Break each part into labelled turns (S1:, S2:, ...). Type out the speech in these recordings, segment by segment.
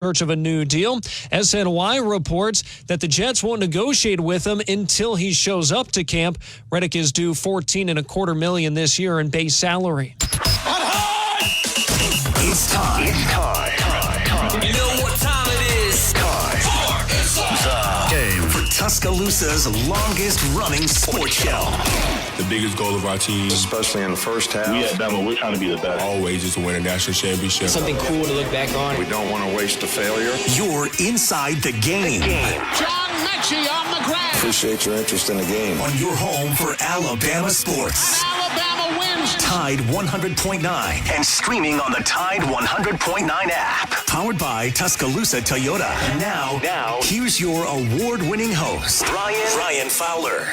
S1: search of a new deal. SNY reports that the Jets won't negotiate with him until he shows up to camp. Reddick is due $14.25 million this year in base salary.
S2: It's time. You know what time it is? Time. Game for Tuscaloosa's longest running sports show.
S3: The biggest goal of our team,
S4: especially in the first half,
S5: we at Bama, we're trying to be the best.
S3: Always is to win a national championship.
S6: Something cool to look back on.
S4: We don't want to waste a failure.
S2: You're inside the game.
S7: John Mechie on the ground.
S4: Appreciate your interest in the game.
S2: On your home for Alabama sports.
S7: Alabama wins.
S2: Tide 100.9 and streaming on the Tide 100.9 app. Powered by Tuscaloosa Toyota. And now, here's your award-winning host, Ryan Fowler.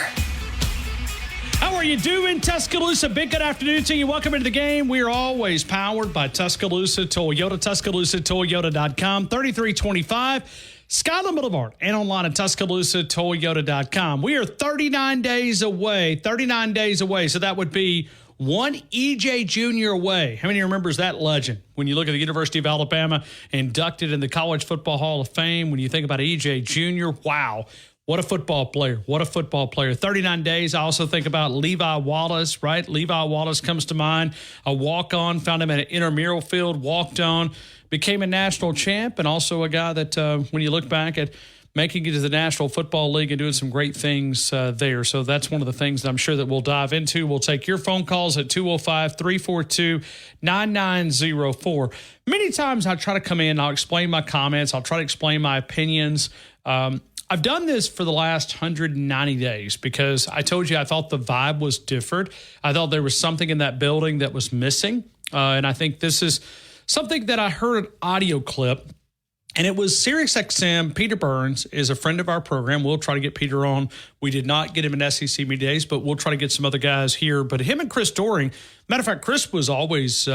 S8: How are you doing, Tuscaloosa? Big good afternoon to you. Welcome into the game. We are always powered by Tuscaloosa Toyota, TuscaloosaToyota.com, 3325 Skyland Boulevard, and online at TuscaloosaToyota.com. We are 39 days away. So that would be one E.J. Jr. away. How many remembers that legend? When you look at the University of Alabama, inducted in the College Football Hall of Fame, when you think about E.J. Jr., wow. What a football player. 39 days. I also think about Levi Wallace, right? Levi Wallace comes to mind. A walk-on, found him at an intramural field, walked on, became a national champ, and also a guy that when you look back at making it to the National Football League and doing some great things there. So that's one of the things that I'm sure that we'll dive into. We'll take your phone calls at 205-342-9904. Many times I try to come in, I'll explain my comments, I'll try to explain my opinions. I've done this for the last 190 days because I told you I thought the vibe was different. I thought there was something in that building that was missing. And I think this is something that I heard an audio clip, and it was SiriusXM. Peter Burns is a friend of our program. We'll try to get Peter on. We did not get him in SEC Media Days, but we'll try to get some other guys here. But him and Chris Doering, matter of fact, Chris was always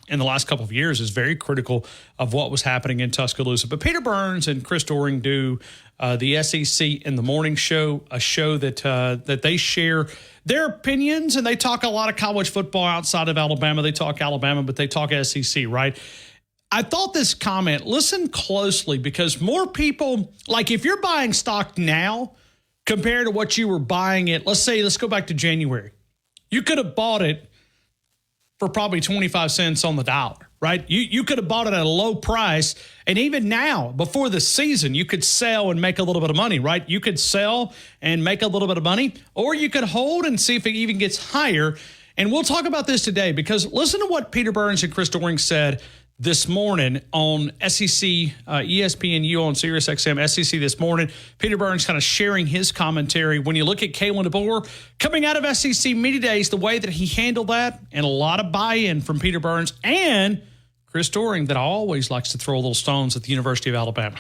S8: in the last couple of years is very critical of what was happening in Tuscaloosa. But Peter Burns and Chris Doering do the SEC in the Morning Show, a show that they share their opinions, and they talk a lot of college football outside of Alabama. They talk Alabama, but they talk SEC, right? I thought this comment, listen closely, because more people, like if you're buying stock now compared to what you were buying it, let's go back to January. You could have bought it for probably 25 cents on the dollar, right? You could have bought it at a low price. And even now, before the season, you could sell and make a little bit of money, right? You could sell and make a little bit of money, or you could hold and see if it even gets higher. And we'll talk about this today because listen to what Peter Burns and Chris Doering said this morning on SEC, ESPNU on SiriusXM, SEC this morning. Peter Burns kind of sharing his commentary. When you look at Kalen DeBoer coming out of SEC Media Days, the way that he handled that, and a lot of buy-in from Peter Burns and Chris Doering that always likes to throw little stones at the University of Alabama.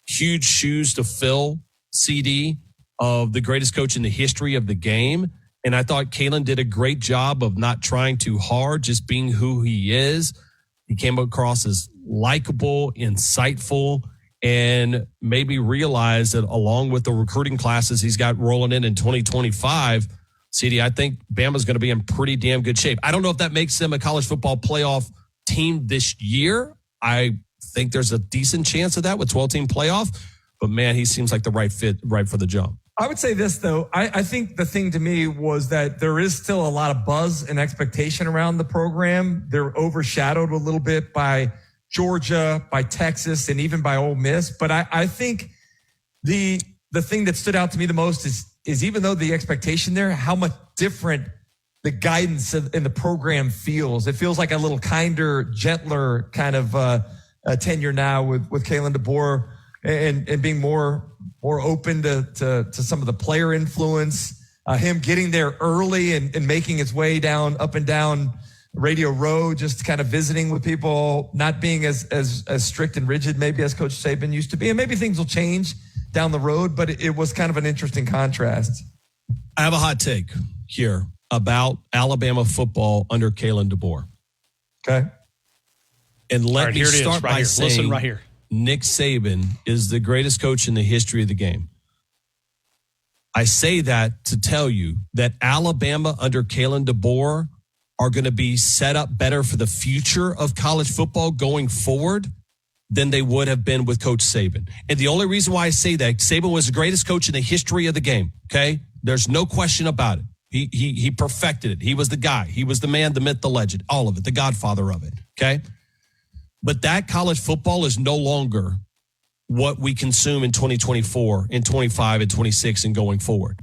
S9: Huge shoes to fill, CD, of the greatest coach in the history of the game. And I thought Kalen did a great job of not trying too hard, just being who he is. He came across as likable, insightful, and maybe realized that along with the recruiting classes he's got rolling in 2025, CD, I think Bama's going to be in pretty damn good shape. I don't know if that makes them a college football playoff team this year. I think there's a decent chance of that with 12-team playoff. But, man, he seems like the right fit right for the jump.
S10: I would say this, though. I think the thing to me was that there is still a lot of buzz and expectation around the program. They're overshadowed a little bit by Georgia, by Texas, and even by Ole Miss. But I think the thing that stood out to me the most is even though the expectation there, how much different the guidance in the program feels. It feels like a little kinder, gentler kind of tenure now with Kalen DeBoer and being more open to some of the player influence, him getting there early and making his way up and down Radio Row, just kind of visiting with people, not being as strict and rigid maybe as Coach Saban used to be. And maybe things will change down the road, but it was kind of an interesting contrast.
S9: I have a hot take here about Alabama football under Kalen DeBoer.
S10: Okay.
S9: And let me start by saying,
S8: listen right here.
S9: Nick Saban is the greatest coach in the history of the game. I say that to tell you that Alabama under Kalen DeBoer are going to be set up better for the future of college football going forward than they would have been with Coach Saban. And the only reason why I say that, Saban was the greatest coach in the history of the game, okay? There's no question about it. He perfected it. He was the guy. He was the man, the myth, the legend, all of it, the godfather of it, okay? But that college football is no longer what we consume in 2024, in 25, and 26, and going forward.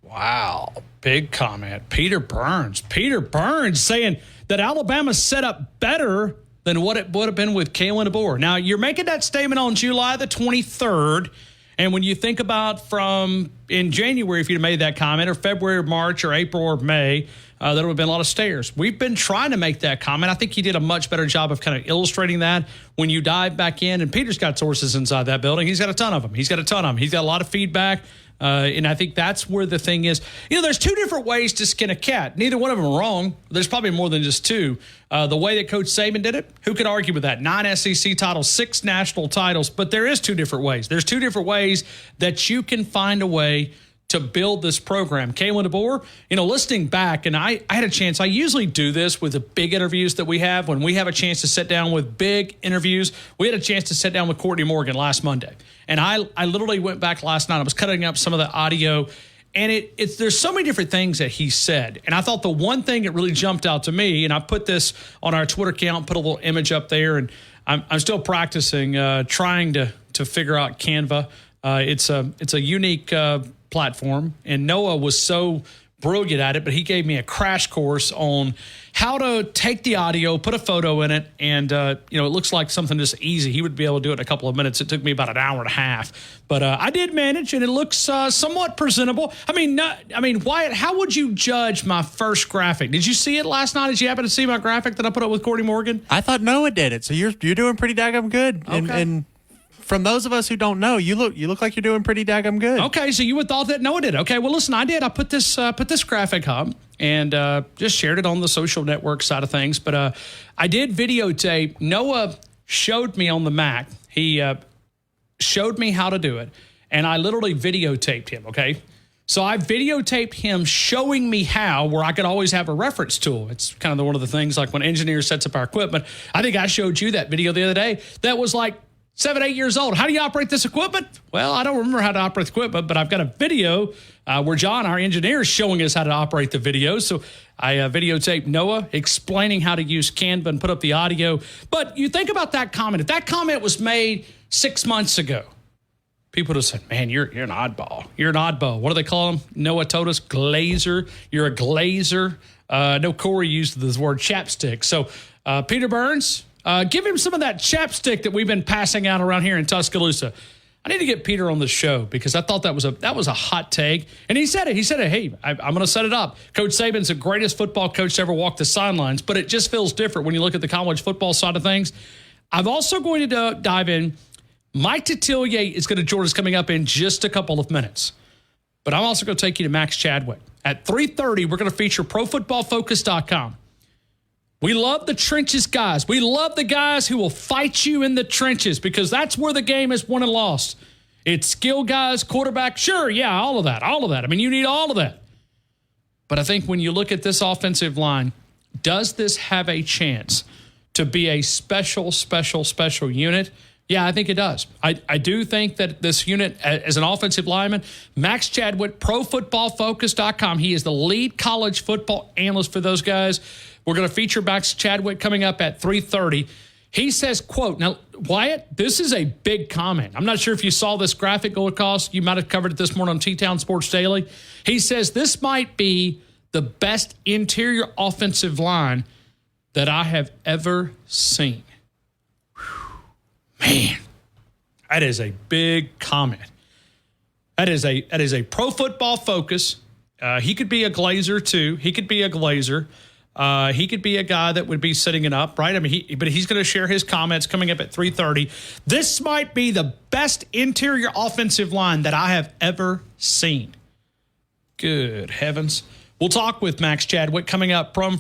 S8: Wow. Big comment. Peter Burns. Peter Burns saying that Alabama's set up better than what it would have been with Kalen DeBoer. Now, you're making that statement on July the 23rd. And when you think about from in January, if you'd have made that comment, or February or March or April or May, there would have been a lot of stares. We've been trying to make that comment. I think he did a much better job of kind of illustrating that when you dive back in. And Peter's got sources inside that building. He's got a ton of them. He's got a lot of feedback. And I think that's where the thing is. There's two different ways to skin a cat. Neither one of them are wrong. There's probably more than just two. The way that Coach Saban did it, who could argue with that? 9 SEC titles, 6 national titles. But there is two different ways. There's two different ways that you can find a way to build this program. Kalen DeBoer, listening back, and I had a chance. I usually do this with the big interviews that we have. When we have a chance to sit down with big interviews, we had a chance to sit down with Courtney Morgan last Monday. And I literally went back last night. I was cutting up some of the audio, and there's so many different things that he said. And I thought the one thing that really jumped out to me, and I put this on our Twitter account, put a little image up there, and I'm still practicing, trying to figure out Canva. It's a unique platform, and Noah was so brilliant at it, but he gave me a crash course on how to take the audio, put a photo in it, and it looks like something just easy. He would be able to do it in a couple of minutes. It took me about an hour and a half, but I did manage, and it looks somewhat presentable. Wyatt, how would you judge my first graphic? Did you see it last night? Did you happen to see my graphic that I put up with Courtney Morgan?
S5: I thought Noah did it, so you're doing pretty daggum good.
S8: Okay.
S5: And from those of us who don't know, you look like you're doing pretty daggum good.
S8: Okay, so you would thought that Noah did. Okay, well, listen, I did. I put this graphic up and just shared it on the social network side of things. But I did videotape. Noah showed me on the Mac. He showed me how to do it, and I literally videotaped him, okay? So I videotaped him showing me how, where I could always have a reference tool. It's kind of one of the things like when engineers sets up our equipment. I think I showed you that video the other day. That was like 7, 8 years old. How do you operate this equipment? Well, I don't remember how to operate the equipment, but I've got a video where John, our engineer, is showing us how to operate the video. So I videotaped Noah explaining how to use Canva and put up the audio. But you think about that comment. If that comment was made 6 months ago, people would have said, man, you're an oddball. You're an oddball. What do they call him? Noah told us, glazer. You're a glazer. No, Corey used the word chapstick. So Peter Burns, give him some of that chapstick that we've been passing out around here in Tuscaloosa. I need to get Peter on the show because I thought that was a hot take. And he said it. He said, hey, I'm going to set it up. Coach Saban's the greatest football coach to ever walk the sidelines, but it just feels different when you look at the college football side of things. I'm also going to dive in. Mike Detillier is going to join us coming up in just a couple of minutes. But I'm also going to take you to Max Chadwick. At 3:30, we're going to feature ProFootballFocus.com. We love the trenches guys. We love the guys who will fight you in the trenches because that's where the game is won and lost. It's skill guys, quarterback. Sure, yeah, all of that. I mean, you need all of that. But I think when you look at this offensive line, does this have a chance to be a special unit? Yeah, I think it does. I do think that this unit, as an offensive lineman, Max Chadwick, ProFootballFocus.com, he is the lead college football analyst for those guys. We're going to feature Max Chadwick coming up at 3:30. He says, quote, now, Wyatt, this is a big comment. I'm not sure if you saw this graphic go across. You might have covered it this morning on T-Town Sports Daily. He says, this might be the best interior offensive line that I have ever seen. Whew. Man, that is a big comment. That is a Pro Football Focus. He could be a glazer, too. He could be a glazer. He could be a guy that would be sitting it up, right? I mean, but he's going to share his comments coming up at 3:30. This might be the best interior offensive line that I have ever seen. Good heavens. We'll talk with Max Chadwick coming up from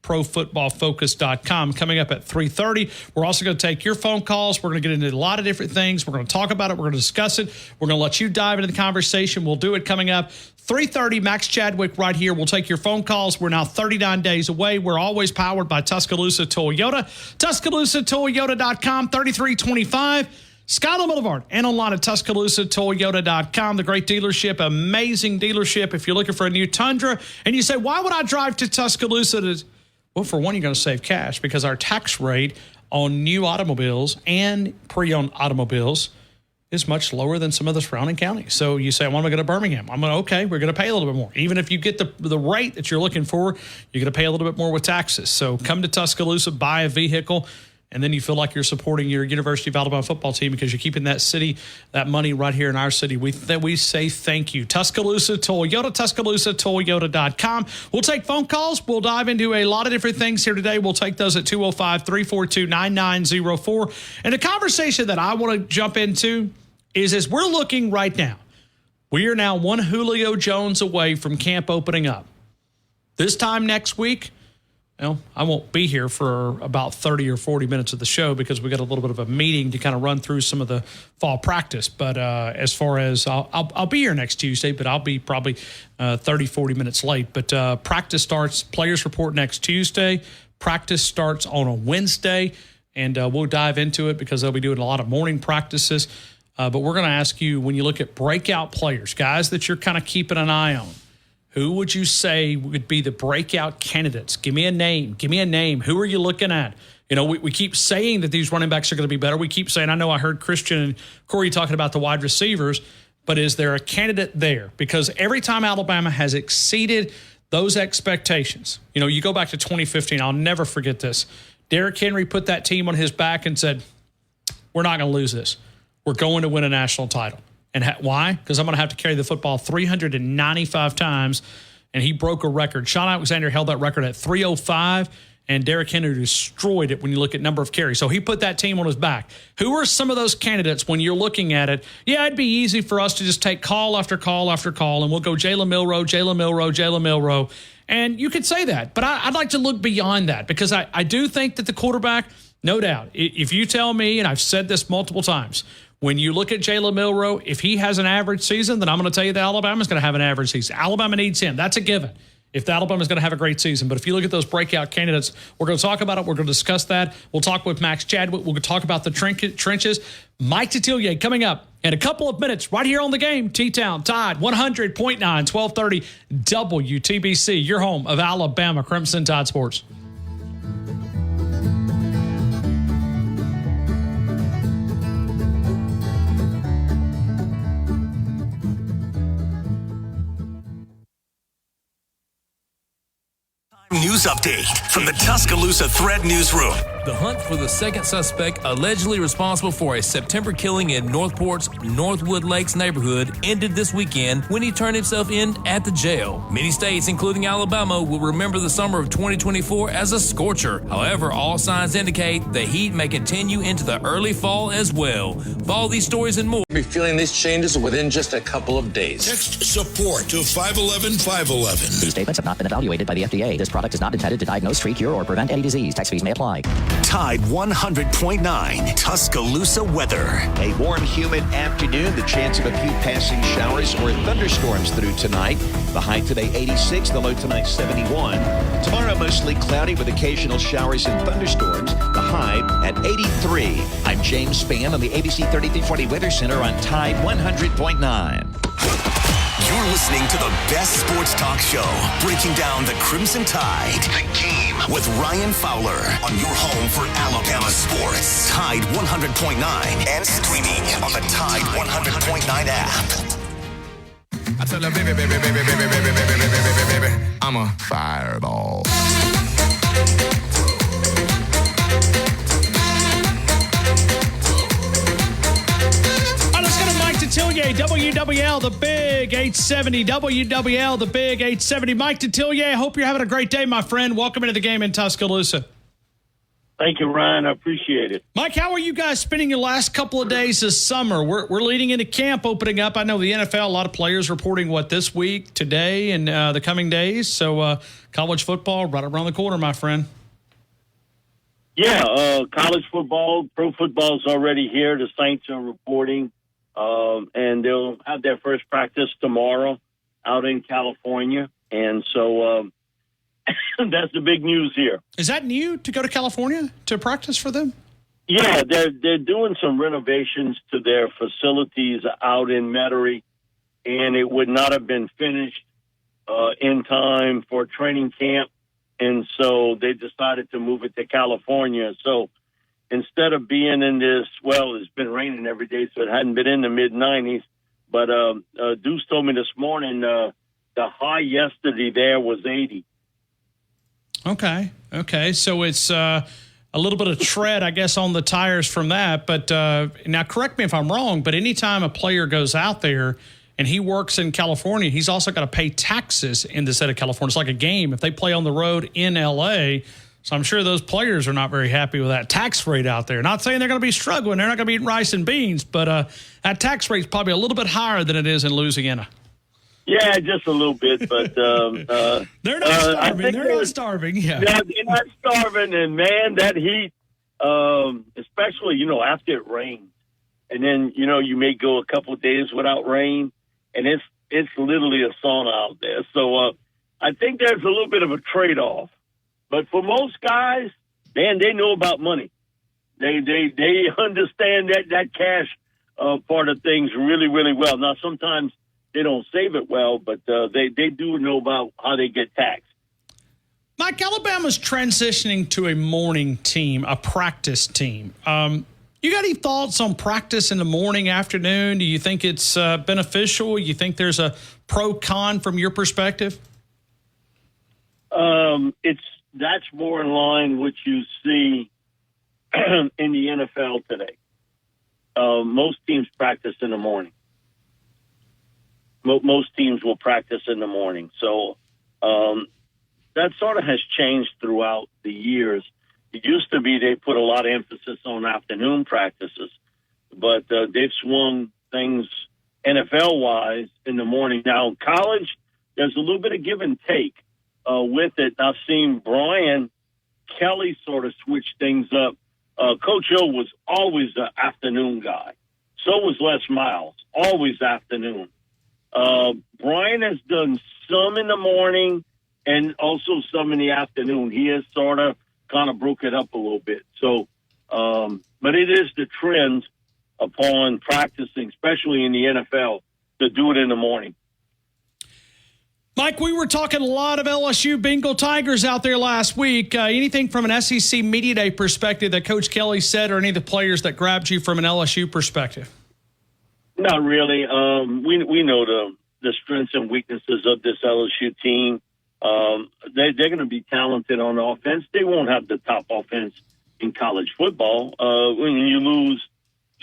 S8: profootballfocus.com. Coming up at 3:30. We're also going to take your phone calls. We're going to get into a lot of different things. We're going to talk about it. We're going to discuss it. We're going to let you dive into the conversation. We'll do it coming up 3:30. Max Chadwick right here. We'll take your phone calls. We're now 39 days away. We're always powered by Tuscaloosa Toyota. TuscaloosaToyota.com, 3325 Skyline Boulevard, and online at TuscaloosaToyota.com. The great dealership, amazing dealership. If you're looking for a new Tundra and you say, why would I drive to Tuscaloosa? Well, for one, you're going to save cash because our tax rate on new automobiles and pre-owned automobiles is much lower than some of the surrounding counties. So you say, I want to go to Birmingham. I'm going to, okay, we're going to pay a little bit more. Even if you get the rate that you're looking for, you're going to pay a little bit more with taxes. So come to Tuscaloosa, buy a vehicle, and then you feel like you're supporting your University of Alabama football team because you're keeping that money right here in our city. We say thank you. Tuscaloosa Toyota, TuscaloosaToyota.com. We'll take phone calls. We'll dive into a lot of different things here today. We'll take those at 205-342-9904. And the conversation that I want to jump into is as we're looking right now, we are now one Julio Jones away from camp opening up. This time next week, well, I won't be here for about 30 or 40 minutes of the show because we got a little bit of a meeting to kind of run through some of the fall practice. But as far as I'll be here next Tuesday, but I'll be probably 30, 40 minutes late. But practice starts, players report next Tuesday. Practice starts on a Wednesday, and we'll dive into it because they'll be doing a lot of morning practices. But we're going to ask you, when you look at breakout players, guys that you're kind of keeping an eye on, who would you say would be the breakout candidates? Give me a name. Give me a name. Who are you looking at? You know, we keep saying that these running backs are going to be better. We keep saying, I know I heard Christian and Corey talking about the wide receivers, but is there a candidate there? Because every time Alabama has exceeded those expectations, you know, you go back to 2015, I'll never forget this. Derrick Henry put that team on his back and said, we're not going to lose this. We're going to win a national title. And why? Because I'm going to have to carry the football 395 times, and he broke a record. Sean Alexander held that record at 305, and Derrick Henry destroyed it when you look at number of carries. So he put that team on his back. Who are some of those candidates when you're looking at it? Yeah, it'd be easy for us to just take call after call after call, and we'll go Jalen Milroe. And you could say that, but I'd like to look beyond that because I do think that the quarterback, no doubt, if you tell me, and I've said this multiple times, when you look at Jalen Milroe, if he has an average season, then I'm going to tell you that Alabama's going to have an average season. Alabama needs him. That's a given. If the Alabama's going to have a great season. But if you look at those breakout candidates, we're going to talk about it. We're going to discuss that. We'll talk with Max Chadwick. We'll talk about the trenches. Mike Detillier coming up in a couple of minutes right here on The Game. T-Town, Tide, 100.9, 1230 WTBC, your home of Alabama Crimson Tide Sports.
S2: News update from the Tuscaloosa Thread Newsroom.
S6: The hunt for the second suspect allegedly responsible for a September killing in Northport's Northwood Lakes neighborhood ended this weekend when he turned himself in at the jail. Many states, including Alabama, will remember the summer of 2024 as a scorcher. However, all signs indicate the heat may continue into the early fall as well. For all these stories and more,
S11: we'll be feeling these changes within just a couple of days.
S12: Text support to 511-511.
S13: These statements have not been evaluated by the FDA. This product is not intended to diagnose, treat, cure, or prevent any disease. Tax fees may apply.
S2: Tide 100.9 Tuscaloosa weather.
S14: A warm, humid afternoon. The chance of a few passing showers or thunderstorms through tonight. The high today 86, the low tonight 71. Tomorrow mostly cloudy with occasional showers and thunderstorms. The high at 83. I'm James Spann on the ABC 3340 Weather Center on Tide 100.9.
S2: You're listening to the best sports talk show, breaking down the Crimson Tide. The Game with Ryan Fowler on your home for Alabama sports. Tide 100.9 and streaming on the Tide 100.9 app.
S3: I tell her, baby, I'm a fireball.
S8: Detillier, WWL, the Big 870, WWL, the Big 870. Mike Detillier, I hope you're having a great day, my friend. Welcome into The Game in Tuscaloosa.
S15: Thank you, Ryan. I appreciate it.
S8: Mike, how are you guys spending your last couple of days this summer? We're leading into camp opening up. I know the NFL, a lot of players reporting this week, today, and the coming days. So college football right around the corner, my friend.
S15: Yeah, college football, pro football is already here. The Saints are reporting, and they'll have their first practice tomorrow out in California. And so that's the big news here.
S8: Is that new to go to California to practice for them?
S15: Yeah, they're doing some renovations to their facilities out in Metairie, and it would not have been finished in time for training camp, and so they decided to move it to California. So instead of being in this, well, it's been raining every day, so it hadn't been in the mid-90s, but Deuce told me this morning the high yesterday there was 80.
S8: Okay. So it's a little bit of tread, I guess, on the tires from that. But now correct me if I'm wrong, but anytime a player goes out there and he works in California, he's also got to pay taxes in the state of California. It's like a game. If they play on the road in L.A., so I'm sure those players are not very happy with that tax rate out there. Not saying they're going to be struggling. They're not going to be eating rice and beans, but that tax rate is probably a little bit higher than it is in Louisiana.
S15: Yeah, just a little bit, but
S8: they're not starving. They're not starving. Yeah,
S15: they're not starving, and man, that heat, especially after it rains, and then you may go a couple of days without rain, and it's literally a sauna out there. So I think there's a little bit of a trade-off, but for most guys, man, they know about money. They understand that cash part of things really, really well. Now sometimes they don't save it well, but they do know about how they get taxed.
S8: Mike, Alabama's transitioning to a morning team, a practice team. You got any thoughts on practice in the morning, afternoon? Do you think it's beneficial? You think there's a pro-con from your perspective?
S15: That's more in line what you see in the NFL today. Most teams practice in the morning. Most teams will practice in the morning. So that sort of has changed throughout the years. It used to be they put a lot of emphasis on afternoon practices, but they've swung things NFL-wise in the morning. Now, in college, there's a little bit of give and take with it. I've seen Brian Kelly sort of switch things up. Coach O was always an afternoon guy. So was Les Miles, always afternoon. Brian has done some in the morning and also some in the afternoon. He has sort of kind of broke it up a little bit. So, but it is the trend upon practicing, especially in the NFL, to do it in the morning.
S8: Mike, we were talking a lot of LSU Bengal Tigers out there last week. Anything from an SEC Media Day perspective that Coach Kelly said, or any of the players that grabbed you from an LSU perspective?
S15: Not really. We know the strengths and weaknesses of this LSU team. They're going to be talented on offense. They won't have the top offense in college football. When you lose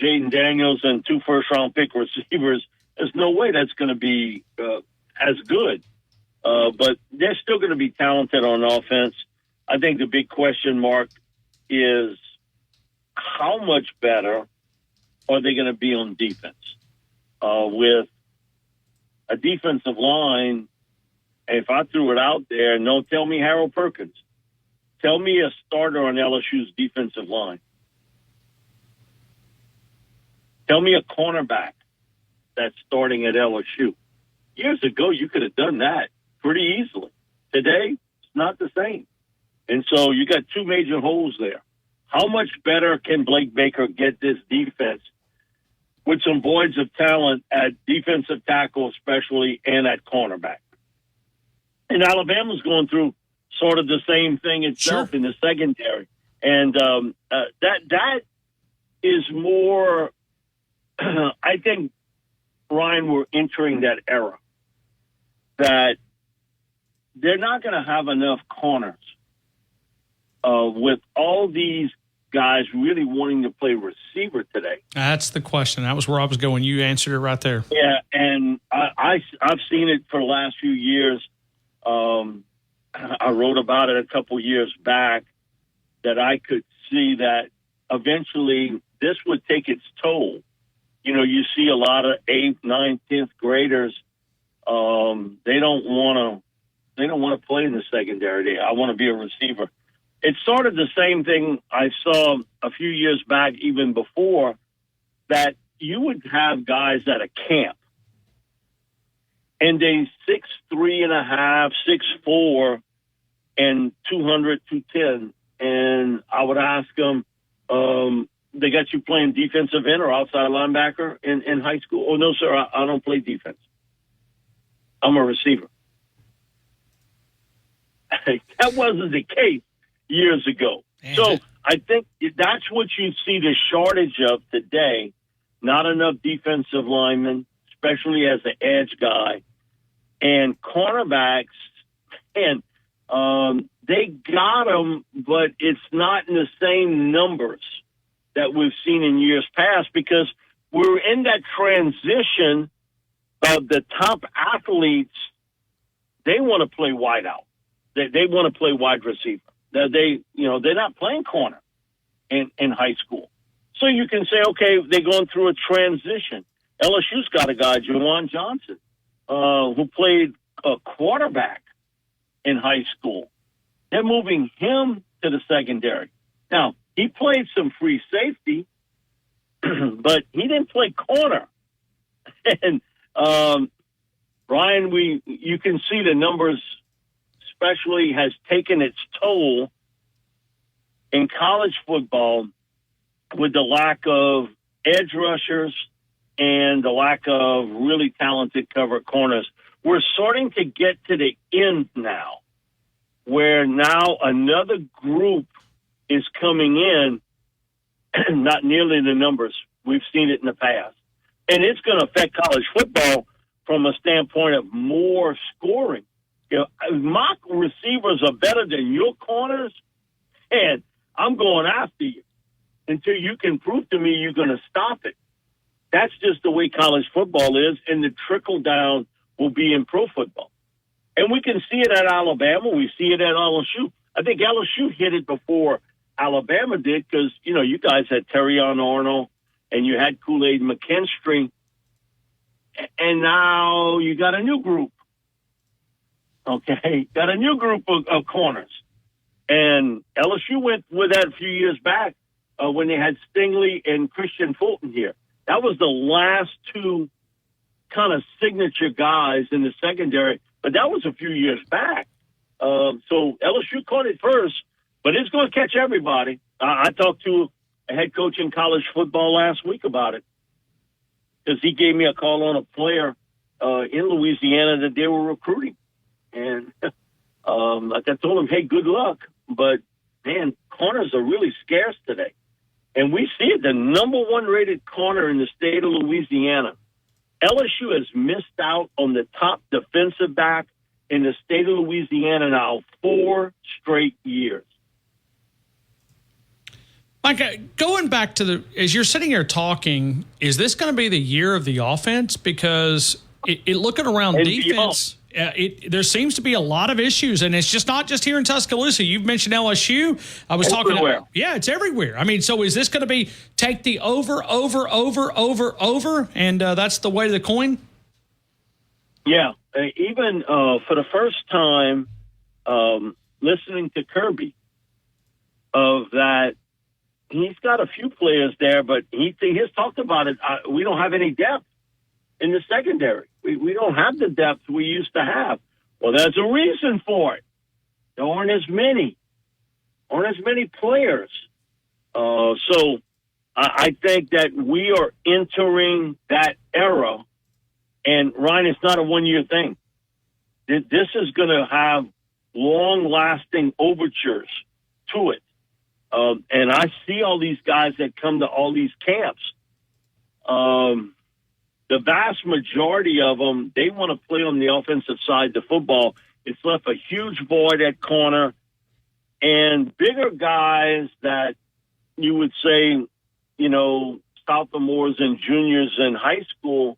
S15: Jaden Daniels and 2 first-round pick receivers, there's no way that's going to be as good. But they're still going to be talented on offense. I think the big question mark is how much better are they going to be on defense? With a defensive line, if I threw it out there, no, tell me Harold Perkins. Tell me a starter on LSU's defensive line. Tell me a cornerback that's starting at LSU. Years ago, you could have done that pretty easily. Today, it's not the same. And so you got 2 major holes there. How much better can Blake Baker get this defense with some voids of talent at defensive tackle especially and at cornerback? And Alabama's going through sort of the same thing itself in the secondary. And that is more, I think, Ryan, we're entering that era that they're not going to have enough corners with all these guys really wanting to play receiver today.
S8: That's the question. That was where I was going. You answered it right there.
S15: Yeah, and I've seen it for the last few years. I wrote about it a couple years back that I could see that eventually this would take its toll. You know, you see a lot of 8th, 9th, 10th graders. They don't want to play in the secondary. I want to be a receiver. It's sort of the same thing I saw a few years back, even before, that you would have guys at a camp, and they 6'3.5", 6'4", and 200, 210. And I would ask them, they got you playing defensive end or outside linebacker in high school? Oh, no, sir, I don't play defense. I'm a receiver. That wasn't the case years ago. So I think that's what you see the shortage of today. Not enough defensive linemen, especially as an edge guy. And cornerbacks, and they got them, but it's not in the same numbers that we've seen in years past, because we're in that transition of the top athletes. They want to play wide out. They want to play wide receiver. They're not playing corner in high school. So you can say, okay, they're going through a transition. LSU's got a guy, Juwan Johnson, who played a quarterback in high school. They're moving him to the secondary. Now, he played some free safety, but he didn't play corner. And, Ryan, you can see the numbers especially has taken its toll in college football with the lack of edge rushers and the lack of really talented cover corners. We're starting to get to the end now, where now another group is coming in, not nearly the numbers. We've seen it in the past. And it's going to affect college football from a standpoint of more scoring. You know, mock receivers are better than your corners, and I'm going after you until you can prove to me you're going to stop it. That's just the way college football is, and the trickle down will be in pro football. And we can see it at Alabama. We see it at LSU. I think LSU hit it before Alabama did because, you know, you guys had Terrion Arnold and you had Kool-Aid McKinstry, and now you got a new group. Okay, got a new group of corners. And LSU went with that a few years back when they had Stingley and Christian Fulton here. That was the last two kind of signature guys in the secondary, but that was a few years back. So LSU caught it first, but it's going to catch everybody. I talked to a head coach in college football last week about it because he gave me a call on a player in Louisiana that they were recruiting. And like I told him, hey, good luck. But, man, corners are really scarce today. And we see it, the number one rated corner in the state of Louisiana. LSU has missed out on the top defensive back in the state of Louisiana now 4 straight years.
S8: Mike, going back to as you're sitting here talking, is this going to be the year of the offense? Because looking around and defense, there seems to be a lot of issues, and it's just not just here in Tuscaloosa. You've mentioned LSU. I was talking about, it's everywhere. I mean, so is this going to be take the over, and that's the way of the coin?
S15: Yeah, even for the first time, listening to Kirby, of that, he's got a few players there, but he has talked about it. We don't have any depth in the secondary. We don't have the depth we used to have. Well, there's a reason for it. There aren't as many players. So I think that we are entering that era. And, Ryan, it's not a one-year thing. This is going to have long-lasting overtures to it. And I see all these guys that come to all these camps. The vast majority of them, they want to play on the offensive side of the football. It's left a huge void at corner. And bigger guys that you would say, you know, sophomores and juniors in high school,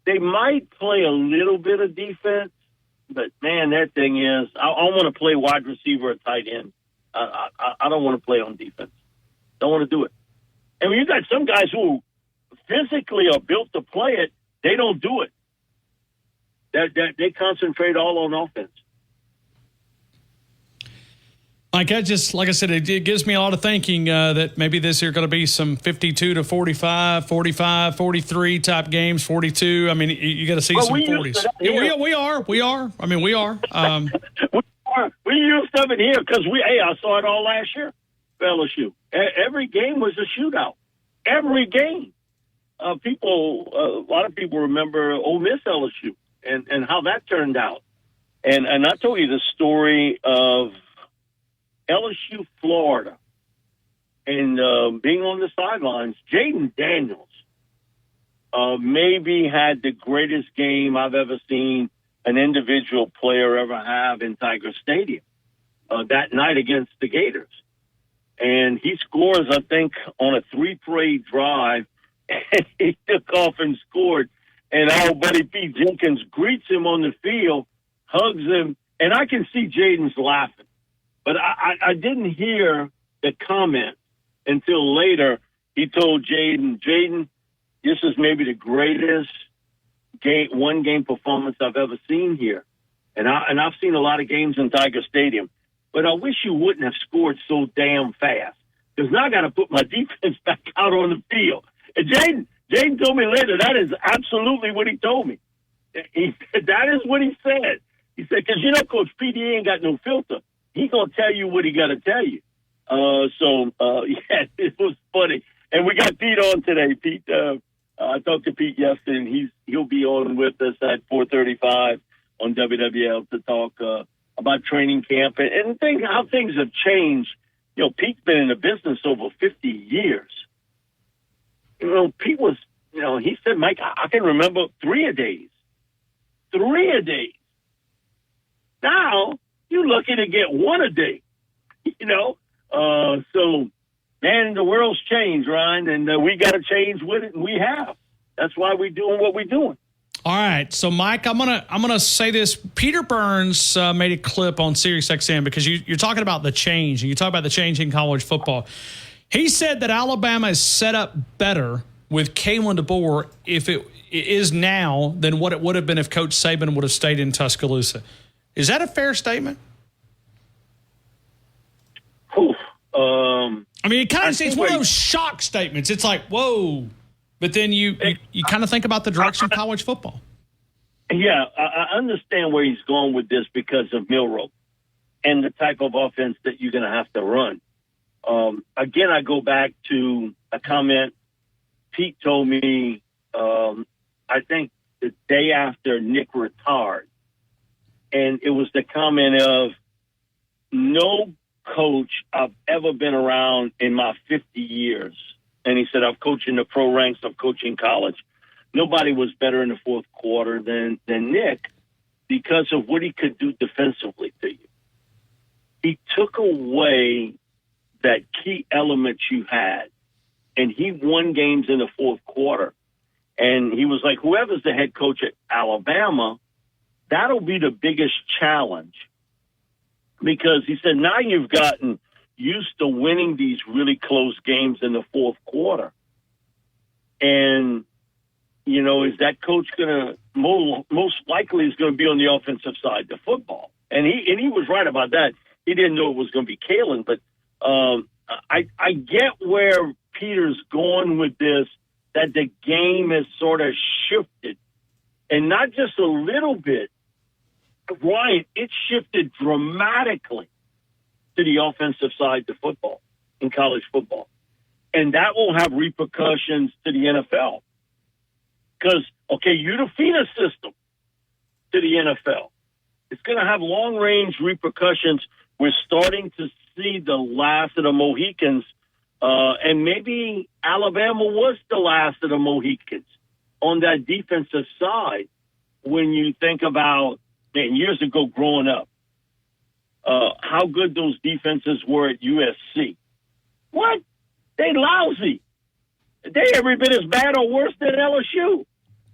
S15: they might play a little bit of defense. But, man, that thing is, I want to play wide receiver or tight end. I don't want to play on defense. Don't want to do it. And when you got some guys who physically are built to play it, they don't do it. They concentrate all on offense.
S8: Like I said, it gives me a lot of thinking that maybe this year going to be some 52 to 45, 45, 43 type games, 42. I mean, you got to see some 40s. Yeah, we are. I mean, we are.
S15: We used to it here because I saw it all last year for LSU. Every game was a shootout. Every game. A lot of people remember Ole Miss LSU and how that turned out. And I told you the story of LSU, Florida, and being on the sidelines. Jaden Daniels maybe had the greatest game I've ever seen an individual player ever have in Tiger Stadium that night against the Gators. And he scores, I think, on a 3-play drive, and he took off and scored. And our buddy Pete Jenkins greets him on the field, hugs him, and I can see Jaden's laughing. But I didn't hear the comment until later. He told Jaden, this is maybe the greatest one-game performance I've ever seen here. And I've seen a lot of games in Tiger Stadium. But I wish you wouldn't have scored so damn fast, because now I got to put my defense back out on the field. And Jaden told me later that is absolutely what he told me. That is what he said. He said, because, Coach Pete, he ain't got no filter. He going to tell you what he got to tell you. Yeah, it was funny. And we got Pete on today. Pete, I talked to Pete yesterday, and he'll be on with us at 4:35 on WWL to talk about training camp and how things have changed. Pete's been in the business over 50 years. Pete was, he said, Mike, I can remember 3-a-days. 3-a-days. Now, you're lucky to get 1 a day, So, man, the world's changed, Ryan, and we got to change with it, and we have. That's why we're doing what we're doing.
S8: All right, so Mike, I'm gonna say this. Peter Burns made a clip on SiriusXM because you're talking about the change, and you talk about the change in college football. He said that Alabama is set up better with Kalen DeBoer if it is now than what it would have been if Coach Saban would have stayed in Tuscaloosa. Is that a fair statement? I mean, it's one of those shock statements. It's like, whoa. But then you kind of think about the direction of college football.
S15: Yeah, I understand where he's going with this because of Milroe and the type of offense that you're going to have to run. Again, I go back to a comment Pete told me, I think the day after Nick retired. And it was the comment of, no coach I've ever been around in my 50 years. And he said, I've coached in the pro ranks, I've coached in college. Nobody was better in the fourth quarter than Nick because of what he could do defensively to you. He took away that key element you had, and he won games in the fourth quarter. And he was like, whoever's the head coach at Alabama, that'll be the biggest challenge. Because he said, now you've gotten used to winning these really close games in the fourth quarter. And, is that coach going to, most likely is going to be on the offensive side of the football. And he was right about that. He didn't know it was going to be Kalen, but I get where Peter's going with this, that the game has sort of shifted. And not just a little bit, Ryan, it shifted dramatically to the offensive side of football in college football. And that will have repercussions to the NFL. Because, you defeat a system to the NFL. It's going to have long-range repercussions. We're starting to see the last of the Mohicans. And maybe Alabama was the last of the Mohicans on that defensive side when you think about, years ago growing up, how good those defenses were at USC. What? They lousy. They every bit as bad or worse than LSU.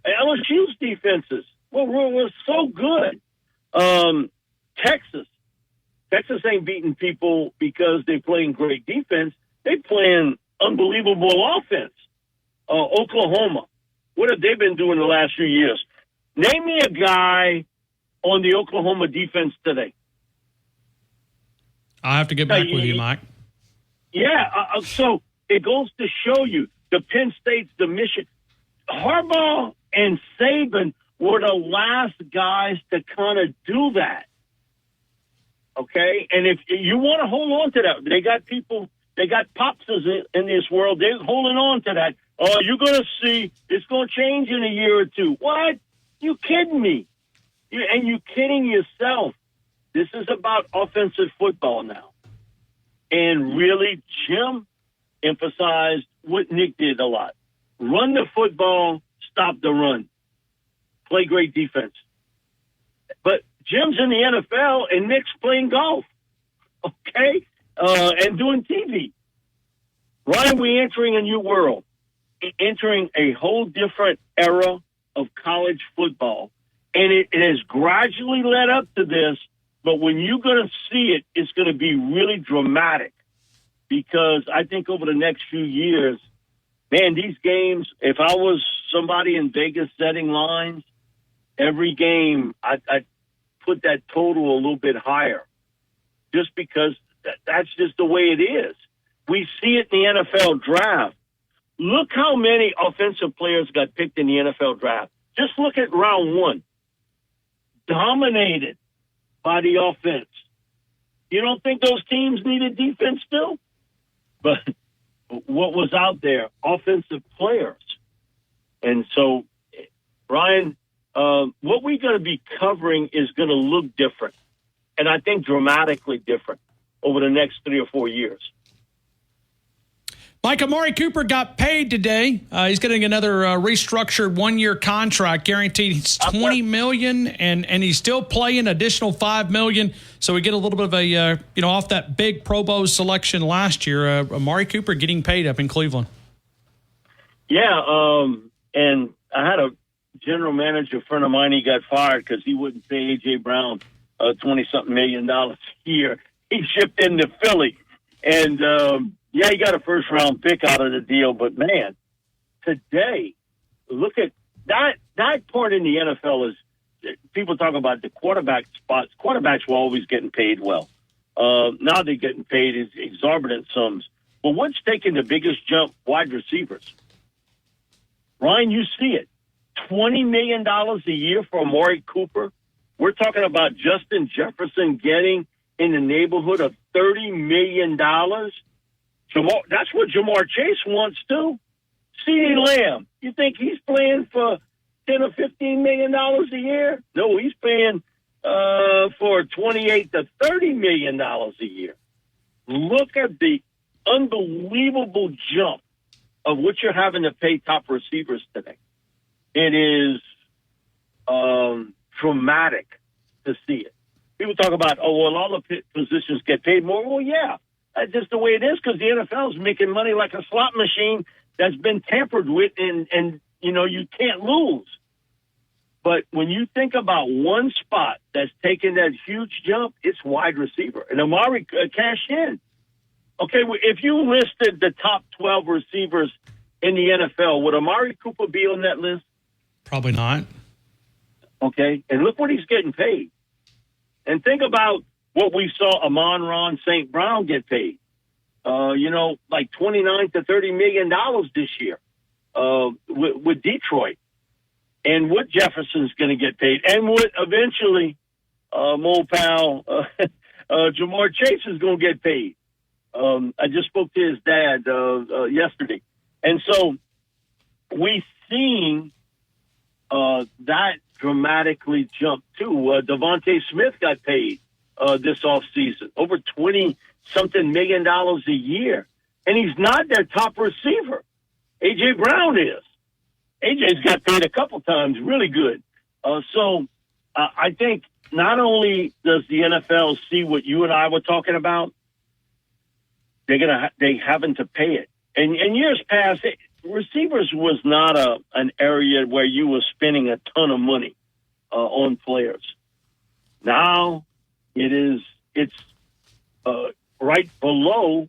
S15: LSU's defenses were so good. Texas ain't beating people because they're playing great defense. They playing unbelievable offense. Oklahoma, what have they been doing the last few years? Name me a guy on the Oklahoma defense today.
S8: I'll have to get back with you, Mike.
S15: Yeah, so it goes to show you the Penn State's, the Michigan. Harbaugh and Saban were the last guys to kind of do that. Okay? And if you want to hold on to that, they got people, they got popses in this world. They're holding on to that. Oh, you're going to see it's going to change in a year or two. What? You kidding me? And you kidding yourself. This is about offensive football now. And really, Jim emphasized what Nick did a lot. Run the football, stop the run. Play great defense. But Jim's in the NFL and Nick's playing golf, okay, and doing TV. Ryan, we're entering a new world, entering a whole different era of college football. And it has gradually led up to this, but when you're going to see it, it's going to be really dramatic because I think over the next few years, man, these games, if I was somebody in Vegas setting lines, every game, I'd put that total a little bit higher just because that's just the way it is. We see it in the NFL draft. Look how many offensive players got picked in the NFL draft. Just look at round one. Dominated by the offense. You don't think those teams needed defense still? But what was out there? Offensive players. And so, Ryan, what we're going to be covering is going to look different. And I think dramatically different over the next 3 or 4 years.
S8: Mike, Amari Cooper got paid today. He's getting another restructured 1-year contract, guaranteed $20 million, and he's still playing additional $5 million. So we get a little bit of a off that big Pro Bowl selection last year. Amari Cooper getting paid up in Cleveland.
S15: Yeah, and I had a general manager friend of mine. He got fired because he wouldn't pay A.J. Brown $20-something million a year. He shipped into Philly, and yeah, he got a first-round pick out of the deal, but, man, today, look at that part in the NFL is people talk about the quarterback spots. Quarterbacks were always getting paid well. Now they're getting paid exorbitant sums. But what's taking the biggest jump? Wide receivers. Ryan, you see it. $20 million a year for Amari Cooper. We're talking about Justin Jefferson getting in the neighborhood of $30 million. That's what Jamar Chase wants too. CeeDee Lamb, you think he's playing for $10 or $15 million a year? No, he's paying for $28 to $30 million a year. Look at the unbelievable jump of what you're having to pay top receivers today. It is traumatic to see it. People talk about, all the positions get paid more. Well, yeah. That's just the way it is because the NFL is making money like a slot machine that's been tampered with, and you can't lose. But when you think about one spot that's taking that huge jump, it's wide receiver. And Amari cashed in. Okay, if you listed the top 12 receivers in the NFL, would Amari Cooper be on that list?
S8: Probably not.
S15: Okay, and look what he's getting paid. And think about what we saw Amon-Ra St. Brown get paid, like $29 to $30 million this year with Detroit. And what Jefferson's going to get paid. And what eventually Mo Powell, Jamar Chase is going to get paid. I just spoke to his dad yesterday. And so we seen that dramatically jump too. Devontae Smith got paid this offseason, over $20-something million a year. And he's not their top receiver. A.J. Brown is. A.J.'s got paid a couple times, really good. So I think not only does the NFL see what you and I were talking about, they having to pay it. And in years past, receivers was not an area where you were spending a ton of money on players. Now it's right below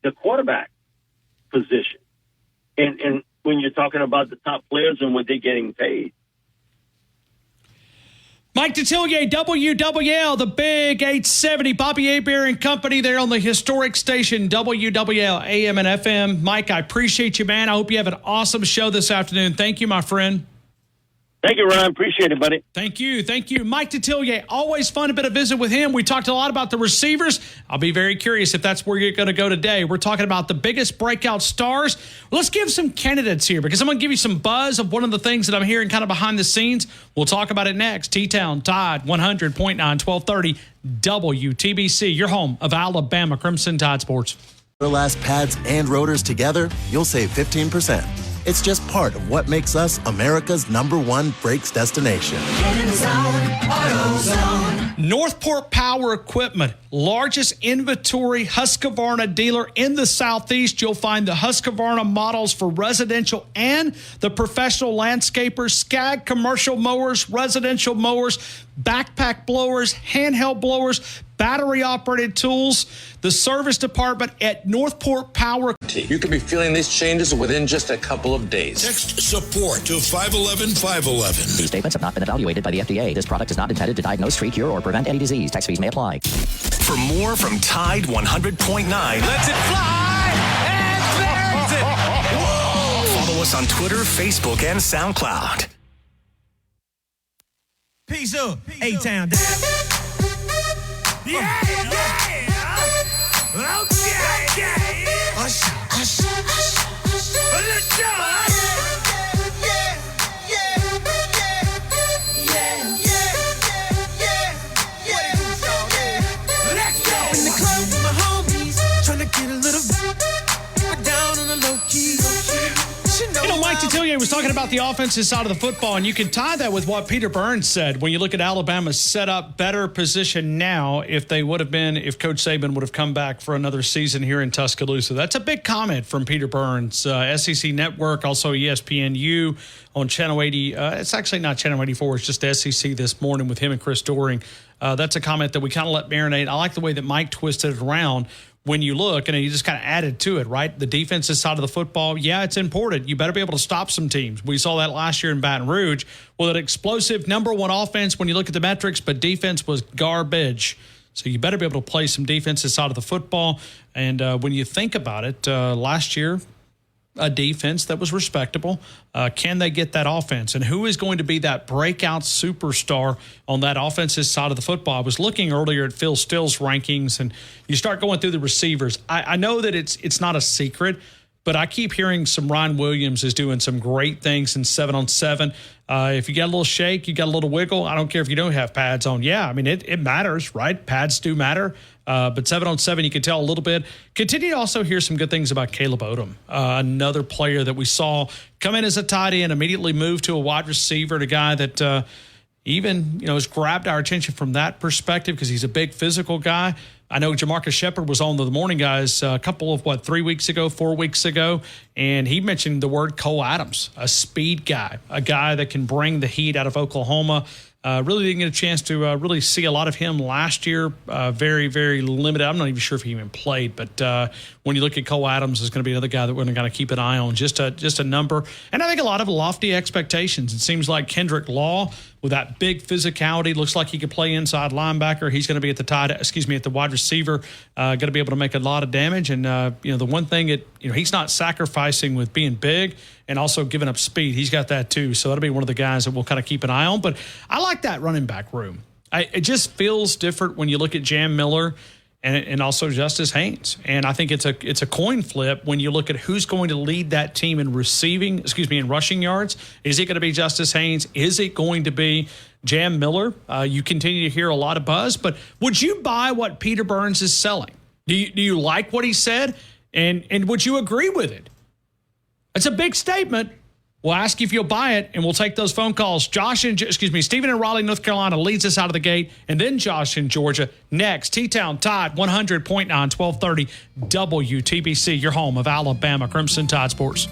S15: the quarterback. and when you're talking about the top players and what they're getting paid.
S8: Mike Detillier, WWL, the big 870, Bobby Hebert and company there on the historic station, WWL, AM and FM. Mike, I appreciate you, man. I hope you have an awesome show this afternoon. Thank you, my friend.
S15: Thank you, Ryan. Appreciate it, buddy.
S8: Thank you. Thank you. Mike Detillier, always fun to visit with him. We talked a lot about the receivers. I'll be very curious if that's where you're going to go today. We're talking about the biggest breakout stars. Let's give some candidates here because I'm going to give you some buzz of one of the things that I'm hearing kind of behind the scenes. We'll talk about it next. T-Town, Tide, 100.9, 1230, WTBC, your home of Alabama Crimson Tide Sports.
S16: Duralast pads and rotors together, you'll save 15%. It's just part of what makes us America's #1 brakes destination.
S8: Northport Power Equipment, largest inventory Husqvarna dealer in the Southeast. You'll find the Husqvarna models for residential and the professional landscapers, Skag commercial mowers, residential mowers, backpack blowers, handheld blowers, battery-operated tools. The service department at Northport Power.
S11: You could be feeling these changes within just a couple of days.
S12: Text support to 511-511.
S13: These statements have not been evaluated by the FDA. This product is not intended to diagnose, treat, cure, or prevent any disease. Tax fees may apply.
S2: For more from Tide 100.9,
S17: Let's it fly! And there's it! Whoa!
S2: Follow us on Twitter, Facebook, and SoundCloud.
S17: Peace up, A-Town down. Yeah, yeah! Okay! Hush, hush, hush, hush. Let's go!
S8: Mike Detillier was talking about the offensive side of the football, and you can tie that with what Peter Burns said when you look at Alabama's set up better position now if Coach Saban would have come back for another season here in Tuscaloosa. That's a big comment from Peter Burns. SEC Network, also ESPNU on Channel 80. It's actually not Channel 84. It's just SEC this morning with him and Chris Doering. That's a comment that we kind of let marinate. I like the way that Mike twisted it around. When you look, and he just kind of added to it, right? The defensive side of the football, yeah, it's important. You better be able to stop some teams. We saw that last year in Baton Rouge with an explosive #1 offense when you look at the metrics, but defense was garbage. So you better be able to play some defensive side of the football. And when you think about it, last year, a defense that was respectable. Can they get that offense? And who is going to be that breakout superstar on that offensive side of the football? I was looking earlier at Phil Still's rankings, and you start going through the receivers. I know that it's not a secret, but I keep hearing some Ryan Williams is doing some great things in 7-on-7. If you got a little shake, you got a little wiggle, I don't care if you don't have pads on. Yeah, I mean, it matters, right? Pads do matter. But 7-on-7, you can tell a little bit. Continue to also hear some good things about Caleb Odom, another player that we saw come in as a tight end, immediately move to a wide receiver, and a guy that even has grabbed our attention from that perspective because he's a big physical guy. I know Jamarcus Shepard was on the Morning Guys a couple of, 4 weeks ago, and he mentioned the word Cole Adams, a speed guy, a guy that can bring the heat out of Oklahoma. Really didn't get a chance to really see a lot of him last year. Very, very limited. I'm not even sure if he even played, but when you look at Cole Adams, is going to be another guy that we're going to keep an eye on. Just a number, and I think a lot of lofty expectations. It seems like Kendrick Law, with that big physicality, looks like he could play inside linebacker. He's going to be at the wide receiver, going to be able to make a lot of damage. And the one thing that he's not sacrificing with being big and also giving up speed. He's got that too. So that'll be one of the guys that we'll kind of keep an eye on. But I like that running back room. It just feels different when you look at Jam Miller and also Justice Haynes. And I think it's a coin flip when you look at who's going to lead that team in rushing yards. Is it going to be Justice Haynes? Is it going to be Jam Miller? You continue to hear a lot of buzz, but would you buy what Peter Burns is selling? Do you like what he said? And would you agree with it? It's a big statement. We'll ask you if you'll buy it, and we'll take those phone calls. Stephen in Raleigh, North Carolina leads us out of the gate, and then Josh in Georgia. Next, T-Town Tide, 100.9, 1230, WTBC, your home of Alabama Crimson Tide Sports.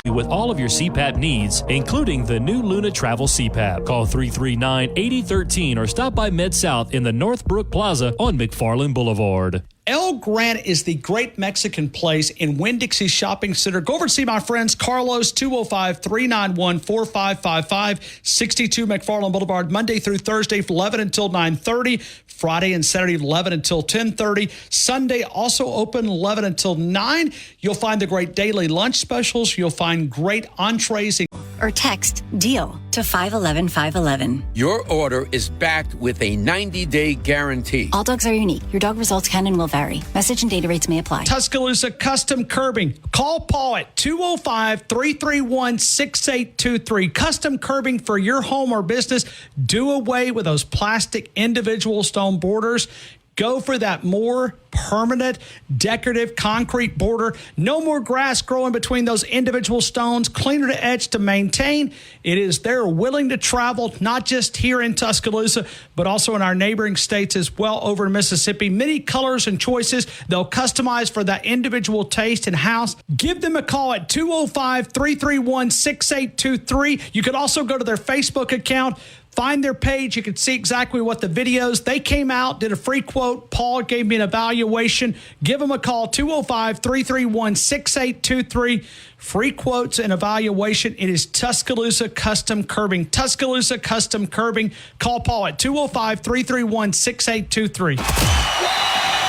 S18: With all of your CPAP needs, including the new Luna Travel CPAP. Call 339-8013 or stop by Mid-South in the Northbrook Plaza on McFarland Boulevard.
S8: El Grant is the great Mexican place in Winn-Dixie Shopping Center. Go over and see my friends Carlos, 205-391-4555, 62 McFarland Boulevard, Monday through Thursday from 11 until 9:30, Friday and Saturday 11 until 10:30, Sunday also open 11 until 9. You'll find the great daily lunch specials. You'll find great entrees.
S19: Or text DEAL to 511-511.
S20: Your order is backed with a 90-day guarantee.
S19: All dogs are unique. Your dog results can and will vary. Message and data rates may apply.
S8: Tuscaloosa Custom Curbing. Call Paul at 205-331-6823. Custom curbing for your home or business. Do away with those plastic individual stone borders. Go for that more permanent, decorative concrete border. No more grass growing between those individual stones. Cleaner to edge to maintain. They're willing to travel, not just here in Tuscaloosa, but also in our neighboring states as well over in Mississippi. Many colors and choices. They'll customize for that individual taste and house. Give them a call at 205-331-6823. You could also go to their Facebook account. Find their page. You can see exactly what the videos. They came out, did a free quote. Paul gave me an evaluation. Give them a call, 205-331-6823. Free quotes and evaluation. It is Tuscaloosa Custom Curbing. Tuscaloosa Custom Curbing. Call Paul at 205-331-6823.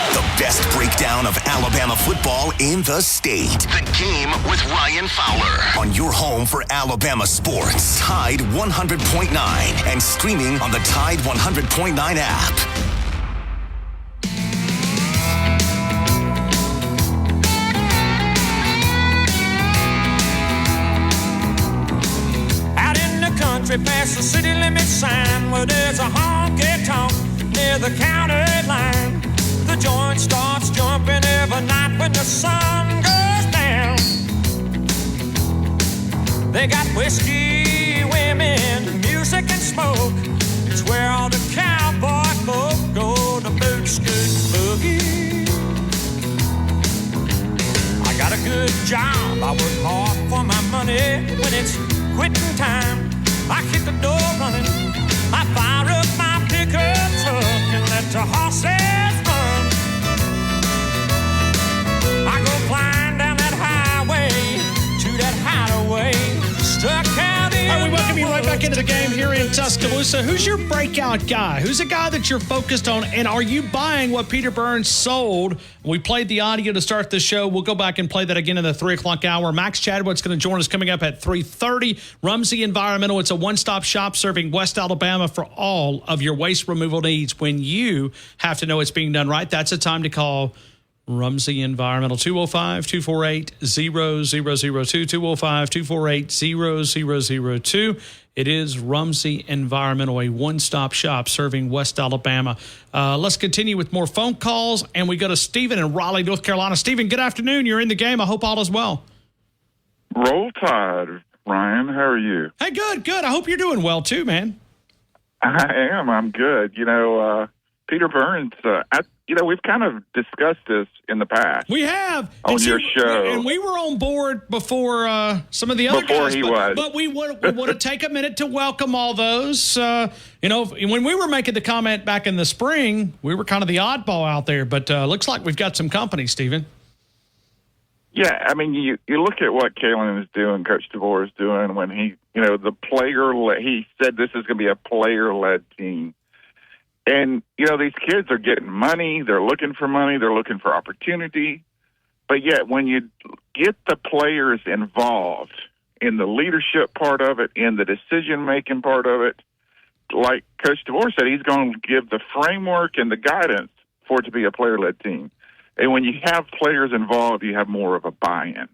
S2: The best breakdown of Alabama football in the state. The Game with Ryan Fowler on your home for Alabama sports. Tide 100.9 and streaming on the Tide 100.9 app.
S17: Out in the country past the city limit sign where there's a honky-tonk near the county line. The joint starts jumping every night when the sun goes down. They got whiskey, women, music, and smoke. It's where all the cowboy folk go to boot, scoot, boogie. I got a good job. I work hard for my money. When it's quitting time, I hit the door running. I fire up my pickup truck and let the horses run. I go flying down that highway to that hideaway. Stuck out in.
S8: All right, we welcome you right back into the game here in Tuscaloosa. Who's your breakout guy? Who's a guy that you're focused on? And are you buying what Peter Burns sold? We played the audio to start the show. We'll go back and play that again in the 3 o'clock hour. Max Chadwick's going to join us coming up at 3:30. Rumsey Environmental. It's a one-stop shop serving West Alabama for all of your waste removal needs. When you have to know it's being done right, that's a time to call Rumsey Environmental. 205-248-0002, 205-248-0002. It is Rumsey Environmental, a one-stop shop serving West Alabama. Let's continue with more phone calls, and we go to Stephen in Raleigh, North Carolina. Stephen, good afternoon. You're in the game. I hope all is well.
S21: Roll Tide, Ryan. How are you?
S8: Hey, good. I hope you're doing well, too, man.
S21: I am. I'm good. Peter Burns, we've kind of discussed this in the past.
S8: We have.
S21: On your show.
S8: And we were on board before some of the other guys. But we want to take a minute to welcome all those. When we were making the comment back in the spring, we were kind of the oddball out there. But looks like we've got some company, Stephen.
S21: Yeah, I mean, you look at what Kalen is doing, Coach DeVore is doing when he said this is going to be a player-led team. And, these kids are getting money. They're looking for money. They're looking for opportunity. But yet when you get the players involved in the leadership part of it, in the decision-making part of it, like Coach DeVore said, he's going to give the framework and the guidance for it to be a player-led team. And when you have players involved, you have more of a buy-in.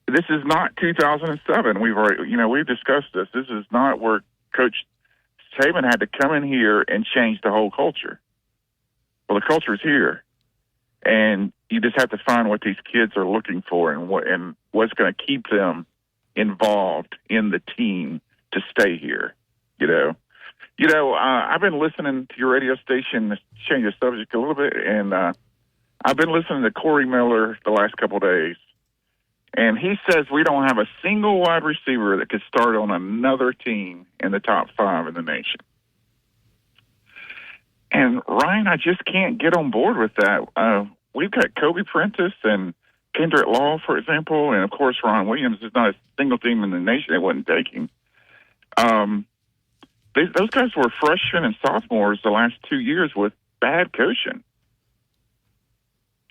S21: This is not 2007. We've discussed this. This is not where Coach Saban had to come in here and change the whole culture. Well, the culture is here, and you just have to find what these kids are looking for and what's going to keep them involved in the team to stay here. I've been listening to your radio station to change the subject a little bit, and I've been listening to Corey Miller the last couple of days, and he says we don't have a single wide receiver that could start on another team in the top 5 in the nation. And Ryan, I just can't get on board with that. We've got Kobe Prentice and Kendrick Law, for example, and of course Ron Williams is not a single team in the nation that wasn't taking. Those guys were freshmen and sophomores the last 2 years with bad coaching,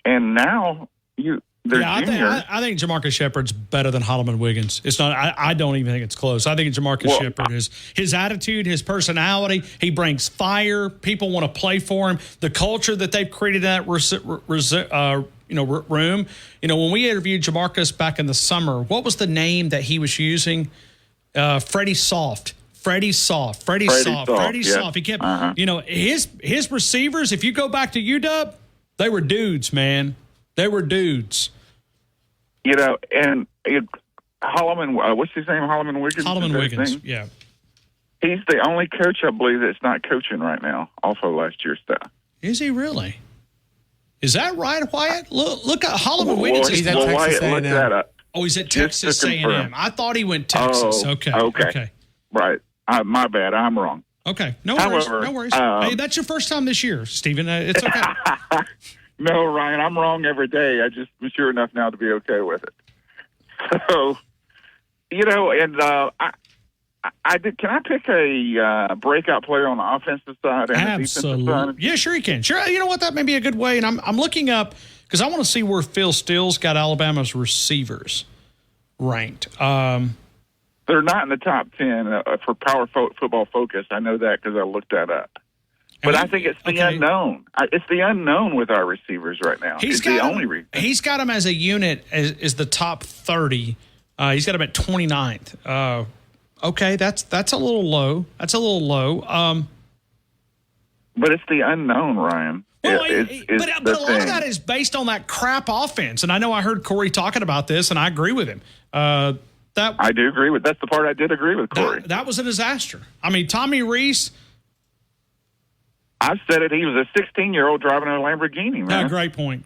S21: and now they're juniors.
S8: I think Jamarcus Shepard's better than Holloman Wiggins. It's not. I don't even think it's close. I think Jamarcus Shepard is his attitude, his personality. He brings fire. People want to play for him. The culture that they've created in that room. When we interviewed Jamarcus back in the summer, what was the name that he was using? Freddie Soft. Freddie Soft. He kept, his receivers. If you go back to UW, they were dudes, man. They were dudes.
S21: And Holloman, what's his name? Holloman Wiggins?
S8: Holloman Wiggins, yeah.
S21: He's the only coach, I believe, that's not coaching right now, off of last year's staff.
S8: Is he really? Is that right, Wyatt? Look at Holloman Wiggins.
S21: He's at Texas A&M. Look that up.
S8: Oh, he's at Texas A&M. I thought he went Texas. Okay.
S21: Right. My bad. I'm wrong.
S8: Okay. No worries. Hey, that's your first time this year, Stephen. It's okay.
S21: No, Ryan, I'm wrong every day. I just mature enough now to be okay with it. So, and I did. Can I pick a breakout player on the offensive side and the defensive side?
S8: Yeah, sure you can. Sure, you know what? That may be a good way. And I'm looking up because I want to see where Phil Steele's got Alabama's receivers ranked.
S21: They're not in the top 10 for Power Football Focus. I know that because I looked that up. But I think it's the unknown. It's the unknown with our receivers right now. He's got
S8: them as a unit as the top 30. He's got them at 29th. Okay, that's a little low. But
S21: it's the unknown, Ryan.
S8: Well, but a lot of that is based on that crap offense. And I know I heard Corey talking about this, and I agree with him.
S21: I do agree with. That's the part I did agree with Corey.
S8: That was a disaster. I mean, Tommy Rees.
S21: I've said it. He was a 16-year-old driving a Lamborghini, man.
S8: Great point.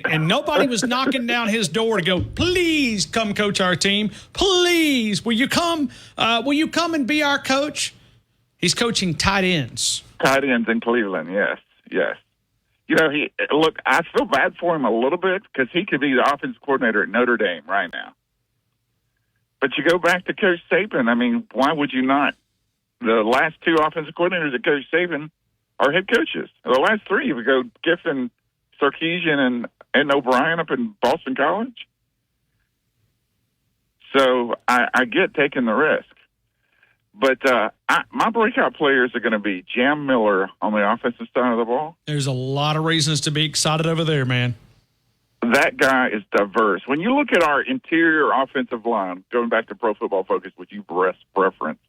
S8: And nobody was knocking down his door to go, please come coach our team. Please, will you come? Will you come and be our coach? He's coaching tight ends.
S21: Tight ends in Cleveland, yes. I feel bad for him a little bit because he could be the offensive coordinator at Notre Dame right now. But you go back to Coach Saban. I mean, why would you not? The last two offensive coordinators at Coach Saban are head coaches. The last three, we go Kiffin, Sarkisian, and O'Brien up in Boston College. So I get taking the risk. But my breakout players are going to be Jam Miller on the offensive side of the ball.
S8: There's a lot of reasons to be excited over there, man.
S21: That guy is diverse. When you look at our interior offensive line, going back to Pro Football Focus, which you reference,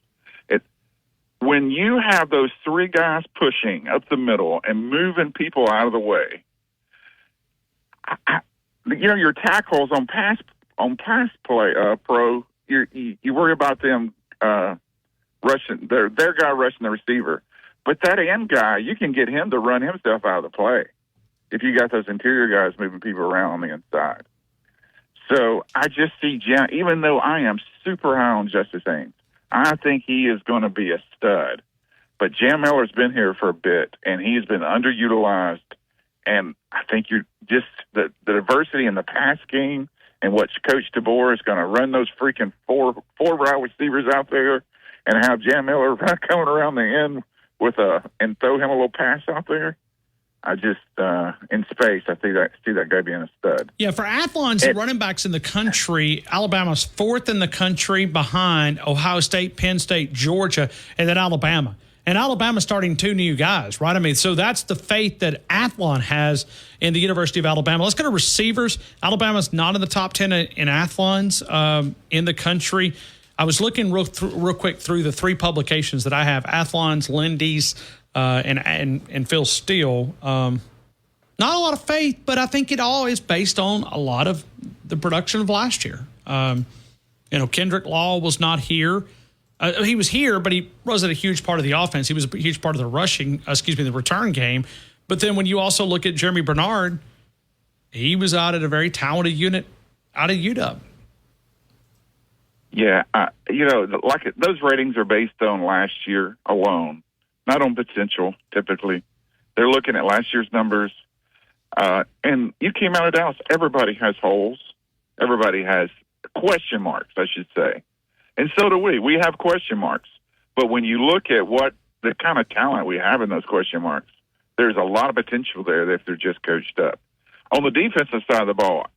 S21: when you have those three guys pushing up the middle and moving people out of the way, your tackles on pass play, pro, you worry about them rushing their guy rushing the receiver, but that end guy, you can get him to run himself out of the play if you got those interior guys moving people around on the inside. So I just see Jam, even though I am super high on Justice Haynes, I think he is going to be a stud. But Jam Miller's been here for a bit, and he's been underutilized. And I think you're just the diversity in the pass game and what Coach DeBoer is going to run those freaking four wide receivers out there and have Jam Miller coming around the end and throw him a little pass out there. I just in space, I see that guy being a stud.
S8: Yeah, for Athlon's running backs in the country, Alabama's fourth in the country behind Ohio State, Penn State, Georgia, and then Alabama. And Alabama's starting two new guys, right? I mean, so that's the faith that Athlon has in the University of Alabama. Let's go to receivers. Alabama's not in the top 10 in Athlon's in the country. I was looking real quick through the three publications that I have: Athlon's, Lindy's, and Phil Steele. Not a lot of faith, but I think it all is based on a lot of the production of last year. Kendrick Law was not here. He was here, but he wasn't a huge part of the offense. He was a huge part of the return game. But then when you also look at Jeremy Bernard, he was out at a very talented unit out of UW.
S21: Yeah, those ratings are based on last year alone, not on potential typically. They're looking at last year's numbers. And you came out of Dallas. Everybody has holes. Everybody has question marks, I should say. And so do we. We have question marks. But when you look at what the kind of talent we have in those question marks, there's a lot of potential there if they're just coached up. On the defensive side of the ball,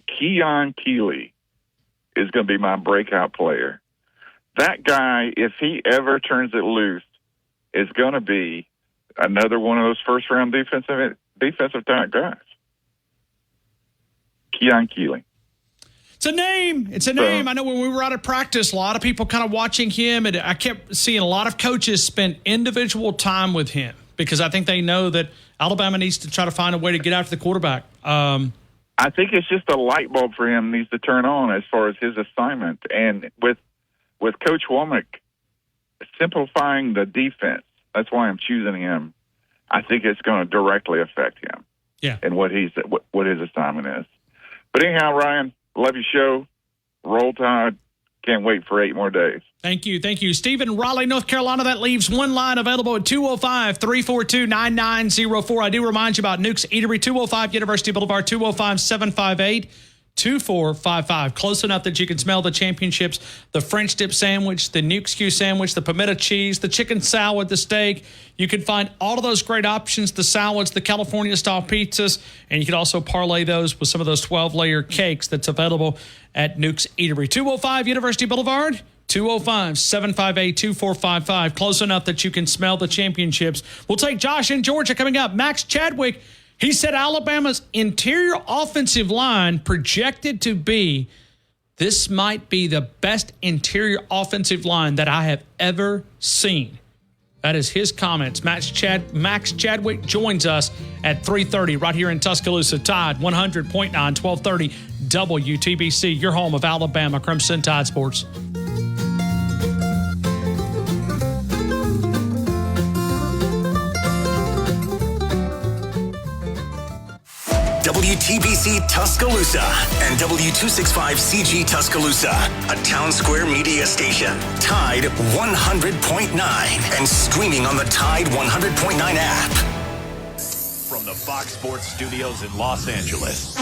S21: Keon Keeley is going to be my breakout player. That guy, if he ever turns it loose, is going to be another one of those first-round defensive talent guys. Keon Keeley.
S8: It's a name. It's a name. I know when we were out of practice, a lot of people kind of watching him, and I kept seeing a lot of coaches spend individual time with him because I think they know that Alabama needs to try to find a way to get after the quarterback.
S21: I think it's just a light bulb for him needs to turn on as far as his assignment. And with Coach Womack simplifying the defense, that's why I'm choosing him. I think it's going to directly affect him.
S8: Yeah.
S21: And what his assignment is. But anyhow, Ryan, love your show. Roll Tide. Can't wait for 8 more days.
S8: Thank you. Thank you. Steve in Raleigh, North Carolina. That leaves one line available at 205-342-9904. I do remind you about Nuke's Eatery, 205 University Boulevard, 205-758-2455. Close enough that you can smell the championships, the French dip sandwich, the Nuke's Q sandwich, the pimento cheese, the chicken salad, the steak. You can find all of those great options, the salads, the California-style pizzas, and you can also parlay those with some of those 12-layer cakes that's available at Nuke's Eatery. 205 University Boulevard, 205-758-2455. Close enough that you can smell the championships. We'll take Josh in Georgia coming up. Max Chadwick, he said Alabama's interior offensive line projected to be, this might be the best interior offensive line that I have ever seen. That is his comments. Max Chadwick joins us at 3:30 right here in Tuscaloosa. Tide 100.9, 1230 WTBC, your home of Alabama Crimson Tide Sports.
S2: WTBC Tuscaloosa and W265CG Tuscaloosa, a Town Square media station. Tide 100.9 and streaming on the Tide 100.9 app.
S1: From the Fox Sports Studios in Los Angeles,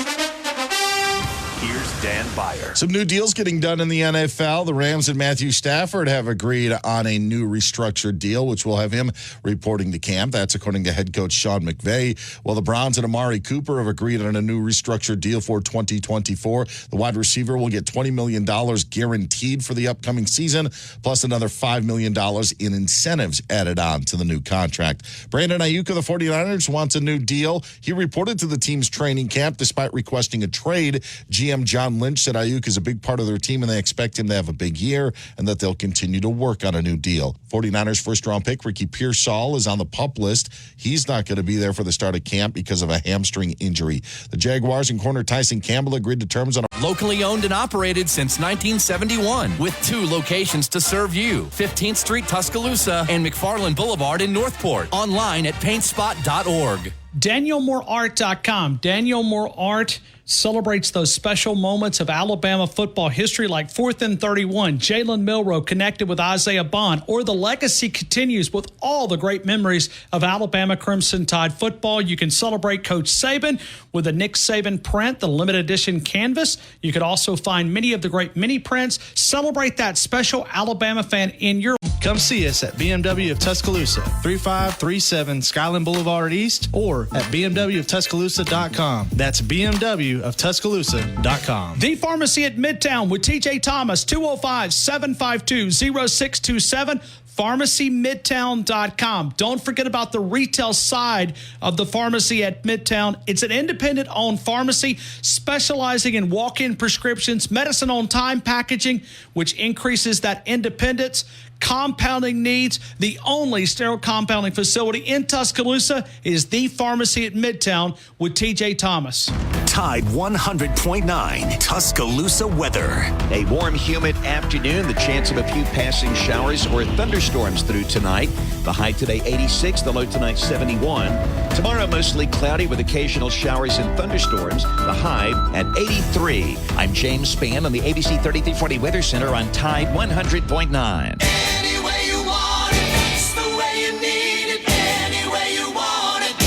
S1: here's Dan Beyer.
S22: Some new deals getting done in the NFL. The Rams and Matthew Stafford have agreed on a new restructured deal, which will have him reporting to camp. That's according to head coach Sean McVay. While the Browns and Amari Cooper have agreed on a new restructured deal for 2024. The wide receiver will get $20 million guaranteed for the upcoming season, plus another $5 million in incentives added on to the new contract. Brandon Ayuk of the 49ers wants a new deal. He reported to the team's training camp despite requesting a trade. GM John Lynch said Ayuk is a big part of their team and they expect him to have a big year and that they'll continue to work on a new deal. 49ers first-round pick Ricky Pearsall is on the PUP list. He's not going to be there for the start of camp because of a hamstring injury. The Jaguars and corner Tyson Campbell agreed to terms on a
S23: locally owned and operated since 1971 with 2 locations to serve you. 15th Street, Tuscaloosa and McFarland Boulevard in Northport. Online at paintspot.org.
S8: DanielMooreArt.com. Daniel Moore Art celebrates those special moments of Alabama football history like 4th and 31, Jalen Milroe connected with Isaiah Bond, or the legacy continues with all the great memories of Alabama Crimson Tide football. You can celebrate Coach Saban with a Nick Saban print, the limited edition canvas. You could also find many of the great mini prints. Celebrate that special Alabama fan in your...
S5: Come see us at BMW of Tuscaloosa, 3537 Skyland Boulevard East, or at bmwoftuscaloosa.com. That's bmwoftuscaloosa.com.
S8: The Pharmacy at Midtown with TJ Thomas, 205-752-0627. PharmacyMidtown.com. Don't forget about the retail side of the Pharmacy at Midtown. It's an independent-owned pharmacy specializing in walk-in prescriptions, medicine on time packaging, which increases that independence. Compounding needs. The only sterile compounding facility in Tuscaloosa is the Pharmacy at Midtown with TJ Thomas.
S2: Tide 100.9 Tuscaloosa weather.
S14: A warm, humid afternoon. The chance of a few passing showers or thunderstorms through tonight. The high today 86, the low tonight 71. Tomorrow mostly cloudy with occasional showers and thunderstorms. The high at 83. I'm James Spann on the ABC 3340 Weather Center on Tide 100.9.
S17: Any way you want it, it's the way you need it. Any way you want it,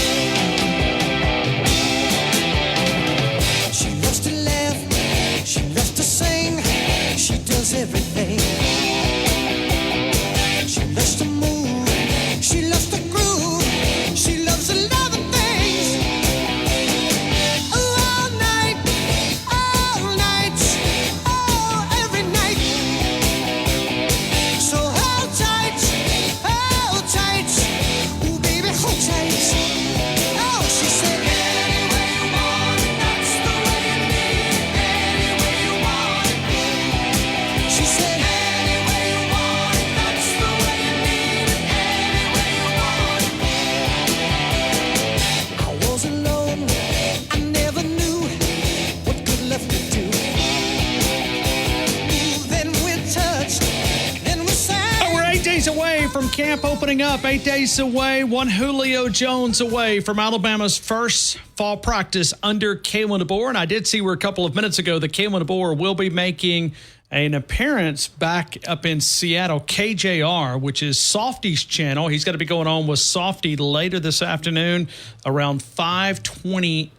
S8: camp opening up 8 days away, one Julio Jones away from Alabama's first fall practice under Kalen DeBoer. And I did see where a couple of minutes ago that Kalen DeBoer will be making an appearance back up in Seattle, KJR, which is Softy's channel. He's going to be going on with Softy later this afternoon around 5:20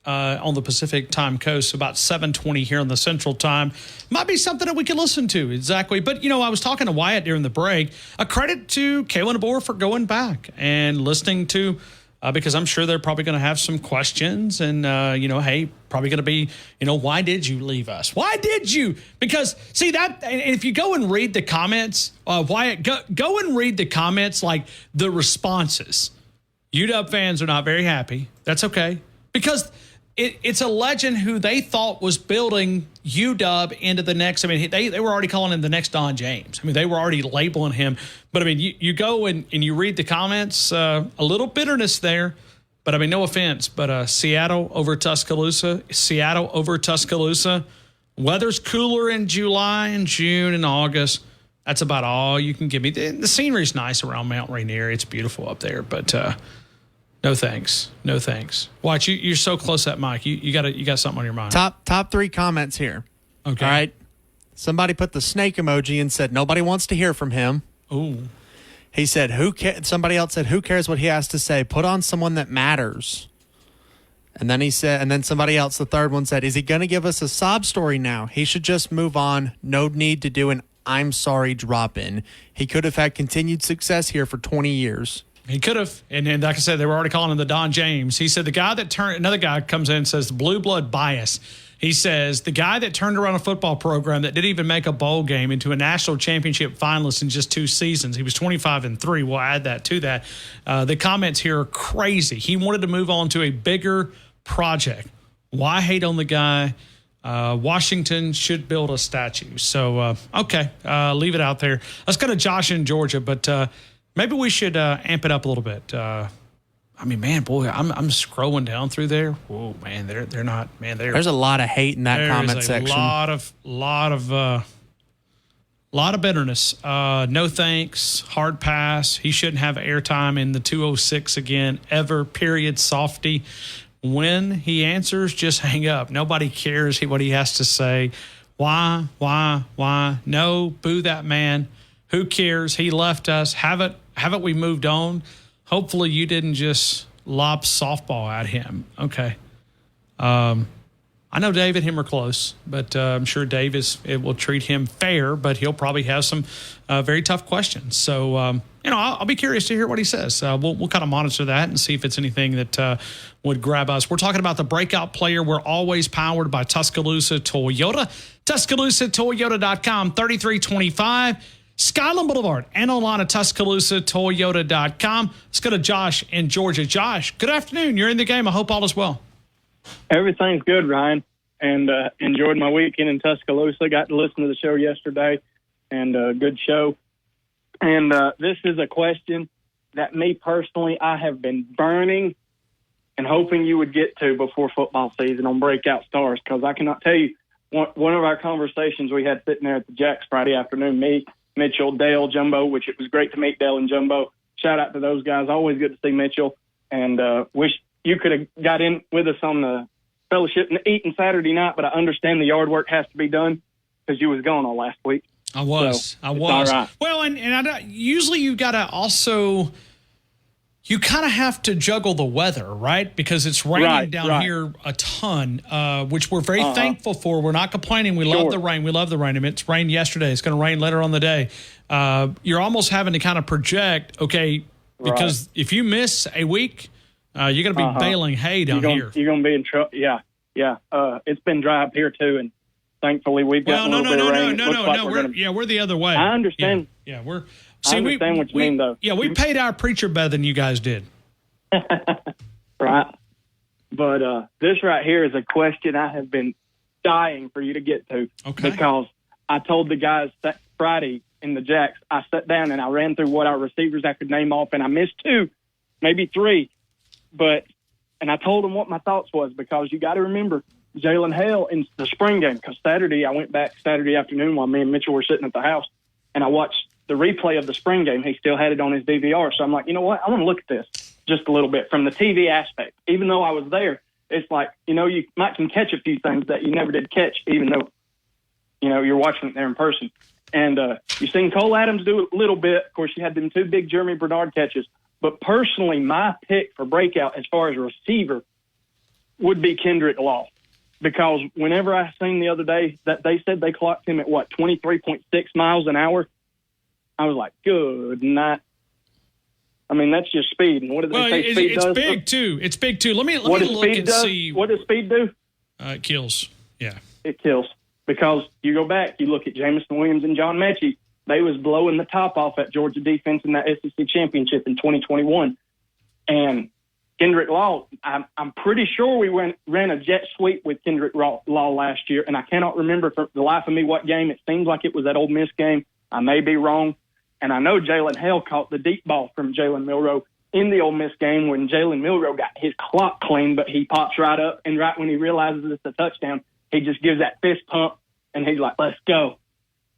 S8: on the Pacific time coast, about 7:20 here on the Central time. Might be something that we can listen to, exactly. But, you know, I was talking to Wyatt during the break. A credit to Kalen DeBoer for going back and listening to, because I'm sure they're probably going to have some questions and, hey, probably going to be, why did you leave us? Why did you? Because, see, that, if you go and read the comments, Wyatt, go and read the comments, like the responses. UW fans are not very happy. That's okay. Because it's a legend who they thought was building UW into the next. I mean, they were already calling him the next Don James. I mean, they were already labeling him. But, I mean, you go and you read the comments, a little bitterness there. But, I mean, no offense. But Seattle over Tuscaloosa. Weather's cooler in July and June and August. That's about all you can give me. The scenery's nice around Mount Rainier. It's beautiful up there. But no thanks. Watch, you're so close to that mic. You got something on your mind.
S4: Top 3 comments here.
S8: Okay.
S4: All right. Somebody put the snake emoji and said nobody wants to hear from him.
S8: Ooh.
S4: He said somebody else said who cares what he has to say? Put on someone that matters. And then somebody else, the third one, said, is he going to give us a sob story now? He should just move on. No need to do an I'm sorry drop in. He could have had continued success here for 20 years.
S8: He could have. And like I said, they were already calling him the Don James. He said another guy comes in and says the blue blood bias. He says the guy that turned around a football program that didn't even make a bowl game into a national championship finalist in just 2 seasons. He was 25-3. We'll add that to that. The comments here are crazy. He wanted to move on to a bigger project. Why hate on the guy? Washington should build a statue. So, okay, leave it out there. Let's go to Josh in Georgia, but maybe we should amp it up a little bit. I'm scrolling down through there. Whoa, man, they're not, man.
S4: There's a lot of hate in that comment section.
S8: Lot of bitterness. No thanks. Hard pass. He shouldn't have airtime in the 206 again ever. Period. Softy. When he answers, just hang up. Nobody cares what he has to say. Why? No, boo that man. Who cares? He left us. Haven't we moved on? Hopefully you didn't just lob softball at him. Okay. I know Dave and him are close, but I'm sure Dave will treat him fair, but he'll probably have some very tough questions. So, I'll be curious to hear what he says. We'll kind of monitor that and see if it's anything that would grab us. We're talking about the breakout player. We're always powered by Tuscaloosa Toyota. TuscaloosaToyota.com, 3325 Skyland Boulevard, and online at TuscaloosaToyota.com. Let's go to Josh in Georgia. Josh, good afternoon. You're in the game. I hope all is well.
S7: Everything's good, Ryan, and enjoyed my weekend in Tuscaloosa. Got to listen to the show yesterday, and good show. And this is a question that me personally, I have been burning and hoping you would get to before football season on Breakout Stars, because I cannot tell you, one of our conversations we had sitting there at the Jacks Friday afternoon, me, Mitchell, Dale, Jumbo, which it was great to meet Dale and Jumbo. Shout out to those guys. Always good to see Mitchell, and wish you could have got in with us on the fellowship and eating Saturday night, but I understand the yard work has to be done because you was gone all last week.
S8: I was. All right. Well, and usually you got to also, you kind of have to juggle the weather, right? Because it's raining down here a ton, which we're very thankful for. We're not complaining. We love the rain. We love the rain. I mean, it's rained yesterday. It's going to rain later on the day. You're almost having to kind of project, okay, because if you miss a week, you're going to be baling hay down here. You're going
S7: to be in trouble. Yeah. It's been dry up here too, and thankfully we've got a little bit of rain.
S8: We're the other way.
S7: I understand.
S8: I
S7: understand what you mean, though.
S8: Yeah, we paid our preacher better than you guys did.
S7: Right. But this right here is a question I have been dying for you to get to.
S8: Okay.
S7: Because I told the guys that Friday in the Jacks, I sat down and I ran through what our receivers I could name off, and I missed 2, maybe 3. And I told them what my thoughts was, because you got to remember Jalen Hale in the spring game, because Saturday I went back Saturday afternoon while me and Mitchell were sitting at the house, and I watched the replay of the spring game. He still had it on his DVR. So I'm like, you know what? I want to look at this just a little bit from the TV aspect. Even though I was there, it's like, you know, you might can catch a few things that you never did catch, even though, you know, you're watching it there in person. And you've seen Cole Adams do a little bit. Of course, you had them 2 big Jeremy Bernard catches. But personally, my pick for breakout as far as receiver would be Kendrick Law. Because whenever I seen the other day that they said they clocked him at, 23.6 miles an hour, I was like, good night. I mean, that's just speed. And what do they say speed does?
S8: It's big, too. It's big, too. Let me look and see.
S7: What does speed do?
S8: It kills. Yeah.
S7: It kills. Because you go back, you look at Jamison Williams and John Mechie. They was blowing the top off at Georgia defense in that SEC championship in 2021. And Kendrick Law, I'm pretty sure we ran a jet sweep with Kendrick Law last year, and I cannot remember for the life of me what game. It seems like it was that Ole Miss game. I may be wrong. And I know Jalen Hale caught the deep ball from Jalen Milroe in the Ole Miss game when Jalen Milroe got his clock clean, but he pops right up, and right when he realizes it's a touchdown, he just gives that fist pump, and he's like, let's go.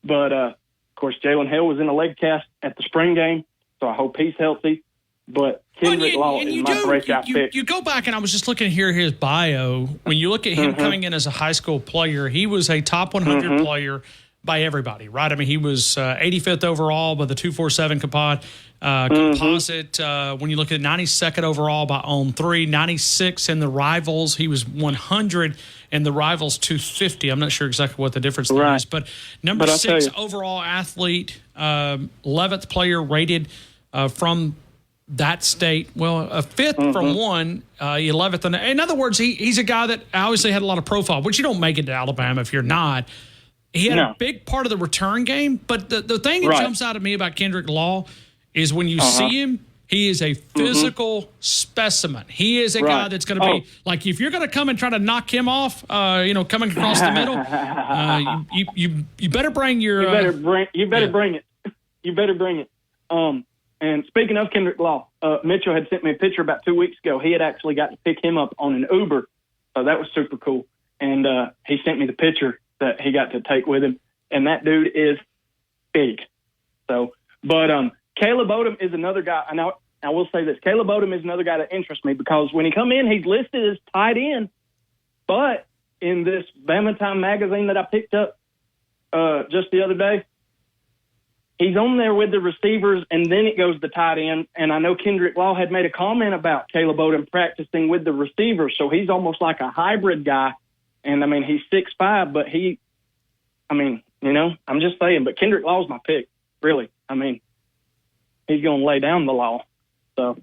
S7: But, of course, Jalen Hale was in a leg cast at the spring game, so I hope he's healthy. But Kendrick Law is my breakout pick.
S8: You go back, and I was just looking here his bio. When you look at him coming in as a high school player, he was a top 100 player by everybody, right? I mean, he was 85th overall by the 247 composite. When you look at 92nd overall by On3, 96 in the Rivals. He was 100 in the Rivals 250. I'm not sure exactly what the difference there is, but number 6 overall athlete, 11th player rated from that state. Well, a 5th from one, 11th. In other words, he's a guy that obviously had a lot of profile, which you don't make it to Alabama if you're not. He had a big part of the return game, but the thing that jumps out at me about Kendrick Law is when you see him, he is a physical specimen. He is a guy that's going to be like, if you're going to come and try to knock him off, coming across the middle, you better bring your.
S7: You better bring it. You better bring it. And speaking of Kendrick Law, Mitchell had sent me a picture about 2 weeks ago. He had actually got to pick him up on an Uber, so that was super cool. And he sent me the picture that he got to take with him, and that dude is big. So, but Caleb Odom is another guy. I will say this: Caleb Odom is another guy that interests me because when he come in, he's listed as tight end, but in this Bama Time magazine that I picked up just the other day, he's on there with the receivers, and then it goes to tight end. And I know Kendrick Law had made a comment about Caleb Odom practicing with the receivers, so he's almost like a hybrid guy. And, I mean, he's 6'5", but I'm just saying. But Kendrick Law's my pick, really. I mean, he's going to lay down the law. So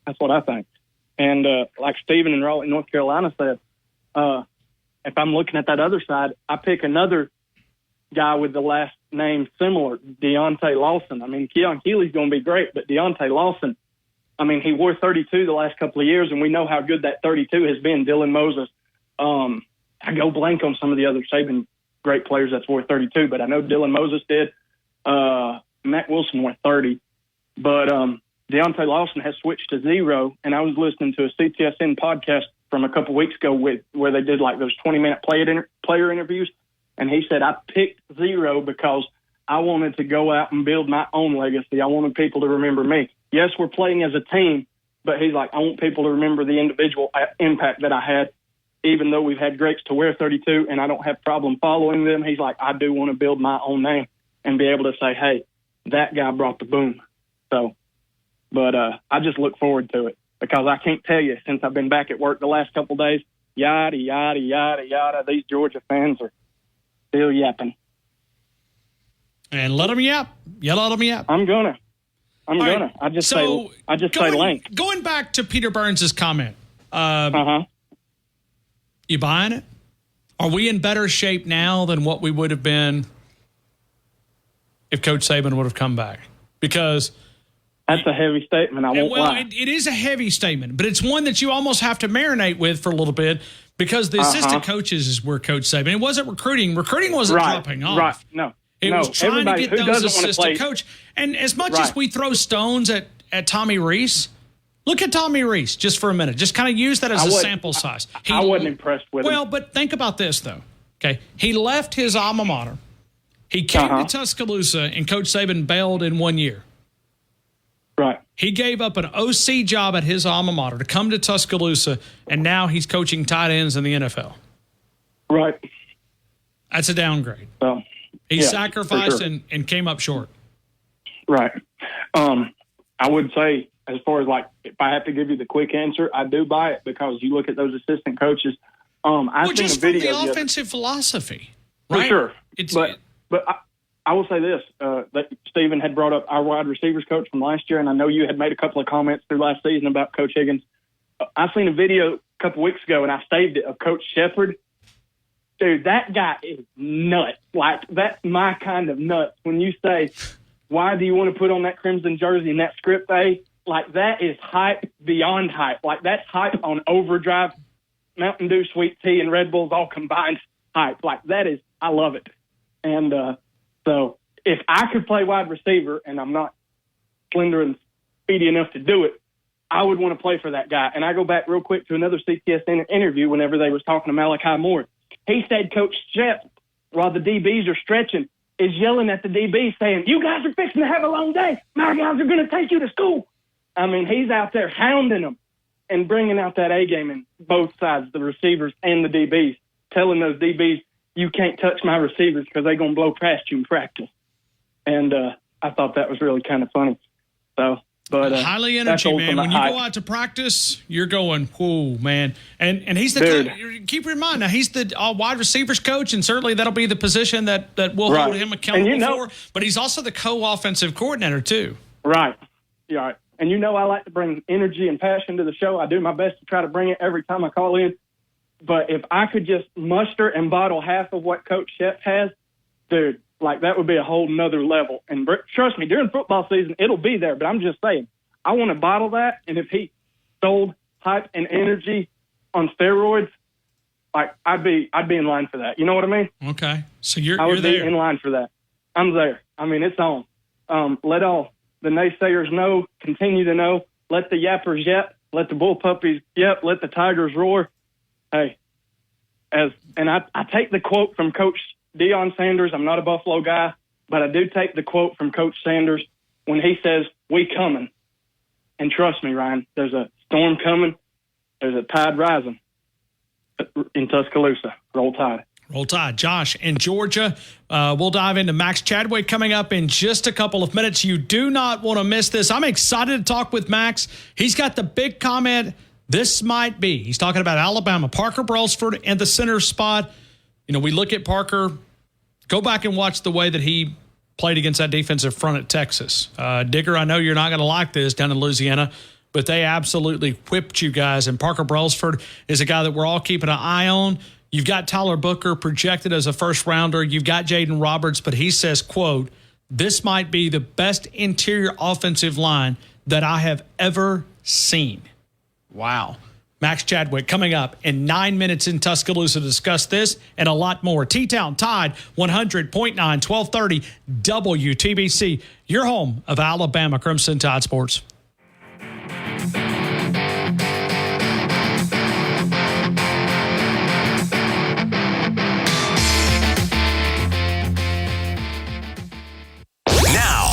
S7: that's what I think. And like Stephen in Raleigh, North Carolina said, if I'm looking at that other side, I pick another guy with the last name similar, Deontay Lawson. I mean, Keon Keeley's going to be great, but Deontay Lawson, I mean, he wore 32 the last couple of years, and we know how good that 32 has been. Dylan Moses. I go blank on some of the other Saban great players that's wore 32, but I know Dylan Moses did. Matt Wilson wore 30. But Deontay Lawson has switched to 0, and I was listening to a CTSN podcast from a couple weeks ago where they did like those 20-minute player interviews, and he said, I picked 0 because I wanted to go out and build my own legacy. I wanted people to remember me. Yes, we're playing as a team, but he's like, I want people to remember the individual impact that I had. Even though we've had greats to wear 32 and I don't have problem following them, he's like, I do want to build my own name and be able to say, hey, that guy brought the boom. So, but I just look forward to it because I can't tell you, since I've been back at work the last couple of days, yada, yada, yada, yada, these Georgia fans are still yapping.
S8: And let them yap. You let them yap.
S7: I'm gonna. I just say Link.
S8: Going back to Peter Burns' comment. You buying it? Are we in better shape now than what we would have been if Coach Saban would have come back? Because
S7: that's a heavy statement. I won't lie.
S8: It is a heavy statement, but it's one that you almost have to marinate with for a little bit because the assistant coaches is where Coach Saban. It wasn't recruiting. Recruiting wasn't dropping off.
S7: Right. No.
S8: It was trying to get those assistant coach. And as much as we throw stones at Tommy Rees, look at Tommy Rees just for a minute. Just kind of use that as a sample size.
S7: I wasn't impressed with him.
S8: Well, but think about this, though. Okay, he left his alma mater He came to Tuscaloosa, and Coach Saban bailed in 1 year.
S7: Right.
S8: He gave up an OC job at his alma mater to come to Tuscaloosa, and now he's coaching tight ends in the NFL.
S7: Right.
S8: That's a downgrade.
S7: Well,
S8: he sacrificed and came up short.
S7: Right. I would say, as far as if I have to give you the quick answer, I do buy it because you look at those assistant coaches. I've seen a video
S8: from the offensive philosophy,
S7: for
S8: right?
S7: sure. But I will say this: that Stephen had brought up our wide receivers coach from last year, and I know you had made a couple of comments through last season about Coach Higgins. I seen a video a couple weeks ago, and I saved it, of Coach Shepard. Dude, that guy is nuts. That's my kind of nuts. When you say, why do you want to put on that crimson jersey and that script A? That is hype beyond hype. That's hype on overdrive, Mountain Dew, sweet tea, and Red Bulls all combined hype. That is, I love it. And so if I could play wide receiver, and I'm not slender and speedy enough to do it, I would want to play for that guy. And I go back real quick to another CTS interview whenever they was talking to Malachi Moore. He said Coach Shep, while the DBs are stretching, is yelling at the DBs saying, you guys are fixing to have a long day. My guys are going to take you to school. I mean, he's out there hounding them and bringing out that A game in both sides, the receivers and the DBs, telling those DBs, you can't touch my receivers because they're going to blow past you in practice. And I thought that was really kind of funny. So, but
S8: highly energy, man. When you go out to practice, you're going, whoa, man. And he's the keep in mind now, he's the wide receivers coach, and certainly that'll be the position that we'll hold him accountable for. But he's also the co-offensive coordinator too.
S7: Right. Yeah. Right. And I like to bring energy and passion to the show. I do my best to try to bring it every time I call in. But if I could just muster and bottle half of what Coach Shep has, dude, that would be a whole nother level. And trust me, during football season, it'll be there. But I'm just saying, I want to bottle that. And if he sold hype and energy on steroids, I'd be in line for that. You know what I mean?
S8: Okay. So you're
S7: be in line for that. I'm there. I mean, it's on. Let all the naysayers know, continue to know. Let the yappers yap. Let the bull puppies yap. Let the tigers roar. Hey, I take the quote from Coach Deion Sanders. I'm not a Buffalo guy, but I do take the quote from Coach Sanders when he says, we coming. And trust me, Ryan, there's a storm coming. There's a tide rising in Tuscaloosa. Roll Tide.
S8: Roll Tide. Josh, in Georgia, we'll dive into Max Chadwick coming up in just a couple of minutes. You do not want to miss this. I'm excited to talk with Max. He's got the big comment. This might be. He's talking about Alabama. Parker Brailsford in the center spot. We look at Parker. Go back and watch the way that he played against that defensive front at Texas. Digger, I know you're not going to like this down in Louisiana, but they absolutely whipped you guys. And Parker Brailsford is a guy that we're all keeping an eye on. You've got Tyler Booker projected as a first-rounder. You've got Jaden Roberts, but he says, quote, this might be the best interior offensive line that I have ever seen. Wow. Max Chadwick coming up in 9 minutes in Tuscaloosa to discuss this and a lot more. T-Town Tide 100.9, 1230 WTBC, your home of Alabama Crimson Tide Sports.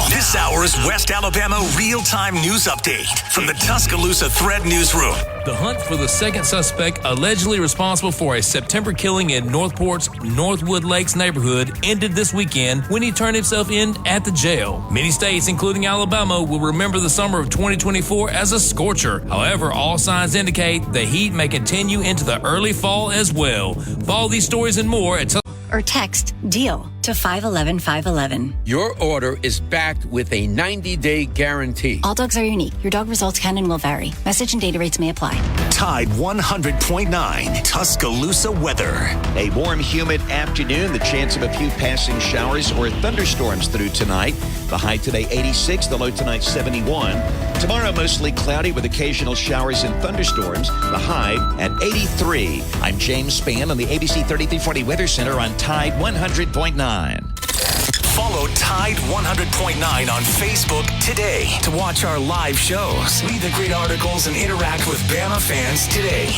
S2: This hour's West Alabama real-time news update from the Tuscaloosa Thread Newsroom.
S23: The hunt for the second suspect allegedly responsible for a September killing in Northport's Northwood Lakes neighborhood ended this weekend when he turned himself in at the jail. Many states, including Alabama, will remember the summer of 2024 as a scorcher. However, all signs indicate the heat may continue into the early fall as well. Follow these stories and more at
S19: or text DEAL to 511-511.
S20: Your order is backed with a 90-day guarantee.
S19: All dogs are unique. Your dog results can and will vary. Message and data rates may apply.
S2: Tide 100.9 Tuscaloosa weather.
S14: A warm, humid afternoon. The chance of a few passing showers or thunderstorms through tonight. The high today 86, the low tonight 71. Tomorrow mostly cloudy with occasional showers and thunderstorms. The high at 83. I'm James Spann on the ABC 3340 Weather Center on Tide 100.9.
S2: Follow Tide 100.9 on Facebook today to watch our live shows, read the great articles, and interact with Bama fans today.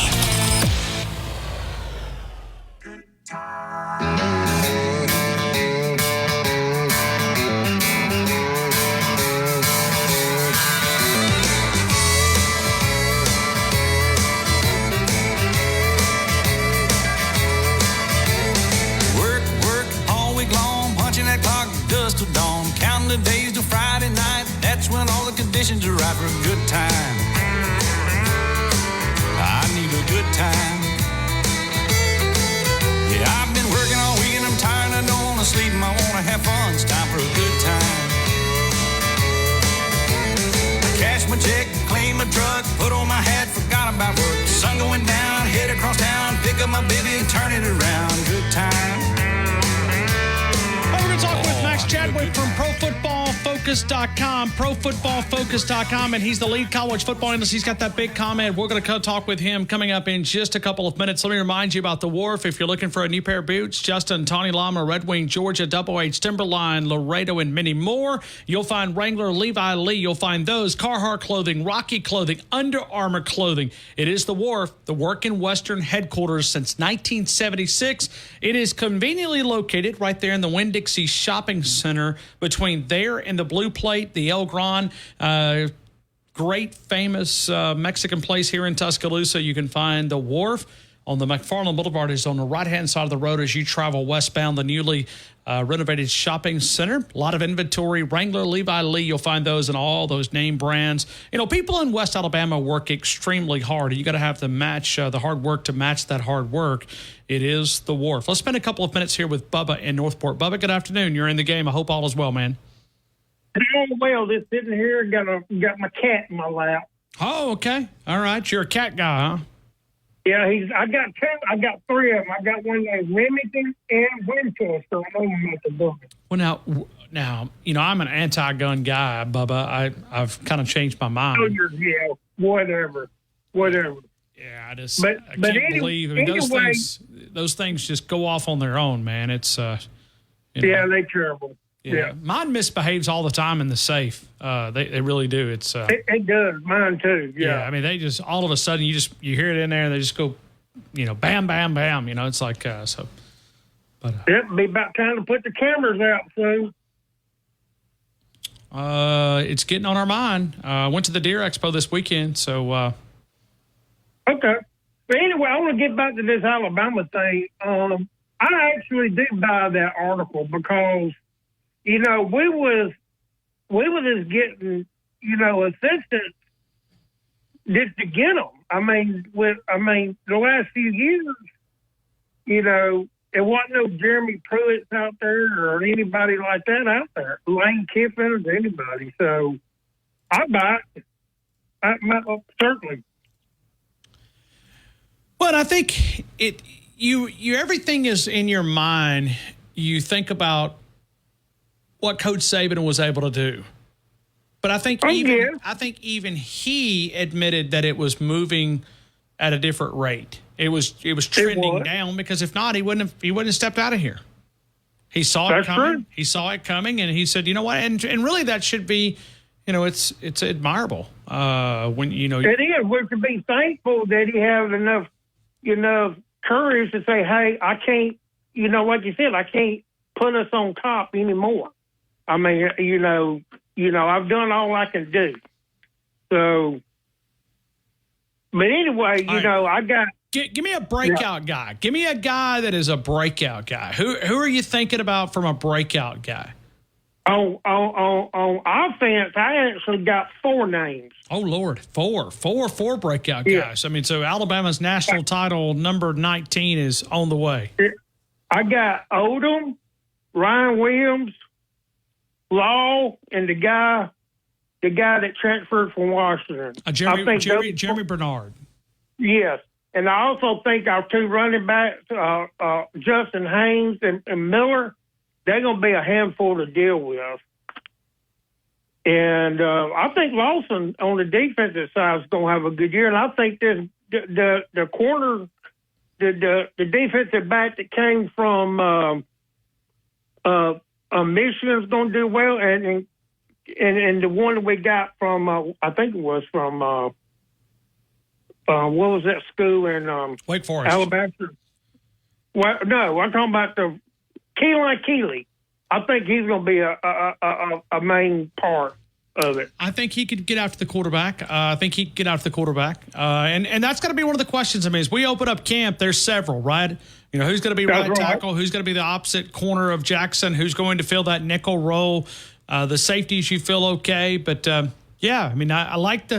S17: conditions are right for a good time. I need a good time. Yeah, I've been working all week and I'm tired. I don't want to sleep and I want to have fun. It's time for a good time. Cash my check, clean my truck, put on my hat, forgot about work. Sun going down, head across town, pick up my baby, turn it around. Good time.
S8: We're going to talk with Max Chadwick from ProFootballFocus.com. ProFootballFocus.com, and he's the lead college football analyst. He's got that big comment. We're going to talk with him coming up in just a couple of minutes. Let me remind you about the Wharf. If you're looking for a new pair of boots, Justin, Tawny Lama, Red Wing, Georgia, Double H, Timberline, Laredo, and many more. You'll find Wrangler, Levi Lee. You'll find those. Carhartt clothing, Rocky clothing, Under Armour clothing. It is the Wharf, the Working Western headquarters since 1976. It is conveniently located right there in the Winn-Dixie Shopping Center between there and the Blue Plate, the El Gran, great famous Mexican place here in Tuscaloosa. You can find the Wharf on the McFarland Boulevard. Is on the right-hand side of the road as you travel westbound, the newly renovated shopping center. A lot of inventory. Wrangler, Levi Lee, you'll find those in all those name brands. You know, people in West Alabama work extremely hard. You got to have the hard work to match that hard work. It is the Wharf. Let's spend a couple of minutes here with Bubba in Northport. Bubba, good afternoon. You're in the game. I hope all is well, man.
S6: Well, just sitting here, got my cat in my lap.
S8: Oh, okay. All right. You're a cat guy, huh?
S6: Yeah, I got two. I got three of them. I got one named Remington and Winchester. I know you at the building.
S8: Well, now, you know, I'm an anti-gun guy, Bubba. I've kind of changed my mind.
S6: Yeah, whatever.
S8: Yeah, I can't believe. I mean, those things just go off on their own, man. It's
S6: yeah, they're terrible.
S8: Yeah, mine misbehaves all the time in the safe. They really do. It
S6: does. Mine too. Yeah.
S8: I mean, they just all of a sudden you hear it in there and they just go, you know, bam, bam, bam. You know, it's like so. But
S6: it'll be about time to put the cameras out soon.
S8: It's getting on our mind. I went to the Deer Expo this weekend, so.
S6: Okay. But anyway, I want to get back to this Alabama thing. I actually did buy that article because, you know, we was just getting, you know, assistance just to get them. I mean, the last few years, you know, there wasn't no Jeremy Pruitt's out there or anybody like that out there. Lane Kiffin or anybody. So I buy it. Certainly.
S8: Well, I think you everything is in your mind. You think about what Coach Saban was able to do. But I think even he admitted that it was moving at a different rate. It was trending down because if not, he wouldn't have stepped out of here. He saw it coming. True. He saw it coming, and he said, "You know what?" And really, that should be, you know, it's admirable when you know.
S6: It is. We should be thankful that he has enough courage to say, "Hey, I can't." You know, like you said, I can't put us on top anymore. I mean, you know, I've done all I can do. So, but anyway, you know, I got.
S8: Give me a breakout guy. Give me a guy that is a breakout guy. Who are you thinking about from a breakout guy?
S6: On offense, I actually got 4 names.
S8: Oh Lord, four breakout guys. I mean, so Alabama's national title number 19 is on the way.
S6: I got Odom, Ryan Williams, Law, and the guy that transferred from Washington.
S8: Jeremy Bernard.
S6: Yes. And I also think our 2 running backs, Justin Haynes and Miller, they're going to be a handful to deal with. And I think Lawson on the defensive side is going to have a good year. And I think the corner, the defensive back that came from Michigan is going to do well. And the one that we got from, I think it was from, what was that school in
S8: Wake Forest,
S6: Alabama? Well, no, I'm talking about the Keelan Keeley. I think he's going to be a main part of it.
S8: I think he could get after the quarterback. And that's going to be one of the questions. I mean, as we open up camp, there's several, right? You know, who's going to be right tackle? Who's going to be the opposite corner of Jackson? Who's going to fill that nickel role? The safeties, you feel okay, but Yeah, I mean, I like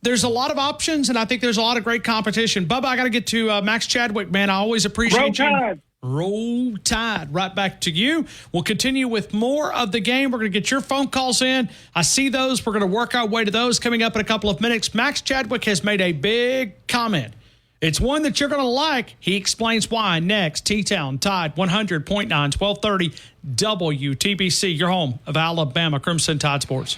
S8: there's a lot of options, and I think there's a lot of great competition. Bubba, I got to get to Max Chadwick, man. I always appreciate you.
S6: Roll Tide.
S8: Roll Tide. Right back to you. We'll continue with more of the game. We're going to get your phone calls in. I see those. We're going to work our way to those coming up in a couple of minutes. Max Chadwick has made a big comment. It's one that you're going to like. He explains why next. T-Town, Tide 100.9, 1230 WTBC, your home of Alabama Crimson Tide Sports.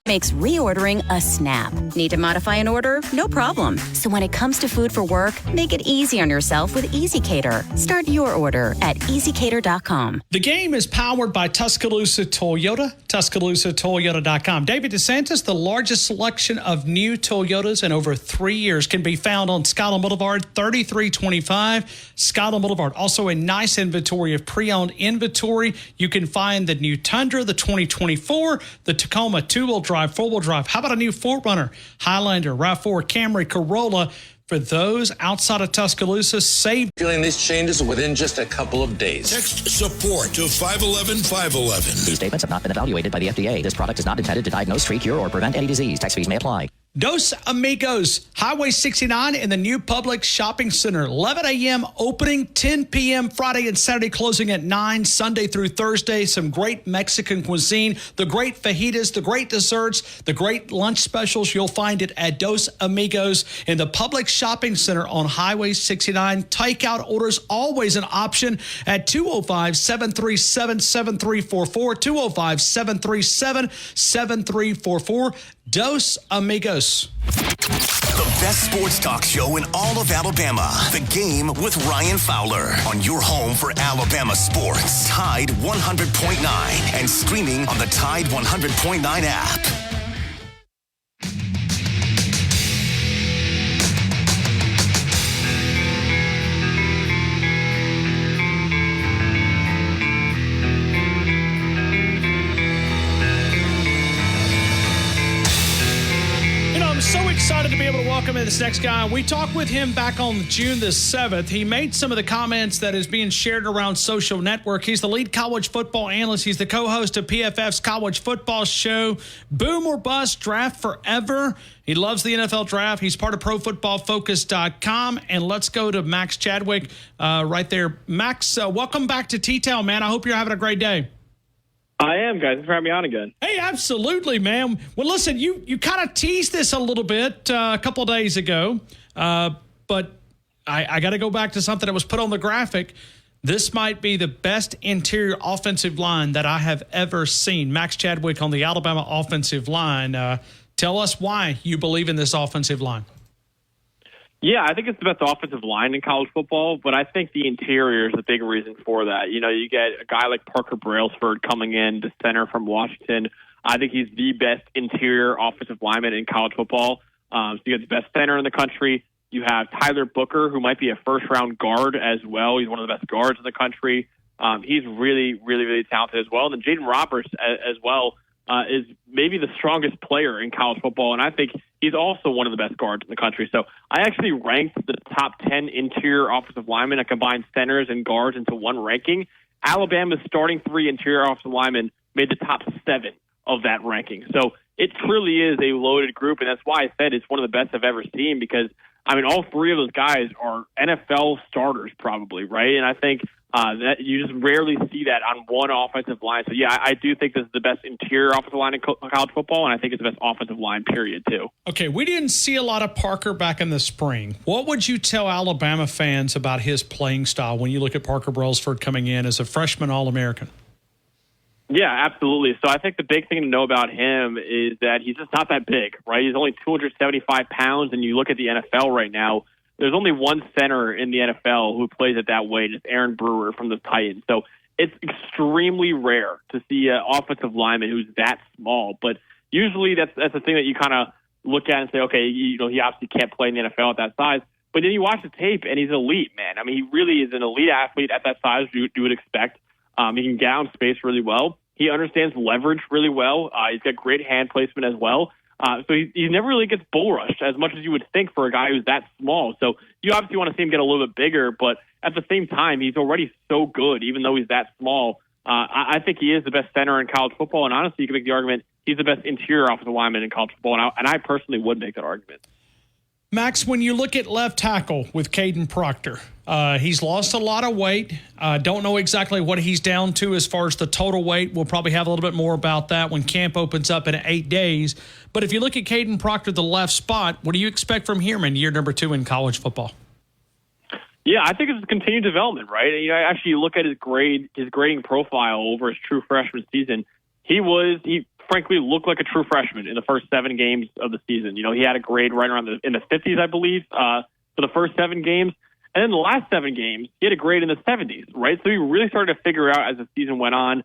S19: Makes reordering a snap. Need to modify an order? No problem. So when it comes to food for work, make it easy on yourself with EasyCater. Start your order at EasyCater.com.
S8: The game is powered by Tuscaloosa Toyota, TuscaloosaToyota.com. David DeSantis, the largest selection of new Toyotas in over 3 years, can be found on Skyline Boulevard, 3325 Skyline Boulevard. Also a nice inventory of pre-owned inventory. You can find the new Tundra, the 2024, the Tacoma two-wheel drive, four-wheel drive. How about a new 4Runner, Highlander, RAV4, Camry, Corolla? For those outside of Tuscaloosa, save.
S11: Feeling these changes within just a couple of days.
S12: Text support to 511-511.
S13: These statements have not been evaluated by the FDA. This product is not intended to diagnose, treat, cure, or prevent any disease. Tax fees may apply.
S8: Dos Amigos, Highway 69 in the new Publix Shopping Center. 11 a.m. opening, 10 p.m. Friday and Saturday closing at 9, Sunday through Thursday. Some great Mexican cuisine, the great fajitas, the great desserts, the great lunch specials. You'll find it at Dos Amigos in the Publix Shopping Center on Highway 69. Takeout orders always an option at 205-737-7344, 205-737-7344. Dos Amigos.
S2: The best sports talk show in all of Alabama. The Game with Ryan Fowler on your home for Alabama sports. Tide 100.9 and streaming on the Tide 100.9 app.
S8: I'm so excited to be able to welcome in this next guy. We talked with him back on June the 7th. He made some of the comments that is being shared around social network. He's the lead college football analyst. He's the co-host of PFF's college football show, Boom or Bust, Draft Forever. He loves the NFL draft. He's part of ProFootballFocus.com. And let's go to Max Chadwick right there. Max, welcome back to T-Town, man. I hope you're having a great day.
S7: I am, guys. Thanks for having me on again.
S8: Hey, absolutely, man. Well, listen, you kind of teased this a little bit a couple of days ago, but I got to go back to something that was put on the graphic. This might be the best interior offensive line that I have ever seen. Max Chadwick on the Alabama offensive line. Tell us why you believe in this offensive line.
S7: Yeah, I think it's the best offensive line in college football, but I think the interior is a big reason for that. You know, you get a guy like Parker Brailsford coming in, the center from Washington. I think he's the best interior offensive lineman in college football. So you get the best center in the country. You have Tyler Booker, who might be a first-round guard as well. He's one of the best guards in the country. He's really, really, really talented as well. And then Jaden Roberts as well is maybe the strongest player in college football, and I think he's also one of the best guards in the country. So I actually ranked the top 10 interior offensive linemen. I combined centers and guards into one ranking. Alabama's starting 3 interior offensive linemen made the top 7 of that ranking. So it truly is a loaded group, and that's why I said it's one of the best I've ever seen because, I mean, all 3 of those guys are NFL starters probably, right? And I think that you just rarely see that on one offensive line. So, yeah, I do think this is the best interior offensive line in college football, and I think it's the best offensive line, period, too.
S8: Okay, we didn't see a lot of Parker back in the spring. What would you tell Alabama fans about his playing style when you look at Parker Brailsford coming in as a freshman All-American?
S7: Yeah, absolutely. So I think the big thing to know about him is that he's just not that big, right? He's only 275 pounds, and you look at the NFL right now, there's only one center in the NFL who plays it that way, just Aaron Brewer from the Titans. So it's extremely rare to see an offensive lineman who's that small. But usually that's the thing that you kind of look at and say, okay, you know, he obviously can't play in the NFL at that size. But then you watch the tape, and he's elite, man. I mean, he really is an elite athlete at that size you would expect. He can get out in space really well. He understands leverage really well. He's got great hand placement as well. So he never really gets bull rushed as much as you would think for a guy who's that small. So you obviously want to see him get a little bit bigger, but at the same time, he's already so good, even though he's that small.
S3: I think he is the best center in college football, and honestly, you can make the argument he's the best interior offensive lineman in college football, and I personally would make that argument.
S8: Max, when you look at left tackle with Caden Proctor, he's lost a lot of weight. Don't know exactly what he's down to as far as the total weight. We'll probably have a little bit more about that when camp opens up in 8 days. But if you look at Caden Proctor, the left spot, what do you expect from him in year number 2 in college football?
S3: Yeah, I think it's a continued development, right? You know, actually, you look at his grading profile over his true freshman season. He frankly looked like a true freshman in the first 7 games of the season. You know, he had a grade right around in the 50s, I believe, for the first 7 games. And then the last 7 games, he had a grade in the 70s, right? So he really started to figure out as the season went on.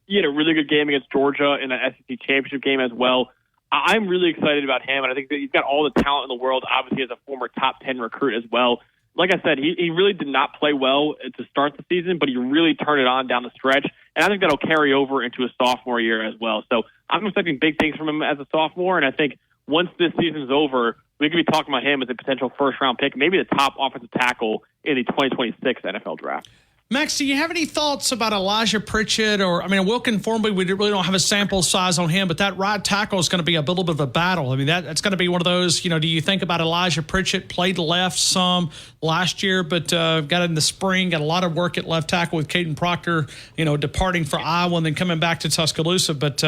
S3: He had a really good game against Georgia in the SEC championship game as well. I'm really excited about him, and I think that he's got all the talent in the world, obviously as a former top 10 recruit as well. Like I said, he really did not play well to start the season, but he really turned it on down the stretch. And I think that'll carry over into his sophomore year as well. So I'm expecting big things from him as a sophomore. And I think once this season's over, we could be talking about him as a potential first-round pick, maybe the top offensive tackle in the 2026 NFL draft.
S8: Max, do you have any thoughts about Elijah Pritchett? Wilkin Formby, we really don't have a sample size on him, but that right tackle is going to be a little bit of a battle. I mean, that's going to be one of those, do you think about Elijah Pritchett, played left some last year, but got in the spring, got a lot of work at left tackle with Caden Proctor, departing for Iowa and then coming back to Tuscaloosa. But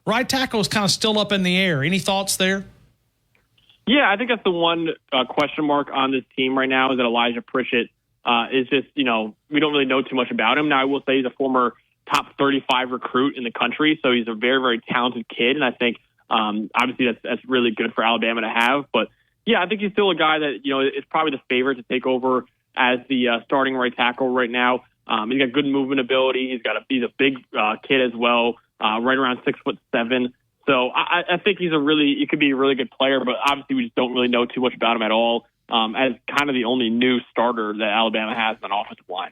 S8: right tackle is kind of still up in the air. Any thoughts there?
S3: Yeah, I think that's the one question mark on this team right now is that Elijah Pritchett is just, we don't really know too much about him. Now, I will say he's a former top 35 recruit in the country, so he's a very, very talented kid, and I think obviously that's really good for Alabama to have. But, yeah, I think he's still a guy that, is probably the favorite to take over as the starting right tackle right now. He's got good movement ability. He's a big kid as well, right around 6'7". So I think he could be a really good player, but obviously we just don't really know too much about him at all. As kind of the only new starter that Alabama has on offensive line.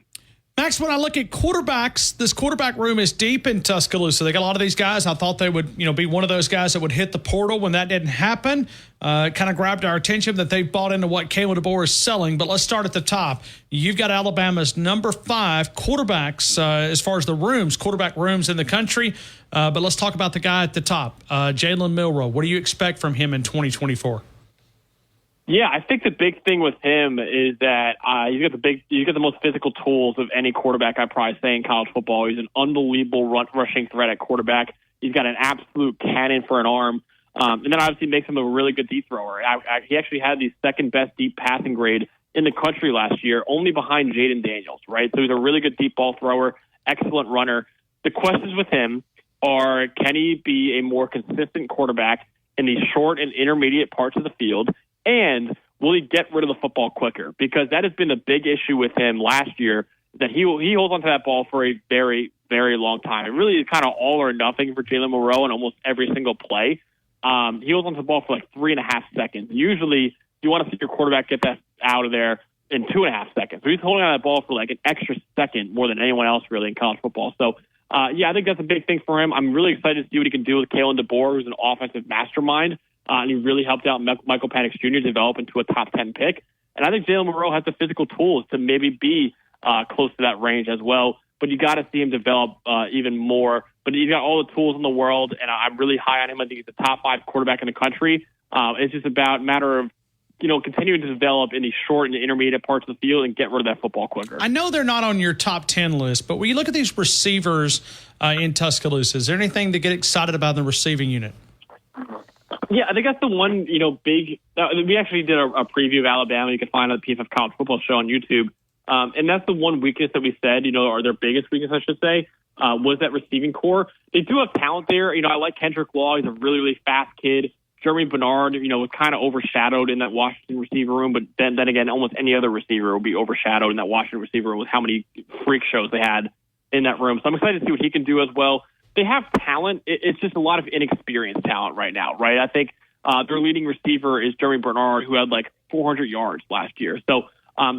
S8: Max, when I look at quarterbacks, this quarterback room is deep in Tuscaloosa. They got a lot of these guys. I thought they would, be one of those guys that would hit the portal. When that didn't happen, it kind of grabbed our attention that they've bought into what Kalen DeBoer is selling. But let's start at the top. You've got Alabama's number 5 quarterbacks as far as the quarterback rooms in the country. But let's talk about the guy at the top, Jalen Milroe. What do you expect from him in 2024?
S3: Yeah, I think the big thing with him is that he's got the most physical tools of any quarterback I'd probably say in college football. He's an unbelievable rushing threat at quarterback. He's got an absolute cannon for an arm. And then obviously makes him a really good deep thrower. He actually had the second best deep passing grade in the country last year, only behind Jaden Daniels, right? So he's a really good deep ball thrower, excellent runner. The questions with him are, can he be a more consistent quarterback in the short and intermediate parts of the field? And will he get rid of the football quicker? Because that has been a big issue with him last year, that he holds onto that ball for a very, very long time. It really is kind of all or nothing for Jalen Milroe in almost every single play. He holds onto the ball for like 3.5 seconds. Usually you want to see your quarterback get that out of there in 2.5 seconds. So he's holding on that ball for like an extra second more than anyone else really in college football. So, I think that's a big thing for him. I'm really excited to see what he can do with Kalen DeBoer, who's an offensive mastermind. And he really helped out Michael Penix Jr. develop into a top 10 pick. And I think Jalen Milroe has the physical tools to maybe be close to that range as well. But you got to see him develop even more. But he's got all the tools in the world, and I'm really high on him. I think he's the top 5 quarterback in the country. It's just a matter of continuing to develop in the short and intermediate parts of the field and get rid of that football quicker.
S8: I know they're not on your top 10 list, but when you look at these receivers in Tuscaloosa, is there anything to get excited about in the receiving unit?
S3: Yeah, I think that's the one, big. We actually did a preview of Alabama. You can find on the PFF College Football Show on YouTube. And that's the one weakness that we said, or their biggest weakness, I should say, was that receiving core. They do have talent there. I like Kendrick Law. He's a really, really fast kid. Jeremy Bernard, was kind of overshadowed in that Washington receiver room. But then again, almost any other receiver will be overshadowed in that Washington receiver room with how many freak shows they had in that room. So I'm excited to see what he can do as well. They have talent. It's just a lot of inexperienced talent right now, right? I think their leading receiver is Jeremy Bernard, who had like 400 yards last year. So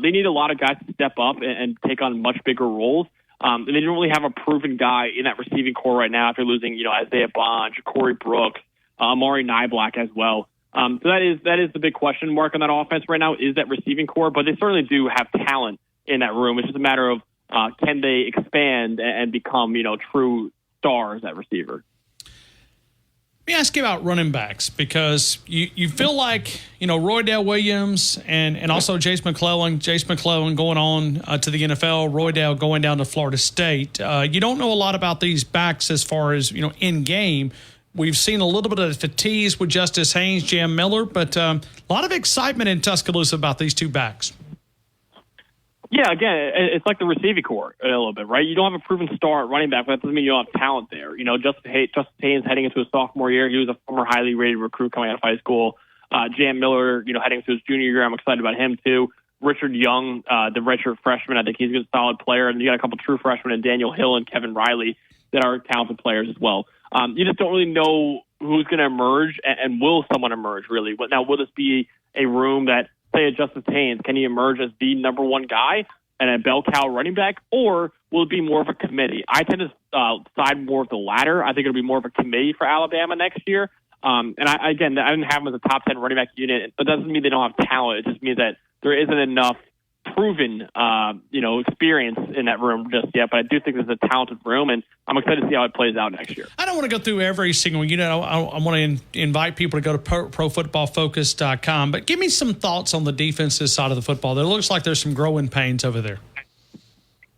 S3: they need a lot of guys to step up and take on much bigger roles. And they don't really have a proven guy in that receiving core right now after losing, Isaiah Bond, Corey Brooks, Amari Niblack as well. So that is the big question mark on that offense right now, is that receiving core. But they certainly do have talent in that room. It's just a matter of can they expand and become, true stars at receiver?
S8: Let me ask you about running backs, because you feel like, Roydell Williams and also Jace McClellan going on to the NFL, Roydell going down to Florida State. You don't know a lot about these backs as far as, in game. We've seen a little bit of fatigue with Justice Haynes, Jam Miller, but a lot of excitement in Tuscaloosa about these two backs.
S3: Yeah, again, it's like the receiving core a little bit, right? You don't have a proven star at running back, but that doesn't mean you don't have talent there. Justice Haynes heading into his sophomore year, he was a former highly rated recruit coming out of high school. Jam Miller, heading into his junior year, I'm excited about him too. Richard Young, the redshirt freshman, I think he's a good, solid player. And you got a couple true freshmen in Daniel Hill and Kevin Riley that are talented players as well. You just don't really know who's going to emerge, and will someone emerge, really? Now, will this be a room that, say, a Justice Haynes, can he emerge as the number one guy and a bell cow running back, or will it be more of a committee? I tend to side more of the latter. I think it'll be more of a committee for Alabama next year. And I didn't have them as a top 10 running back unit, but that doesn't mean they don't have talent. It just means that there isn't enough proven, experience in that room just yet. But I do think this is a talented room, and I'm excited to see how it plays out next year. I
S8: don't want to go through every single unit. I want to invite people to go to ProFootballFocus.com. But give me some thoughts on the defensive side of the football. There looks like there's some growing pains over there.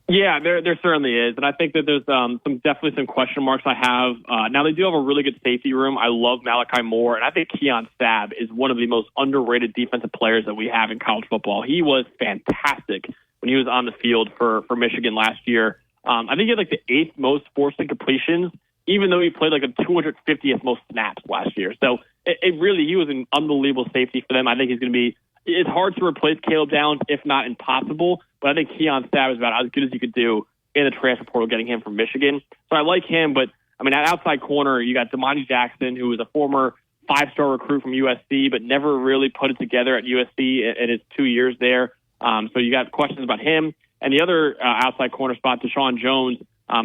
S3: Yeah, there certainly is, and I think that there's definitely some question marks I have. Now, they do have a really good safety room. I love Malachi Moore, and I think Keon Sabb is one of the most underrated defensive players that we have in college football. He was fantastic when he was on the field for Michigan last year. I think he had like the 8th most forced incompletions, even though he played like the 250th most snaps last year. So he was an unbelievable safety for them. I think he's going to be. It's hard to replace Caleb Downs, if not impossible, but I think Keon Sabb is about as good as you could do in the transfer portal, getting him from Michigan. So I like him, but at outside corner, you got Damani Jackson, who was a former 5-star recruit from USC, but never really put it together at USC in his 2 years there. So you got questions about him. And the other outside corner spot, Deshaun Jones,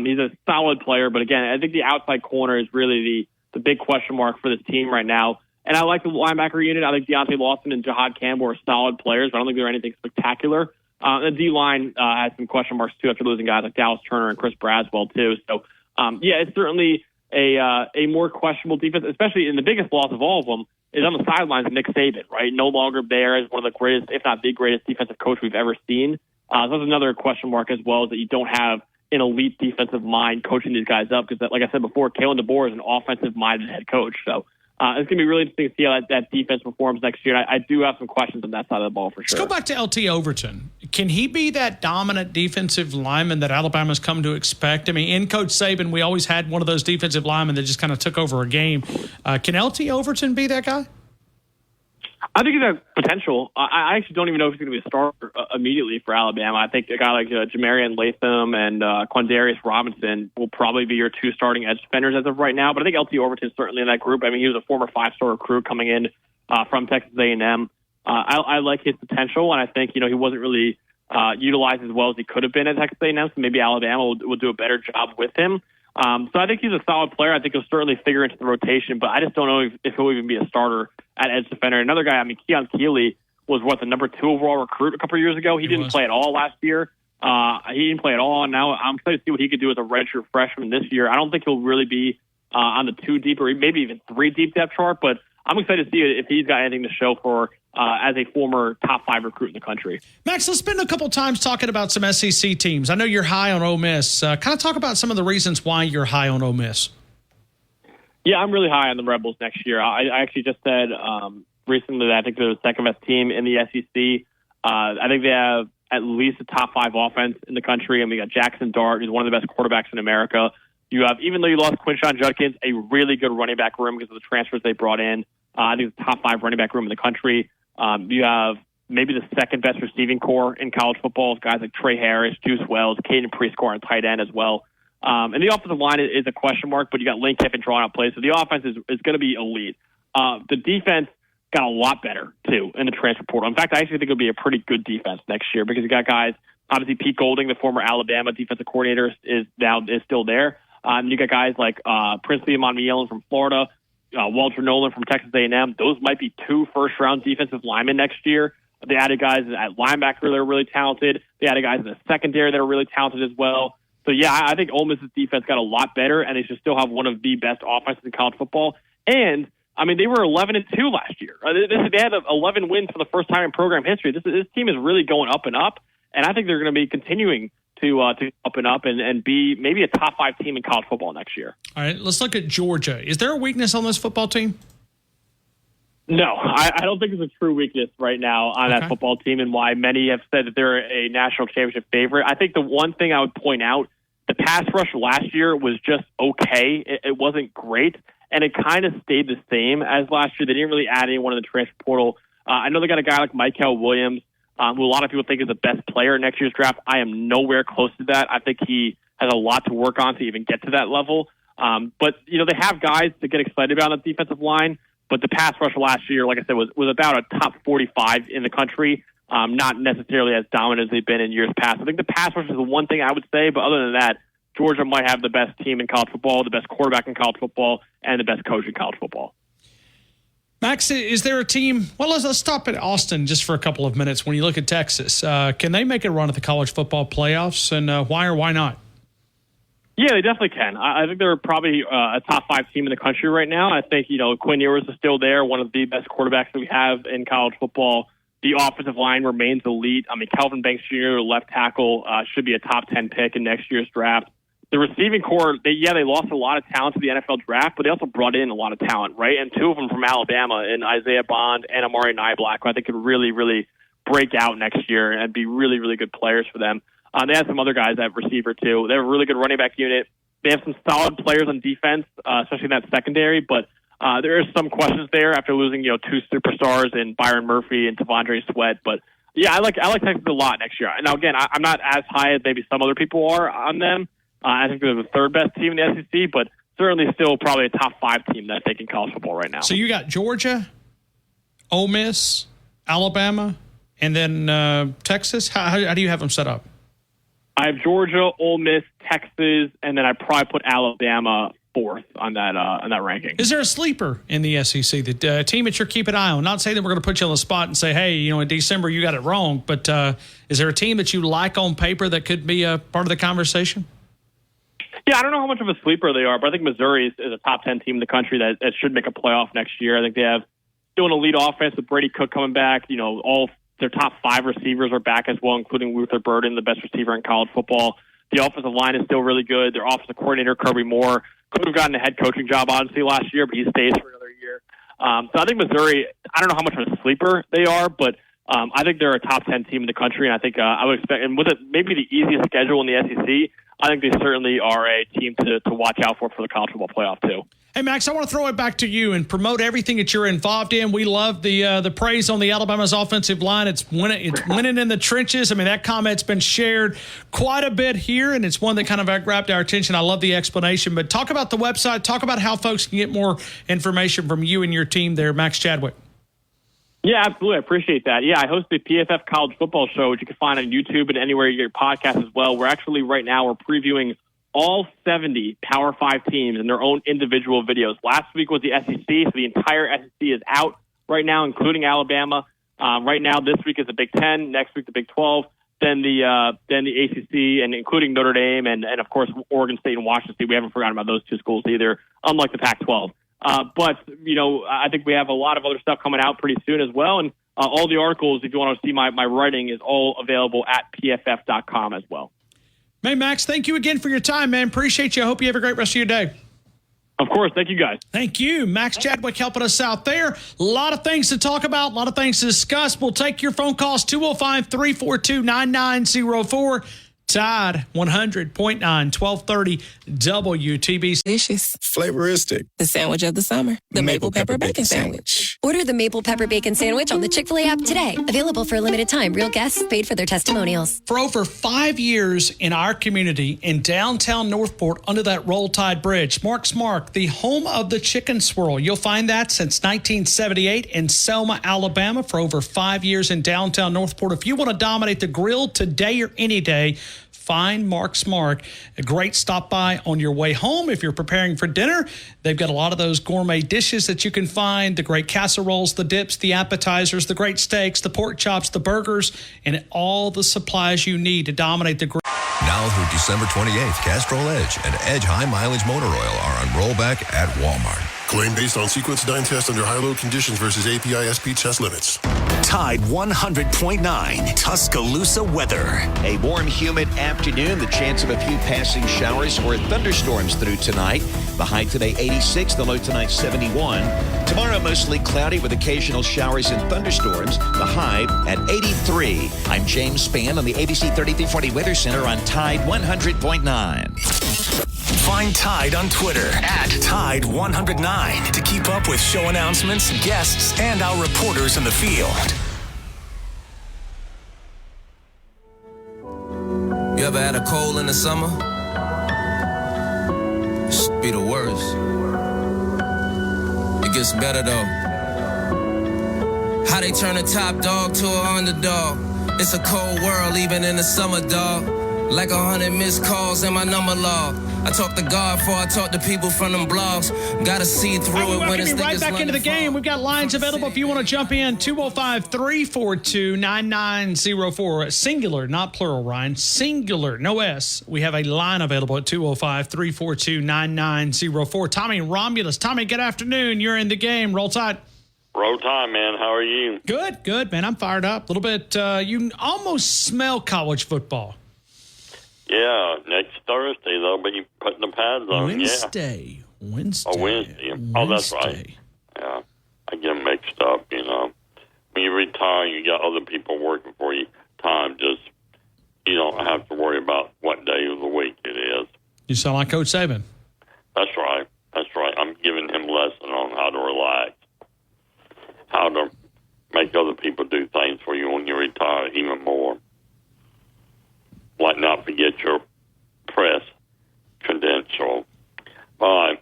S3: he's a solid player, but again, I think the outside corner is really the big question mark for this team right now. And I like the linebacker unit. I think Deontay Lawson and Jahad Campbell are solid players, but I don't think they're anything spectacular. The D-line has some question marks, too, after losing guys like Dallas Turner and Chris Braswell, too. So, it's certainly a more questionable defense, especially in the biggest loss of all of them is on the sidelines, Nick Saban, right? No longer there as one of the greatest, if not the greatest defensive coach we've ever seen. So that's another question mark as well, is that you don't have an elite defensive mind coaching these guys up because, like I said before, Kalen DeBoer is an offensive-minded head coach. So, it's going to be really interesting to see how that defense performs next year. I do have some questions on that side of the ball for sure.
S8: Let's go back to LT Overton. Can he be that dominant defensive lineman that Alabama's come to expect? In Coach Saban, we always had one of those defensive linemen that just kind of took over a game. Can LT Overton be that guy?
S3: I think he's got potential. I actually don't even know if he's going to be a starter immediately for Alabama. I think a guy like Jamarian Latham and Quandarius Robinson will probably be your 2 starting edge defenders as of right now. But I think LT Overton's certainly in that group. He was a former 5-star recruit coming in from Texas A&M. I like his potential, and I think he wasn't really utilized as well as he could have been at Texas A&M. So maybe Alabama will do a better job with him. So I think he's a solid player. I think he'll certainly figure into the rotation, but I just don't know if he'll even be a starter at edge defender. Another guy, Keon Keeley was the number 2 overall recruit a couple of years ago. He didn't play at all last year. He didn't play at all. And now I'm excited to see what he could do as a redshirt freshman this year. I don't think he'll really be on the 2 deep or maybe even 3 deep depth chart, but I'm excited to see if he's got anything to show for as a former top 5 recruit in the country.
S8: Max, let's spend a couple times talking about some SEC teams. I know you're high on Ole Miss. Kind of talk about some of the reasons why you're high on Ole Miss.
S3: Yeah, I'm really high on the Rebels next year. I actually just said recently that I think they're the second best team in the SEC. I think they have at least a top 5 offense in the country, and we got Jackson Dart, who's one of the best quarterbacks in America. You have, even though you lost Quinshon Judkins, a really good running back room because of the transfers they brought in. I think it's the top 5 running back room in the country. You have maybe the second best receiving core in college football. Guys like Trey Harris, Juice Wells, Caden Prescore on tight end as well. And the offensive line is a question mark, but you got Lane Kiffin drawing out plays. So the offense is going to be elite. The defense got a lot better, too, in the transfer portal. In fact, I actually think it'll be a pretty good defense next year because you got guys, obviously Pete Golding, the former Alabama defensive coordinator, is still there. You got guys like Princely Amonmielen from Florida, Walter Nolan from Texas A&M. Those might be 2 first-round defensive linemen next year. They added guys at linebacker that are really talented. They added guys in the secondary that are really talented as well. So, yeah, I think Ole Miss's defense got a lot better, and they should still have one of the best offenses in college football. And, I mean, they were 11-2 last year. They had 11 wins for the first time in program history. This team is really going up and up, and I think they're going to be continuing to up and up and be maybe a top 5 team in college football next year.
S8: All right, let's look at Georgia. Is there a weakness on this football team?
S3: No, I don't think there's a true weakness right now on that football team, and why many have said that they're a national championship favorite. I think the one thing I would point out, the pass rush last year was just okay. It wasn't great, and it kind of stayed the same as last year. They didn't really add anyone in the transfer portal. I know they got a guy like Michael Williams, who a lot of people think is the best player in next year's draft. I am nowhere close to that. I think he has a lot to work on to even get to that level. But, you know, they have guys to get excited about on the defensive line. But the pass rush last year, like I said, was about a top 45 in the country, not necessarily as dominant as they've been in years past. I think the pass rush is the one thing I would say, but other than that, Georgia might have the best team in college football, the best quarterback in college football, and the best coach in college football.
S8: Max, is there a team? Well, let's stop at Austin just for a couple of minutes. When you look at Texas, can they make a run at the college football playoffs, and why or why not?
S3: Yeah, they definitely can. I think they're probably a top 5 team in the country right now. I think, you know, Quinn Ewers is still there, one of the best quarterbacks that we have in college football. The offensive line remains elite. I mean, Kelvin Banks Jr., left tackle, should be a top 10 pick in next year's draft. The receiving core, they lost a lot of talent to the NFL draft, but they also brought in a lot of talent, right? And 2 of them from Alabama, in Isaiah Bond and Amari Niblack, who I think could really, really break out next year and be really, really good players for them. They have some other guys at receiver, too. They have a really good running back unit. They have some solid players on defense, especially in that secondary, but there are some questions there after losing, 2 superstars in Byron Murphy and T'Vondre Sweat. But, yeah, I like Texas a lot next year. Now, again, I'm not as high as maybe some other people are on them. I think they're the 3rd best team in the SEC, but certainly still probably a top 5 team that I think in college football right now.
S8: So you got Georgia, Ole Miss, Alabama, and then Texas. How do you have them set up?
S3: I have Georgia, Ole Miss, Texas, and then I probably put Alabama 4th on that ranking.
S8: Is there a sleeper in the SEC, the team that you're keeping an eye on? Not saying that we're going to put you on the spot and say, hey, in December you got it wrong, but is there a team that you like on paper that could be a part of the conversation?
S3: Yeah, I don't know how much of a sleeper they are, but I think Missouri is a top 10 team in the country that should make a playoff next year. I think they have still an elite offense with Brady Cook coming back. All their top 5 receivers are back as well, including Luther Burden, the best receiver in college football. The offensive line is still really good. Their offensive coordinator, Kirby Moore, could have gotten a head coaching job, honestly, last year, but he stays for another year. So I think Missouri, I don't know how much of a sleeper they are, but I think they're a top 10 team in the country, and I think I would expect, and with it maybe the easiest schedule in the SEC, I think they certainly are a team to watch out for the college football playoff, too.
S8: Hey, Max, I want to throw it back to you and promote everything that you're involved in. We love the praise on the Alabama's offensive line. It's winning in the trenches. I mean, that comment's been shared quite a bit here, and it's one that kind of grabbed our attention. I love the explanation. But talk about the website. Talk about how folks can get more information from you and your team there, Max Chadwick.
S3: Yeah, absolutely. I appreciate that. Yeah, I host the PFF College Football Show, which you can find on YouTube and anywhere you get your podcast as well. We're actually right now we're previewing all 70 Power 5 teams in their own individual videos. Last week was the SEC, so the entire SEC is out right now, including Alabama. Right now, this week is the Big 10, next week the Big 12, then the ACC, and including Notre Dame, and of course Oregon State and Washington State. We haven't forgotten about those 2 schools either, unlike the Pac-12. But, I think we have a lot of other stuff coming out pretty soon as well. And all the articles, if you want to see my writing, is all available at pff.com as well.
S8: Hey, Max, thank you again for your time, man. Appreciate you. I hope you have a great rest of your day.
S3: Of course. Thank you, guys.
S8: Thank you. Max Chadwick helping us out there. A lot of things to talk about, a lot of things to discuss. We'll take your phone calls, 205-342-9904. Tide 100.9, 1230 WTBC.
S9: Delicious.
S12: Flavoristic.
S9: The sandwich of the summer. The Maple Pepper Bacon Sandwich.
S10: Order the Maple Pepper Bacon Sandwich on the Chick-fil-A app today. Available for a limited time. Real guests paid for their testimonials.
S8: For over 5 years in our community in downtown Northport under that Roll Tide Bridge, Mark's Mark, the home of the chicken swirl. You'll find that since 1978 in Selma, Alabama, for over 5 years in downtown Northport. If you want to dominate the grill today or any day, find Mark's Mark. A great stop by on your way home if you're preparing for dinner. They've got a lot of those gourmet dishes that you can find, the great casseroles, the dips, the appetizers, the great steaks, the pork chops, the burgers, and all the supplies you need to dominate the grill.
S15: Now through December 28th, Castrol Edge and Edge High Mileage Motor Oil are on rollback at Walmart.
S16: Claim based on sequence 9 test under high-load conditions versus API SP test limits.
S2: Tide 100.9 Tuscaloosa weather.
S14: A warm, humid afternoon. The chance of a few passing showers or thunderstorms through tonight. The high today 86, the low tonight 71. Tomorrow mostly cloudy with occasional showers and thunderstorms. The high at 83. I'm James Spann on the ABC 3340 Weather Center on Tide 100.9.
S2: Find Tide on Twitter at Tide109 to keep up with show announcements, guests, and our reporters in the field.
S18: You ever had a cold in the summer? It should be the worst. It gets better though. How they turn a top dog to an underdog. It's a cold world even in the summer, dog. Like 100 missed calls in my number log. I talk to God before I talk to people from them blogs. Gotta see through it when it's
S8: right back into the game. We've got lines available if you want to jump in. 205-342-9904. Singular, not plural, Ryan. Singular, no S. We have a line available at 205-342-9904. Tommy and Romulus. Tommy, good afternoon. You're in the game. Roll Tide.
S24: Roll Tide, man. How are you?
S8: Good, man. I'm fired up. A little bit. You can almost smell college football.
S24: Yeah, next Thursday they'll be putting the pads on.
S8: Wednesday.
S24: Oh, Wednesday. Oh, that's right. Yeah, I get them mixed up. You know, when you retire, you got other people working for you. Time just you don't have to worry about what day of the week it is.
S8: You sound like Coach Saban.
S24: That's right. I'm giving him a lesson on how to relax, how to make other people do things for you when you retire even more. Like not forget your press credential. All right.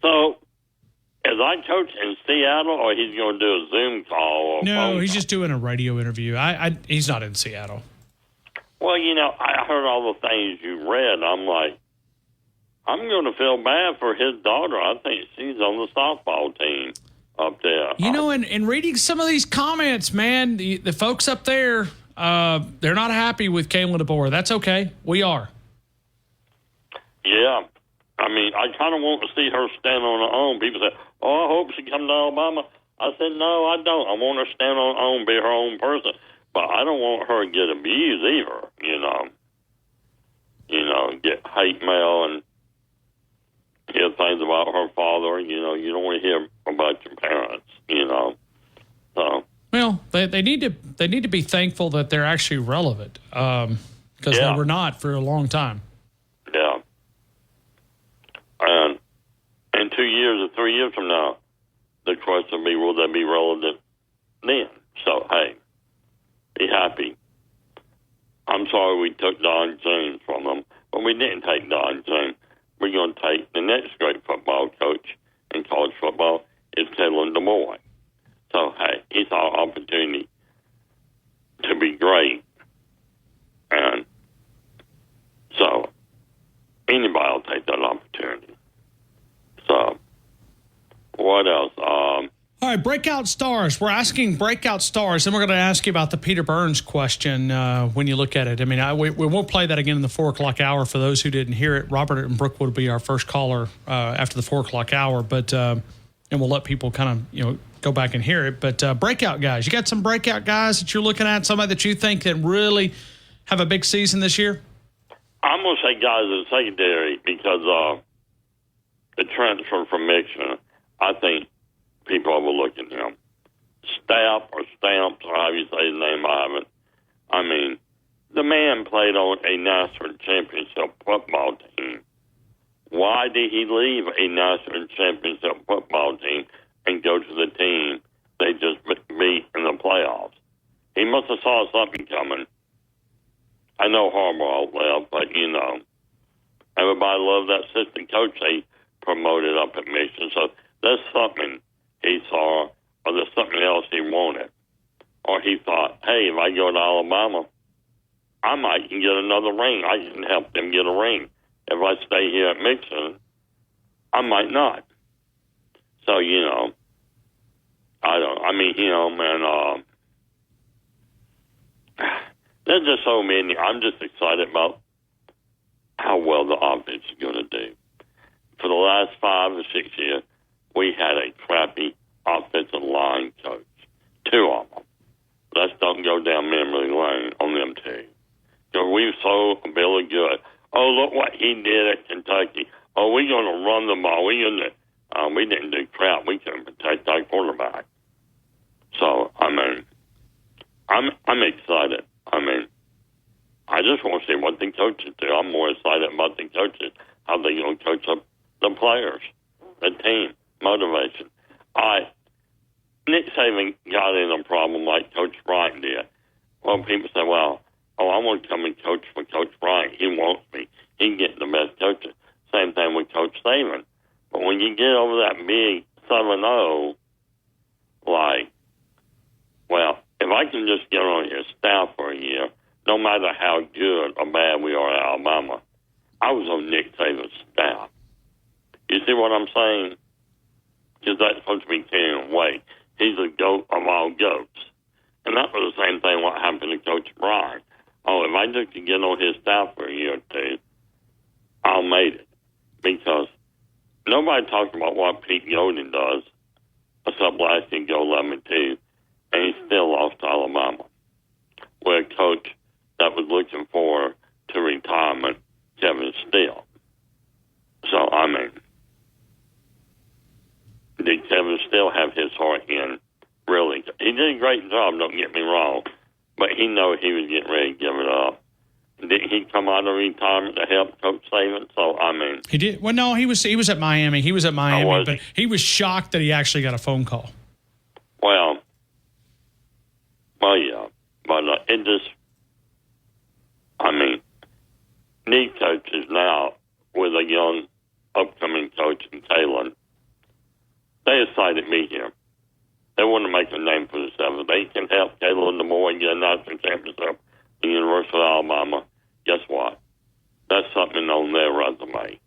S24: So, is I coach in Seattle, or he's going to do a Zoom call? Or
S8: no, he's just doing a radio interview. He's not in Seattle.
S24: Well, you know, I heard all the things you read. I'm like, I'm going to feel bad for his daughter. I think she's on the softball team up there.
S8: You know, in reading some of these comments, man, the folks up there, they're not happy with Kalen DeBoer. That's okay. We are.
S24: Yeah. I mean, I kind of want to see her stand on her own. People say, oh, I hope she comes to Alabama. I said, no, I don't. I want her to stand on her own, be her own person. But I don't want her to get abused either, you know. You know, get hate mail and hear things about her father. You know, you don't want to hear about your parents, you know. So.
S8: Well, they need to be thankful that they're actually relevant because they were not for a long time.
S24: Yeah. And in 2 years or 3 years from now, the question will be, will they be relevant then? So, hey, be happy. I'm sorry we took Don James from them, but we didn't take Don James. We're going to take the next great football coach in college football is Kalen DeBoer. So, hey, it's our opportunity to be great. And so, anybody will take that opportunity. So, what else?
S8: All right, breakout stars. We're asking breakout stars, and we're going to ask you about the Peter Burns question when you look at it. I mean, we won't play that again in the 4 o'clock hour for those who didn't hear it. Robert and Brooke will be our first caller after the 4 o'clock hour, but and we'll let people kind of, go back and hear it. But breakout guys, you got some breakout guys that you're looking at, somebody that you think that really have a big season this year?
S24: I'm going to say guys in secondary because the transfer from Michigan, I think people are overlooking him. Stamps, or however you say his name, I mean, the man played on a national championship football team. Why did he leave a national championship football team and go to the team they just beat in the playoffs? He must have saw something coming. I know Harbaugh left, but, everybody loved that assistant coach they promoted up at Michigan. So there's something he saw, or there's something else he wanted. Or he thought, hey, if I go to Alabama, I might can get another ring. I can help them get a ring. If I stay here at Mixon, I might not. So, you know, man, there's just so many. I'm just excited about how well the offense is going to do. For the last 5 or 6 years, we had a crappy offensive line coach. 2 of them. Let's don't go down memory lane on them 2. Because we were so really good. Oh, look what he did at Kentucky. Oh, we're going to run the ball. We didn't do crap. We couldn't protect our quarterback. So, I mean, I'm excited. I mean, I just want to see what the coaches do. I'm more excited about the coaches, how they're going to coach up the players, the team, motivation. Nick Saban got in a problem like Coach Bryant did. Well, people say, well, I want to come and coach for Coach Bryant. He wants me. He can get the best coaches. Same thing with Coach Saban. But when you get over that big 7-0, like, well, if I can just get on your staff for a year, no matter how good or bad we are at Alabama, I was on Nick Saban's staff. You see what I'm saying? Because that's supposed to be carrying weight. He's a goat of all goats. And that was the same thing what happened to Coach Bryant. Oh, if I just could get on his staff for a year or 2, I'll make it. Because nobody talks about what Pete Yoden does, except last year go 11-2, and he still lost to Alabama. Where a coach that was looking forward to retirement, Kevin Steele. So, I mean, did Kevin Steele have his heart in? Really? He did a great job, don't get me wrong, but he knew he was getting ready to give it up. Did he come out of retirement to help Coach Saban? So, I mean... He did. Well, no, he was at Miami. He was at Miami, but he was shocked that he actually got a phone call. Well, yeah. But it just... I mean, need coaches now with a young, upcoming coach in Kalen. They decided me here. They want to make a name for themselves. They can help Kalen the more and get a national championship in the University of Alabama. Guess what? That's something on their resume.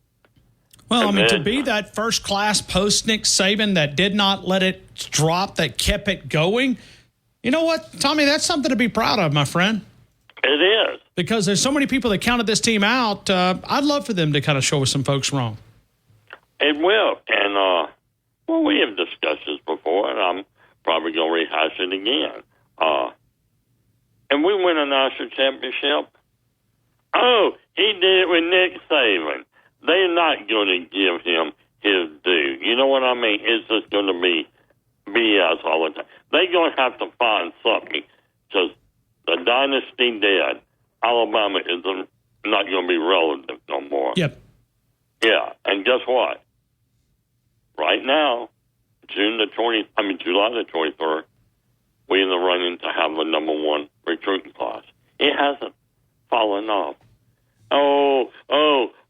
S24: Well, and to be that first class post Nick Saban that did not let it drop, that kept it going, you know what, Tommy, that's something to be proud of, my friend. It is. Because there's so many people that counted this team out. I'd love for them to kind of show us some folks wrong. It will. And, well, we have discussed this before, and I'm probably going to rehash it again. And we win a national championship. Oh, he did it with Nick Saban. They're not going to give him his due. You know what I mean? It's just going to be BS all the time. They're going to have to find something because the dynasty dead. Alabama is not going to be relative no more. Yep. Yeah, and guess what? Right now, July the 23rd, we're in the running to have the number 1 recruiting class. It hasn't fallen off. Oh,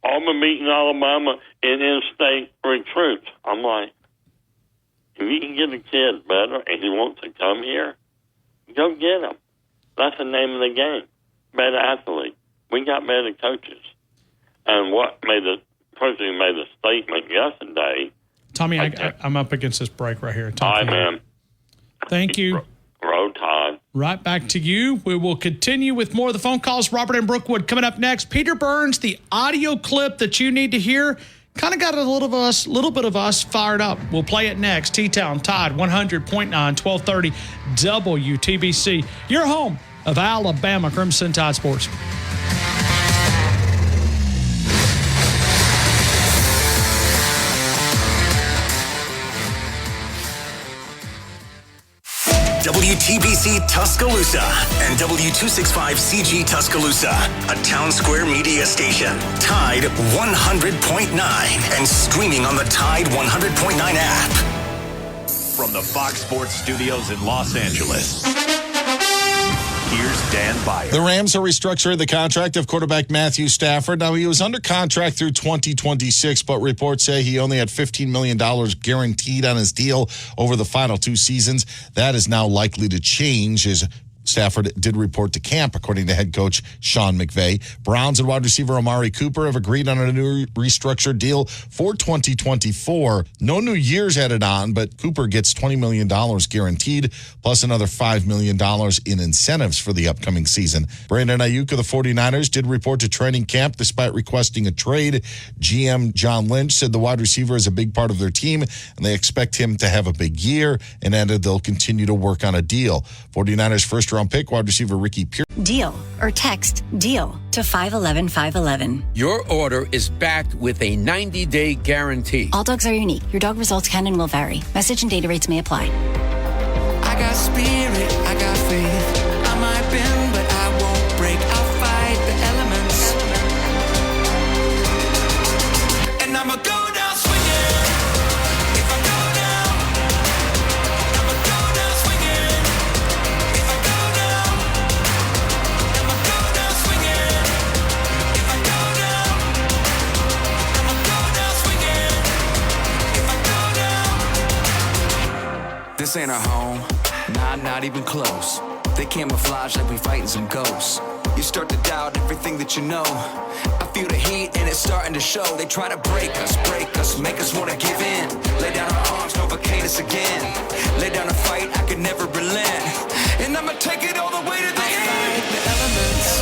S24: Auburn beating Alabama in in-state recruits. I'm like, if you can get a kid better and he wants to come here, go get him. That's the name of the game. Better athlete. We got better coaches. And what made the person who made the statement yesterday. Tommy, I'm up against this break right here. Hi, man. Thank you. Road Tide. Right back to you. We will continue with more of the phone calls. Robert and Brookwood coming up next. Peter Burns, the audio clip that you need to hear, kind of got a little bit of us fired up. We'll play it next. T-Town Tide 100.9, 1230 WTBC. Your home of Alabama Crimson Tide Sports.
S2: WTBC Tuscaloosa and W265CG Tuscaloosa, a Town Square media station. Tide 100.9 and streaming on the Tide 100.9 app.
S1: From the Fox Sports Studios in Los Angeles, here's Dan Byer.
S5: The Rams are restructuring the contract of quarterback Matthew Stafford. Now, he was under contract through 2026, but reports say he only had $15 million guaranteed on his deal over the final 2 seasons. That is now likely to change as Stafford did report to camp, according to head coach Sean McVay. Browns and wide receiver Amari Cooper have agreed on a new restructured deal for 2024. No new years added on, but Cooper gets $20 million guaranteed, plus another $5 million in incentives for the upcoming season. Brandon Ayuk of the 49ers did report to training camp despite requesting a trade. GM John Lynch said the wide receiver is a big part of their team, and they expect him to have a big year, and added they'll continue to work on a deal. 49ers first-round pick, wide receiver Ricky Pierce.
S19: Deal or text DEAL to 511-511.
S20: Your order is backed with a 90-day guarantee.
S19: All dogs are unique. Your dog results can and will vary. Message and data rates may apply.
S17: I got spirit, I got faith. I might bend, but I won't break. I'll fight the elements. And I'ma go down swinging. If I go down, I'ma go down swinging. If I go down, I'ma go down swinging. If I go down, I'ma go down swinging. If I go down. This ain't our home. Nah, not even close. They camouflage like we fighting some ghosts. You start to doubt everything that you know. I feel the heat and it's starting to show. They try to break us, make us wanna give in. Lay down our arms, provocate us again. Lay down a fight, I could never relent. And I'ma take it all the way to the end. Fight the elements.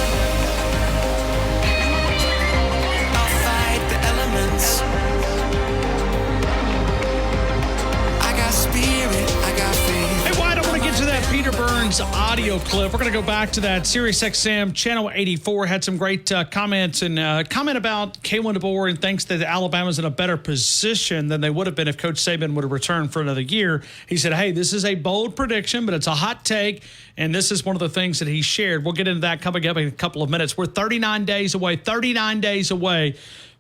S17: I'll fight the elements. I got spirit, I got faith.
S8: Hey, Wyatt, I want to get to that Peter Burns audio clip. We're going to go back to that SiriusXM Channel 84. Had some great comments and comment about Kalen DeBoer and thinks that Alabama's in a better position than they would have been if Coach Saban would have returned for another year. He said, hey, this is a bold prediction, but it's a hot take, and this is one of the things that he shared. We'll get into that coming up in a couple of minutes. We're 39 days away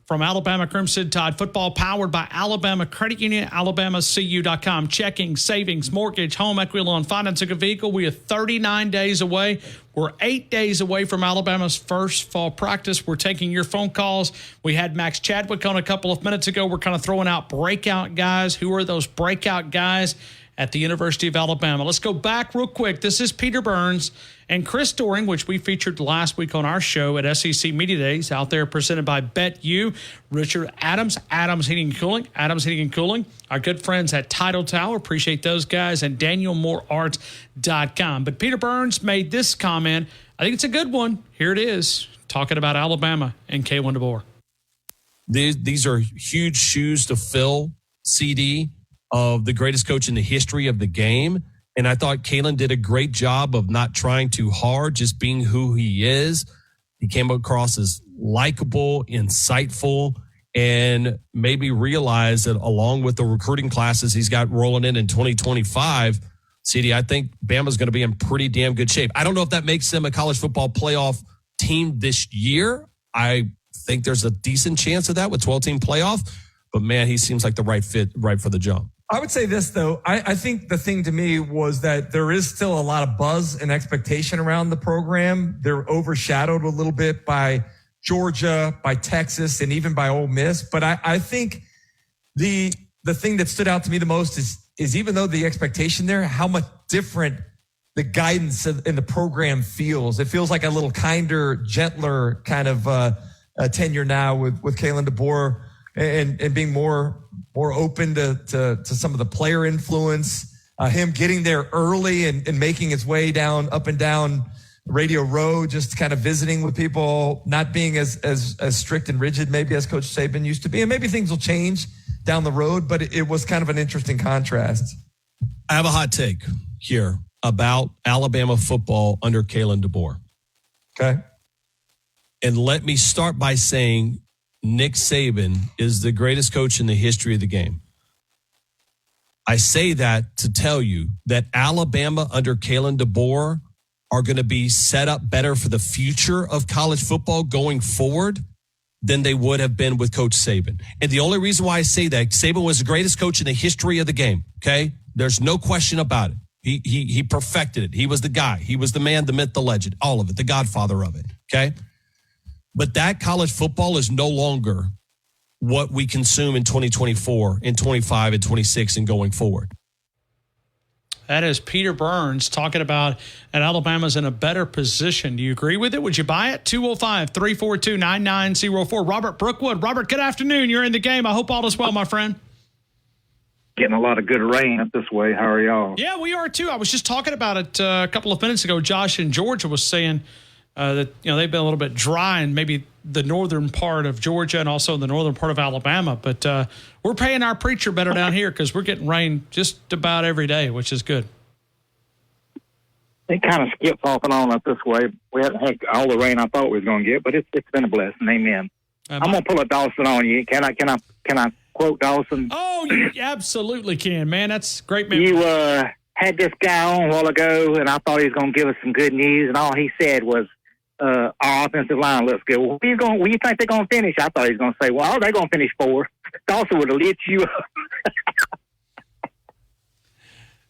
S8: from Alabama Crimson Tide football, powered by Alabama Credit Union, alabamacu.com. Checking, savings, mortgage, home equity loan, financing a vehicle. We are 39 days away. We're 8 days away from Alabama's first fall practice. We're taking your phone calls. We had Max Chadwick on a couple of minutes ago. We're kind of throwing out breakout guys. Who are those breakout guys at the University of Alabama? Let's go back real quick. This is Peter Burns and Chris Doering, which we featured last week on our show at SEC Media Days, out there presented by BetU. Richard Adams, Adams Heating and Cooling. Our good friends at Tidal Tower, appreciate those guys, and DanielMooreArt.com. But Peter Burns made this comment. I think it's a good one. Here it is, talking about Alabama and Kalen DeBoer.
S4: These are huge shoes to fill, CD, of the greatest coach in the history of the game. And I thought Kalen did a great job of not trying too hard, just being who he is. He came across as likable, insightful, and maybe realized that along with the recruiting classes he's got rolling in 2025, CD, I think Bama's going to be in pretty damn good shape. I don't know if that makes them a college football playoff team this year. I think there's a decent chance of that with 12-team playoff. But, man, he seems like the right fit, right for the job.
S21: I would say this, though. I think the thing to me was that there is still a lot of buzz and expectation around the program. They're overshadowed a little bit by Georgia, by Texas, and even by Ole Miss. But I think the thing that stood out to me the most is even though the expectation there, how much different the guidance in the program feels. It feels like a little kinder, gentler kind of tenure now with Kalen DeBoer and being more open to some of the player influence, him getting there early and making his way up and down Radio Row, just kind of visiting with people, not being as strict and rigid maybe as Coach Saban used to be. And maybe things will change down the road, but it was kind of an interesting contrast.
S4: I have a hot take here about Alabama football under Kalen DeBoer.
S21: Okay.
S4: And let me start by saying Nick Saban is the greatest coach in the history of the game. I say that to tell you that Alabama under Kalen DeBoer are going to be set up better for the future of college football going forward than they would have been with Coach Saban. And the only reason why I say that, Saban was the greatest coach in the history of the game, okay? There's no question about it. He perfected it. He was the guy. He was the man, the myth, the legend, all of it, the godfather of it, okay? But that college football is no longer what we consume in 2024, in 25, and 26, and going forward.
S8: That is Peter Burns talking about that Alabama's in a better position. Do you agree with it? Would you buy it? 205-342-9904. Robert Brookwood. Robert, good afternoon. You're in the game. I hope all is well, my friend.
S6: Getting a lot of good rain up this way. How are y'all?
S8: Yeah, we are too. I was just talking about it a couple of minutes ago. Josh in Georgia was saying that they've been a little bit dry in maybe the northern part of Georgia and also the northern part of Alabama. But we're paying our preacher better down here because we're getting rain just about every day, which is good.
S6: It kind of skips off and on up this way. We haven't had all the rain I thought we was going to get, but it's been a blessing. Amen. I'm going to pull a Dawson on you. Can I quote Dawson?
S8: Oh, you absolutely can, man. That's great. Man.
S6: You had this guy on a while ago, and I thought he was going to give us some good news, and all he said was, our offensive line looks good. Well, where you think they're going to finish? I thought he was going to say, well, they're going to finish 4th. Dawson would have lit you up.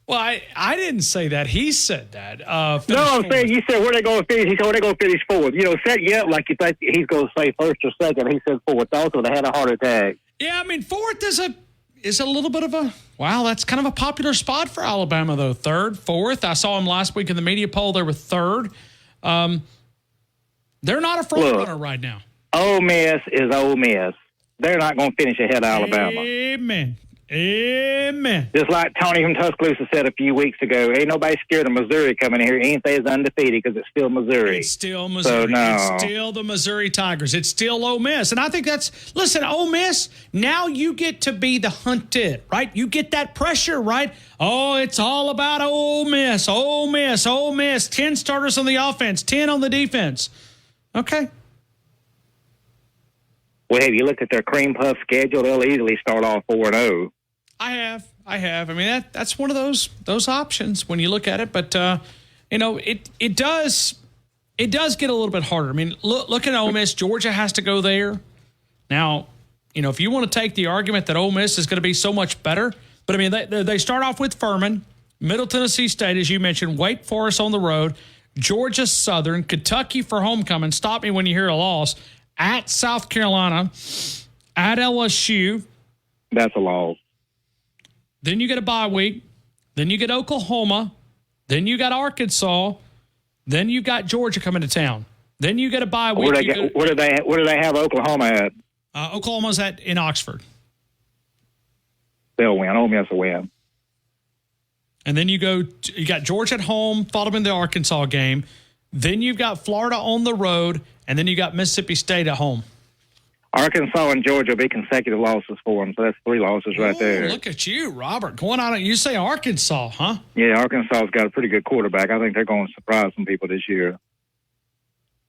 S8: Well, I didn't say that. He said that.
S6: No, I'm saying you said where they going to finish. He said where they going to finish 4th. Set you up like you think he's going to say 1st or 2nd. He said 4th. Dawson would have had a heart attack.
S8: Yeah, I mean, 4th is a little bit of a that's kind of a popular spot for Alabama though. 3rd, 4th. I saw him last week in the media poll. They were 3rd. They're not a front runner right now.
S6: Ole Miss is Ole Miss. They're not going to finish ahead of Alabama.
S8: Amen. Amen.
S6: Just like Tony from Tuscaloosa said a few weeks ago, ain't nobody scared of Missouri coming in here. Ain't they as undefeated because it's still Missouri.
S8: It's still Missouri.
S6: So, no.
S8: It's still the Missouri Tigers. It's still Ole Miss. And I think listen, Ole Miss, now you get to be the hunted, right? You get that pressure, right? Oh, it's all about Ole Miss. Ole Miss. Ole Miss. 10 starters on the offense, 10 on the defense. Okay.
S6: Well, have you looked at their cream puff schedule? They'll easily start off 4-0.
S8: I have. I mean, that's one of those options when you look at it. But it does get a little bit harder. I mean, look at Ole Miss. Georgia has to go there. Now, if you want to take the argument that Ole Miss is going to be so much better, but I mean, they start off with Furman, Middle Tennessee State, as you mentioned, Wake Forest on the road, Georgia Southern, Kentucky for homecoming. Stop me when you hear a loss. At South Carolina, at LSU.
S6: That's a loss.
S8: Then you get a bye week. Then you get Oklahoma. Then you got Arkansas. Then you got Georgia coming to town. Then you get a bye week.
S6: Where do they have Oklahoma at?
S8: Oklahoma's in Oxford.
S6: They'll win. Ole Miss will win.
S8: And then you got Georgia at home, followed in the Arkansas game. Then you've got Florida on the road, and then you got Mississippi State at home.
S6: Arkansas and Georgia will be consecutive losses for them, so that's 3 losses right there.
S8: Look at you, Robert. Going on, you say Arkansas, huh?
S6: Yeah, Arkansas's got a pretty good quarterback. I think they're going to surprise some people this year.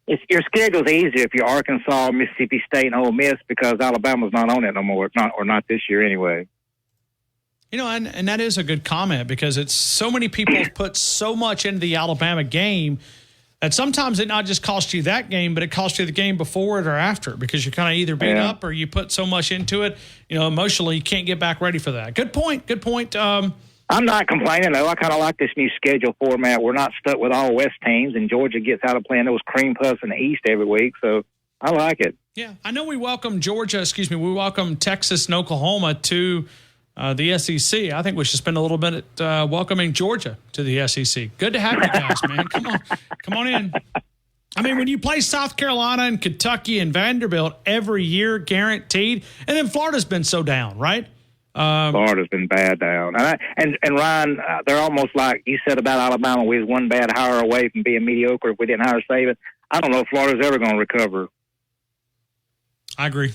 S6: Your schedule's easier if you're Arkansas, Mississippi State, and Ole Miss because Alabama's not on it no more, not this year anyway.
S8: And that is a good comment because it's so many people have put so much into the Alabama game that sometimes it not just costs you that game, but it costs you the game before it or after because you kind of either beat up or you put so much into it, emotionally you can't get back ready for that. Good point.
S6: I'm not complaining, though. I kind of like this new schedule format. We're not stuck with all West teams, and Georgia gets out of playing those cream puffs in the East every week, so I like it.
S8: Yeah, I know we welcome we welcome Texas and Oklahoma to the SEC. I think we should spend a little bit welcoming Georgia to the SEC. Good to have you guys, man. Come on in. I mean, when you play South Carolina and Kentucky and Vanderbilt every year, guaranteed, and then Florida's been so down, right?
S6: Florida's been bad down. And Ryan, they're almost like you said about Alabama. We was one bad hire away from being mediocre if we didn't hire Saban. I don't know if Florida's ever going to recover.
S8: I agree.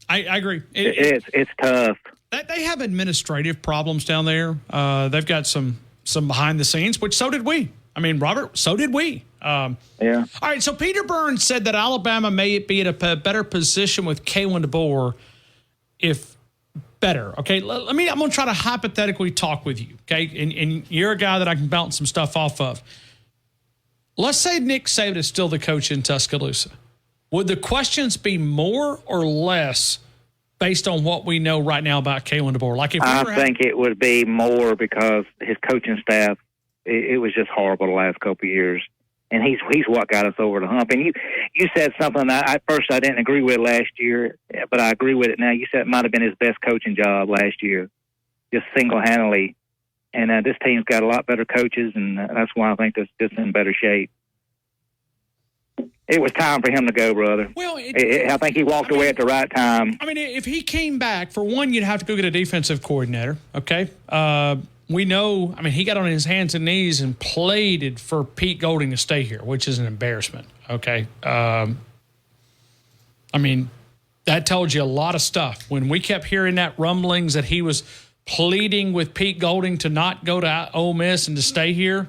S8: I agree.
S6: It's tough.
S8: They have administrative problems down there. They've got some behind the scenes, which so did we. I mean, Robert, so did we.
S6: Yeah.
S8: All right, so Peter Burns said that Alabama may be in a better position with Kalen DeBoer if better. Okay, I'm going to try to hypothetically talk with you, okay? And you're a guy that I can bounce some stuff off of. Let's say Nick Saban is still the coach in Tuscaloosa. Would the questions be more or less based on what we know right now about Kalen DeBoer? Like I
S6: think it would be more because his coaching staff, it was just horrible the last couple of years. And he's what got us over the hump. And you said something that at first I didn't agree with last year, but I agree with it now. You said it might have been his best coaching job last year. Just single-handedly And this team's got a lot better coaches, and that's why I think it's just in better shape. It was time for him to go, brother.
S8: Well,
S6: I think he walked away at the right time.
S8: I mean, if he came back, for one, you'd have to go get a defensive coordinator, okay? We know, I mean, he got on his hands and knees and pleaded for Pete Golding to stay here, which is an embarrassment, okay? I mean, that told you a lot of stuff. When we kept hearing that rumblings that he was pleading with Pete Golding to not go to Ole Miss and to stay here,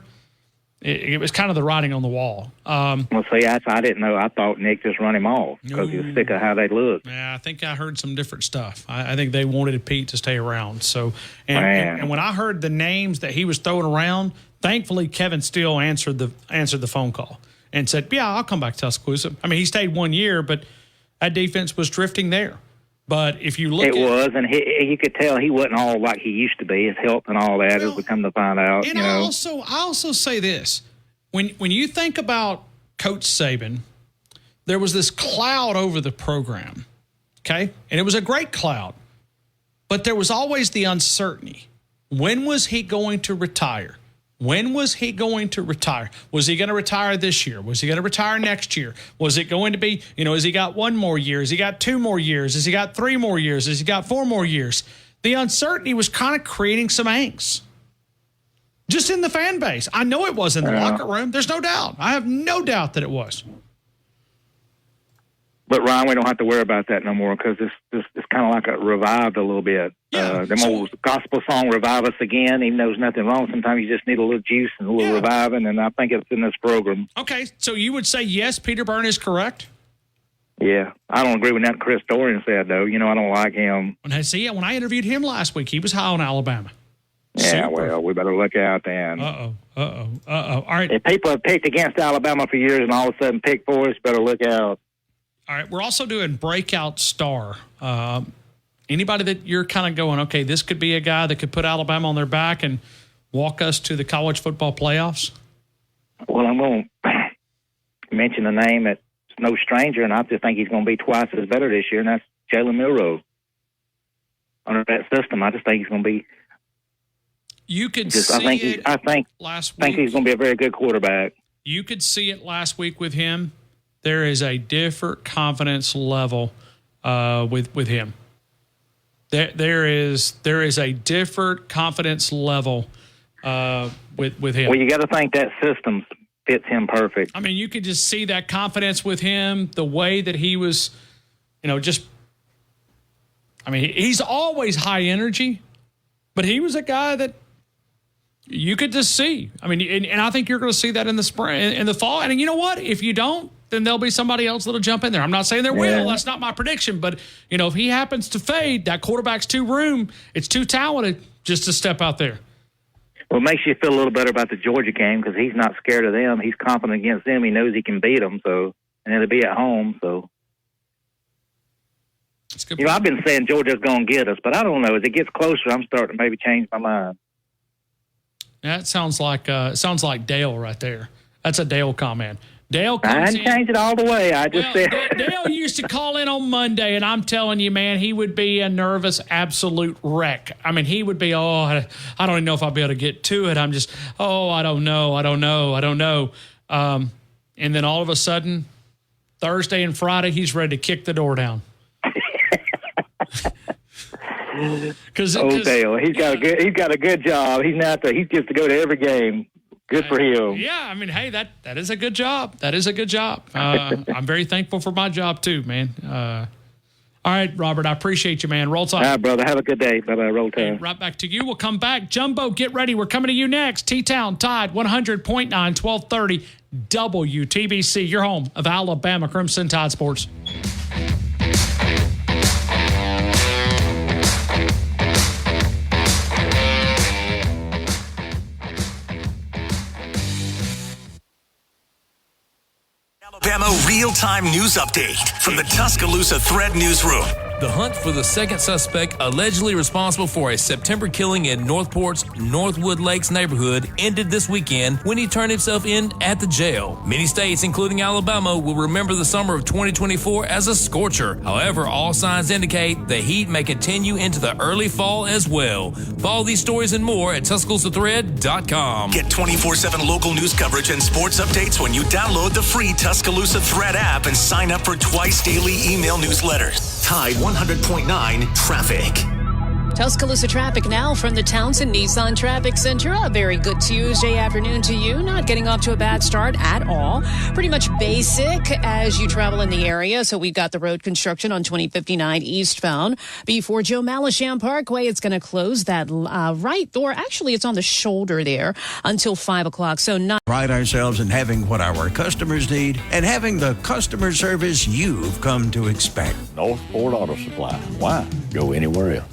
S8: it was kind of the writing on the wall.
S6: Well, see, I didn't know. I thought Nick just run him off because he was sick of how they looked.
S8: Yeah, I think I heard some different stuff. I think they wanted Pete to stay around. So, and when I heard the names that he was throwing around, thankfully Kevin Steele answered the phone call and said, "Yeah, I'll come back to Tuscaloosa." I mean, he stayed 1 year, but that defense was drifting there. But if you look,
S6: and you could tell he wasn't all like he used to be. His health and all that, as we come to find out.
S8: And I also say this: when you think about Coach Saban, there was this cloud over the program, okay, and it was a great cloud, but there was always the uncertainty. When was he going to retire? When was he going to retire? Was he going to retire this year? Was he going to retire next year? Was it going to be, has he got 1 more year? Has he got 2 more years? Has he got 3 more years? Has he got 4 more years? The uncertainty was kind of creating some angst just in the fan base. I know it was in the locker room. There's no doubt. I have no doubt that it was.
S6: But, Ryan, we don't have to worry about that no more because it's kind of like it revived a little bit. Them old gospel song, Revive Us Again, even though there's nothing wrong. Sometimes you just need a little juice and a little reviving, and I think it's in this program.
S8: Okay, so you would say, yes, Peter Byrne is correct?
S6: Yeah. I don't agree with that Chris Dorian said, though. I don't like him.
S8: When I interviewed him last week, he was high on Alabama.
S6: Yeah, well, we better look out then.
S8: All right.
S6: If people have picked against Alabama for years and all of a sudden pick for us, better look out.
S8: All right, we're also doing breakout star. Anybody that you're kind of going, okay, this could be a guy that could put Alabama on their back and walk us to the college football playoffs?
S6: Well, I'm going to mention a name that's no stranger, and I just think he's going to be twice as better this year, and that's Jalen Milroe. Under that system, I just think he's going to be.
S8: You could
S6: just,
S8: see
S6: I think
S8: it last week.
S6: I think he's going to be a very good quarterback.
S8: You could see it last week with him. There is a different confidence level with him. There is a different confidence level with him.
S6: Well, you got to think that system fits him perfect.
S8: I mean, you could just see that confidence with him, the way that he was, he's always high energy, but he was a guy that you could just see. I mean, and I think you're going to see that in the spring, in the fall. And you know what? If you don't, then there'll be somebody else that'll jump in there. I'm not saying there will. That's not my prediction. But, if he happens to fade, that quarterback's it's too talented just to step out there.
S6: Well, it makes you feel a little better about the Georgia game because he's not scared of them. He's confident against them. He knows he can beat them. So, and it'll be at home. So, I've been saying Georgia's going to get us, but I don't know. As it gets closer, I'm starting to maybe change my mind.
S8: That sounds like Dale right there. That's a Dale comment. Dale
S6: I hadn't changed it all the way. I just said.
S8: Dale used to call in on Monday, and I'm telling you, man, he would be a nervous, absolute wreck. I mean, he would be, I don't even know if I'll be able to get to it. I'm just, I don't know. And then all of a sudden, Thursday and Friday, he's ready to kick the door down.
S6: Dale, he's got a good job. He's gets to go to every game. Good for him.
S8: Yeah, I mean, hey, that is a good job. That is a good job. I'm very thankful for my job too, man. All right, Robert, I appreciate you, man. Roll Tide.
S6: All right, brother. Have a good day. Bye-bye. Roll Tide.
S8: Right back to you. We'll come back. Jumbo, get ready. We're coming to you next. T-Town Tide 100.9, 1230 WTBC. Your home of Alabama Crimson Tide Sports.
S2: Alabama real-time news update from the Tuscaloosa Thread Newsroom.
S11: The hunt for the second suspect allegedly responsible for a September killing in Northport's Northwood Lakes neighborhood ended this weekend when he turned himself in at the jail. Many states, including Alabama, will remember the summer of 2024 as a scorcher. However, all signs indicate the heat may continue into the early fall as well. Follow these stories and more at TuscaloosaThread.com.
S2: Get 24/7 local news coverage and sports updates when you download the free Tuscaloosa Thread app and sign up for twice daily email newsletters. Tide 100.9 Traffic.
S13: Tuscaloosa traffic now from the Townsend Nissan Traffic Center. A very good Tuesday afternoon to you. Not getting off to a bad start at all. Pretty much basic as you travel in the area. So we've got the road construction on 2059 eastbound. Before Joe Malisham Parkway, it's going to close that right, or actually it's on the shoulder there until 5 o'clock. So not.
S22: Pride ourselves in having what our customers need and having the customer service you've come to expect.
S1: Northport Auto Supply. Why go anywhere else?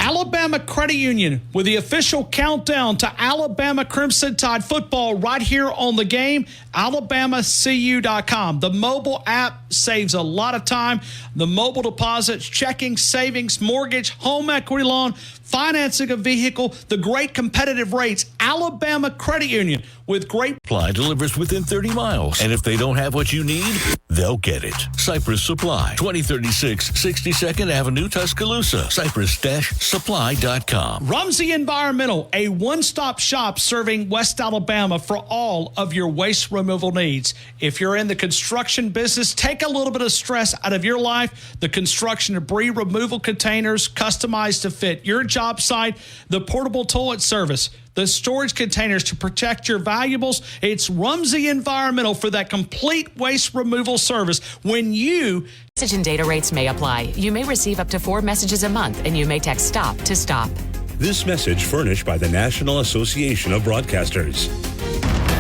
S8: Alabama Credit Union with the official countdown to Alabama Crimson Tide football right here on the game, alabamacu.com. The mobile app saves a lot of time. The mobile deposits, checking, savings, mortgage, home equity loan, financing a vehicle, the great competitive rates. Alabama Credit Union with great.
S23: Supply delivers within 30 miles. And if they don't have what you need, they'll get it. Cypress Supply, 2036 62nd Avenue, Tuscaloosa. Cypress-supply.com.
S8: Rumsey Environmental, a one-stop shop serving West Alabama for all of your waste removal needs. If you're in the construction business, take a little bit of stress out of your life. The construction debris removal containers customized to fit your job site, the portable toilet service, the storage containers to protect your valuables. It's Rumsey Environmental for that complete waste removal service. When you
S25: Message and data rates may apply. You may receive up to 4 messages a month, and you may text STOP to stop.
S26: This message furnished by the National Association of Broadcasters.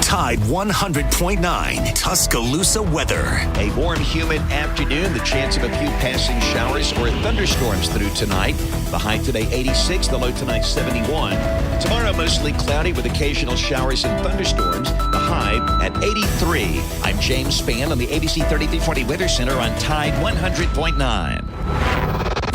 S2: Tide 100.9 Tuscaloosa weather.
S14: A warm, humid afternoon. The chance of a few passing showers or thunderstorms through tonight. The high today 86, the low tonight 71. Tomorrow mostly cloudy with occasional showers and thunderstorms. The high at 83. I'm James Spann on the ABC 3340 Weather Center on Tide 100.9.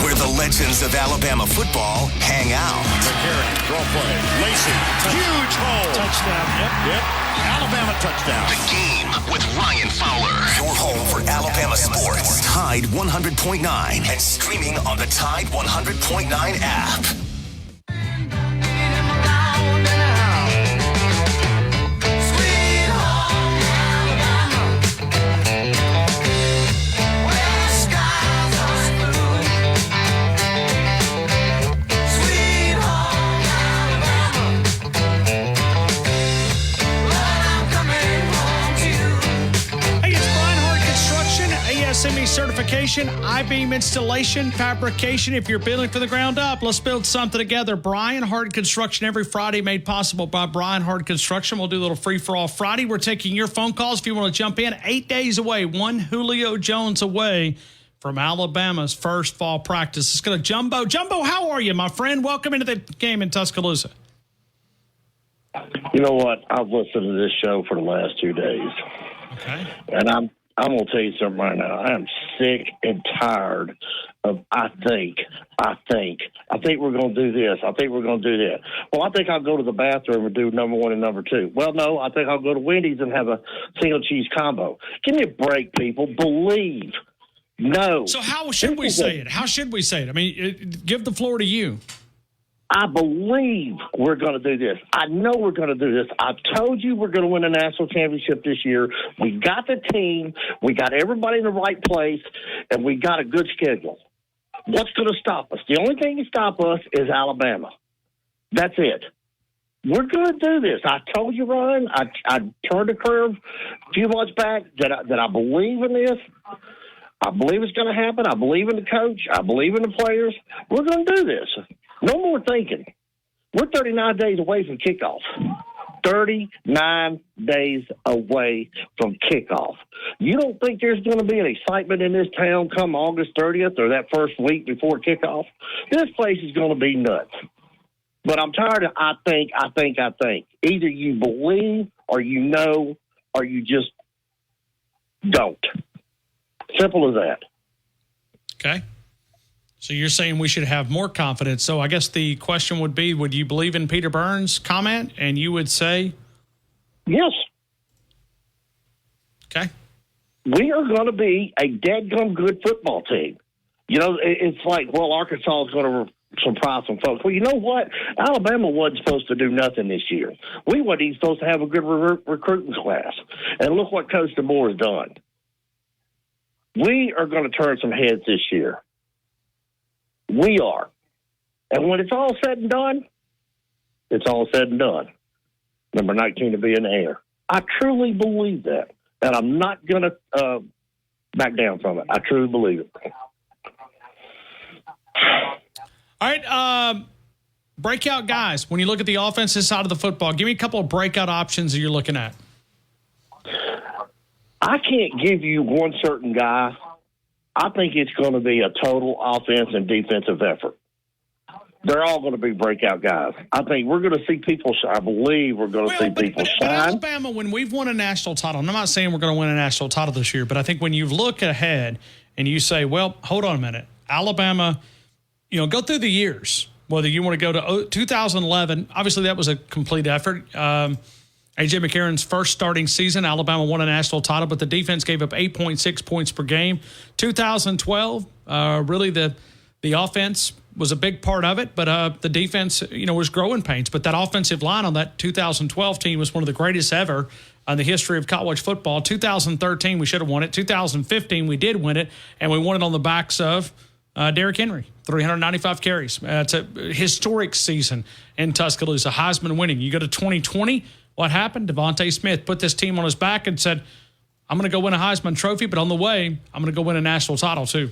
S2: Where the legends of Alabama football hang out.
S1: McCarron, draw play. Lacey, huge hole. Touchdown. Yep. Alabama touchdown.
S2: The game with Ryan Fowler. Your home for Alabama sports. Tide 100.9 and streaming on the Tide 100.9 app.
S8: ASME certification, I-beam installation, fabrication. If you're building from the ground up, let's build something together. Brian Hard Construction every Friday, made possible by Brian Hard Construction. We'll do a little free-for-all Friday. We're taking your phone calls if you want to jump in. 8 days away, one Julio Jones away from Alabama's first fall practice. It's going to Jumbo. Jumbo, how are you, my friend? Welcome into the game in Tuscaloosa.
S27: You know what? I've listened to this show for the last 2 days.
S8: Okay.
S27: And I'm going to tell you something right now. I am sick and tired of I think we're going to do this. I think we're going to do that. Well, I think I'll go to the bathroom and do number 1 and number 2. Well, no, I think I'll go to Wendy's and have a single cheese combo. Give me a break, people. Believe. No.
S8: So how should we say it? How should we say it? I mean, give the floor to you.
S27: I believe we're going to do this. I know we're going to do this. I've told you we're going to win a national championship this year. We got the team. We got everybody in the right place, and we got a good schedule. What's going to stop us? The only thing to stop us is Alabama. That's it. We're going to do this. I told you, Ryan. I turned the curve a few months back that I believe in this. I believe it's going to happen. I believe in the coach. I believe in the players. We're going to do this. No more thinking. We're 39 days away from kickoff. 39 days away from kickoff. You don't think there's going to be an excitement in this town come August 30th or that first week before kickoff? This place is going to be nuts. But I'm tired of I think. Either you believe or you know or you just don't. Simple as that.
S8: Okay. So you're saying we should have more confidence. So I guess the question would be, would you believe in Peter Burns' comment? And you would say?
S27: Yes.
S8: Okay.
S27: We are going to be a dead-gum good football team. You know, it's like, well, Arkansas is going to surprise some folks. Well, you know what? Alabama wasn't supposed to do nothing this year. We weren't even supposed to have a good recruiting class. And look what Coach DeBoer has done. We are going to turn some heads this year. We are. And when it's all said and done, it's all said and done. Number 19 to be in the air. I truly believe that. And I'm not going to back down from it. I truly believe it.
S8: All right. Breakout guys, when you look at the offensive side of the football, give me a couple of breakout options that you're looking at.
S27: I can't give you one certain guy. I think it's going to be a total offense and defensive effort. They're all going to be breakout guys. I think we're going to see people. I believe we're going to see people shine.
S8: But Alabama, when we've won a national title, and I'm not saying we're going to win a national title this year, but I think when you look ahead and you say, well, hold on a minute, Alabama, you know, go through the years. Whether you want to go to 2011, obviously that was a complete effort. A.J. McCarron's first starting season, Alabama won a national title, but the defense gave up 8.6 points per game. 2012, really the offense was a big part of it, but the defense, you know, was growing pains. But that offensive line on that 2012 team was one of the greatest ever in the history of college football. 2013, we should have won it. 2015, we did win it, and we won it on the backs of Derrick Henry, 395 carries. It's a historic season in Tuscaloosa, Heisman winning. You go to 2020, what happened? Devontae Smith put this team on his back and said, I'm going to go win a Heisman Trophy, but on the way, I'm going to go win a national title too.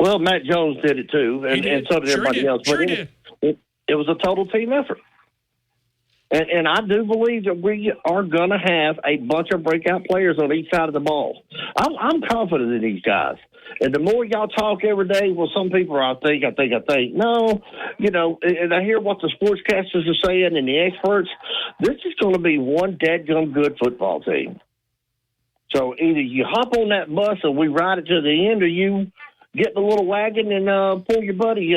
S27: Well, Matt Jones did it too, and so did everybody else. But it was a total team effort. And I do believe that we are going to have a bunch of breakout players on each side of the ball. I'm confident in these guys. And the more y'all talk every day, well, some people are, I think. No, you know, and I hear what the sportscasters are saying and the experts. This is going to be one dadgum good football team. So either you hop on that bus and we ride it to the end, or you get in a little wagon and pull your buddy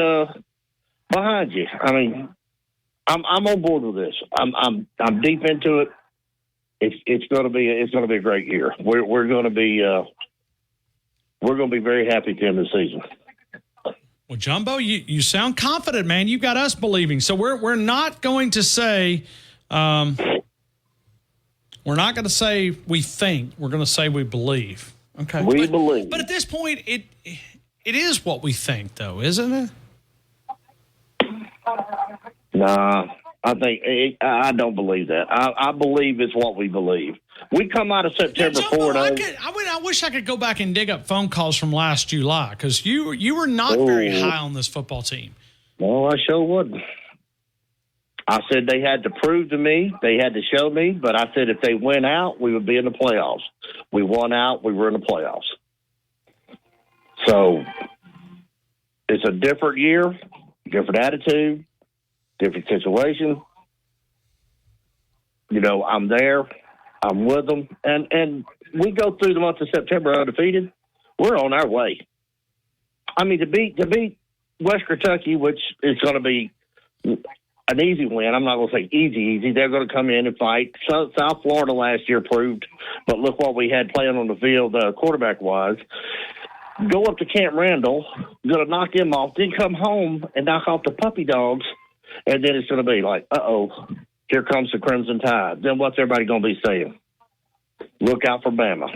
S27: behind you. I mean, I'm on board with this. I'm deep into it. It's going to be a great year. We're going to be very happy at the end of the season.
S8: Well, Jumbo, you sound confident, man. You've got us believing. So we're not going to say we're not going to say we think. We're going to say we believe. Okay,
S27: we believe.
S8: But at this point, it is what we think, though, isn't it?
S27: Nah, I don't believe that. I believe it's what we believe. We come out of September 4-0.
S8: I wish I could go back and dig up phone calls from last July, because you were not very high on this football team.
S27: No, I sure wouldn't. I said they had to prove to me, they had to show me, but I said if they went out, we would be in the playoffs. We won out, we were in the playoffs. So it's a different year, different attitude, different situation. You know, I'm there. I'm with them. And we go through the month of September undefeated. We're on our way. I mean, to beat West Kentucky, which is going to be an easy win. I'm not going to say easy. They're going to come in and fight. South Florida last year proved, but look what we had playing on the field quarterback-wise. Go up to Camp Randall, going to knock them off, then come home and knock off the puppy dogs, and then it's going to be like, uh-oh, here comes the Crimson Tide. Then what's everybody going to be saying? Look out for Bama.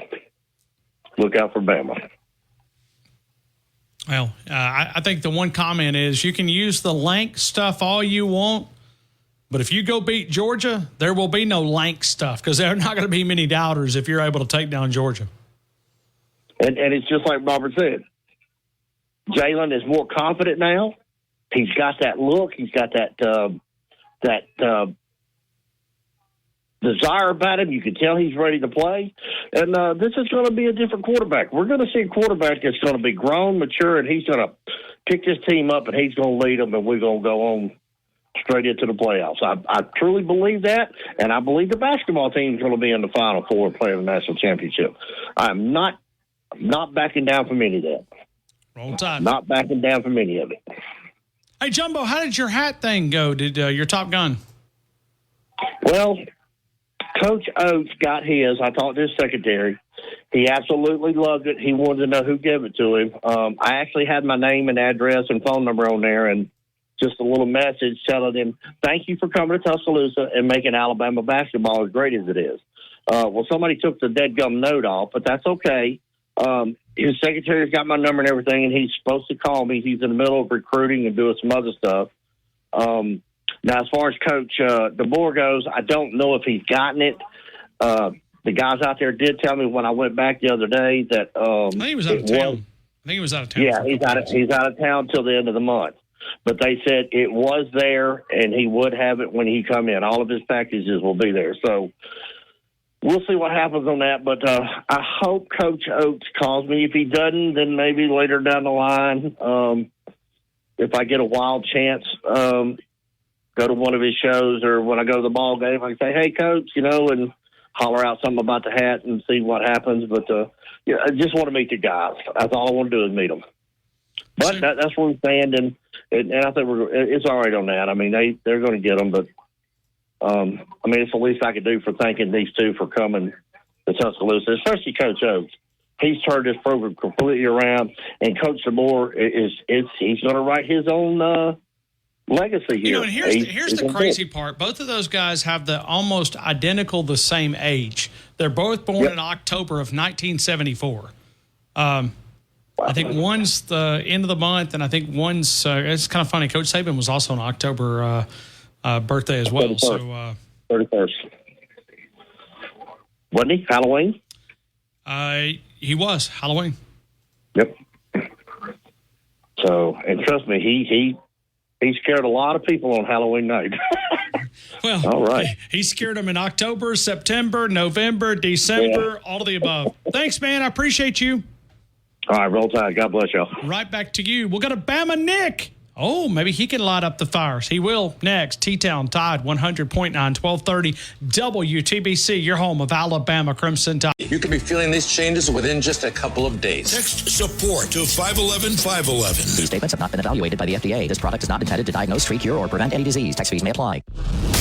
S27: Look out for Bama.
S8: Well, I think the one comment is you can use the Lank stuff all you want, but if you go beat Georgia, there will be no Lank stuff, because there are not going to be many doubters if you're able to take down Georgia.
S27: And it's just like Robert said. Jalen is more confident now. He's got that look. He's got that desire about him. You can tell he's ready to play. And this is going to be a different quarterback. We're going to see a quarterback that's going to be grown, mature, and he's going to pick this team up, and he's going to lead them, and we're going to go on straight into the playoffs. I truly believe that, and I believe the basketball team is going to be in the Final Four playing the national championship. I'm not backing down from any of that.
S8: Roll Tide.
S27: Not backing down from any of it.
S8: Hey, Jumbo, how did your hat thing go? Did your Top Gun?
S27: Well, Coach Oates got his. I talked to his secretary. He absolutely loved it. He wanted to know who gave it to him. I actually had my name and address and phone number on there, and just a little message telling him, thank you for coming to Tuscaloosa and making Alabama basketball as great as it is. Well, somebody took the dead-gum note off, but that's okay. His secretary's got my number and everything, and he's supposed to call me. He's in the middle of recruiting and doing some other stuff. Now, as far as Coach DeBoer goes, I don't know if he's gotten it. The guys out there did tell me when I went back the other day that
S8: I think he was out of town. I think he was out of town.
S27: Yeah, he's out of town till the end of the month. But they said it was there, and he would have it when he come in. All of his packages will be there. So we'll see what happens on that. But I hope Coach Oates calls me. If he doesn't, then maybe later down the line, if I get a wild chance, go to one of his shows, or when I go to the ball game, I can say, hey, Coach, and holler out something about the hat and see what happens. But I just want to meet the guys. That's all I want to do is meet them. But that's where we stand, and I think it's all right on that. I mean, they're going to get them, but it's the least I could do for thanking these two for coming to Tuscaloosa, especially Coach Oates. He's turned this program completely around, and Coach DeBoer he's going to write his own legacy here.
S8: And here's the crazy part. Both of those guys have the almost identical, the same age. They're both born in October of 1974. I think one's the end of the month, and I think one's it's kind of funny. Coach Saban was also an October birthday as well. 31st. So
S27: 31st. Wasn't he? Halloween?
S8: He was Halloween.
S27: Yep. So, and trust me, he scared a lot of people on Halloween night.
S8: Well, all right. He scared them in October, September, November, December, all of the above. Thanks, man. I appreciate you.
S27: All right, Roll Tide. God bless y'all.
S8: Right back to you. We'll go to Bama Nick. Oh, maybe he can light up the fires. He will next. T-Town Tide 100.9, 1230 WTBC, your home of Alabama Crimson Tide.
S3: You could be feeling these changes within just a couple of days.
S1: Text support to 511-511.
S7: These statements have not been evaluated by the FDA. This product is not intended to diagnose, treat, cure, or prevent any disease. Tax fees may apply.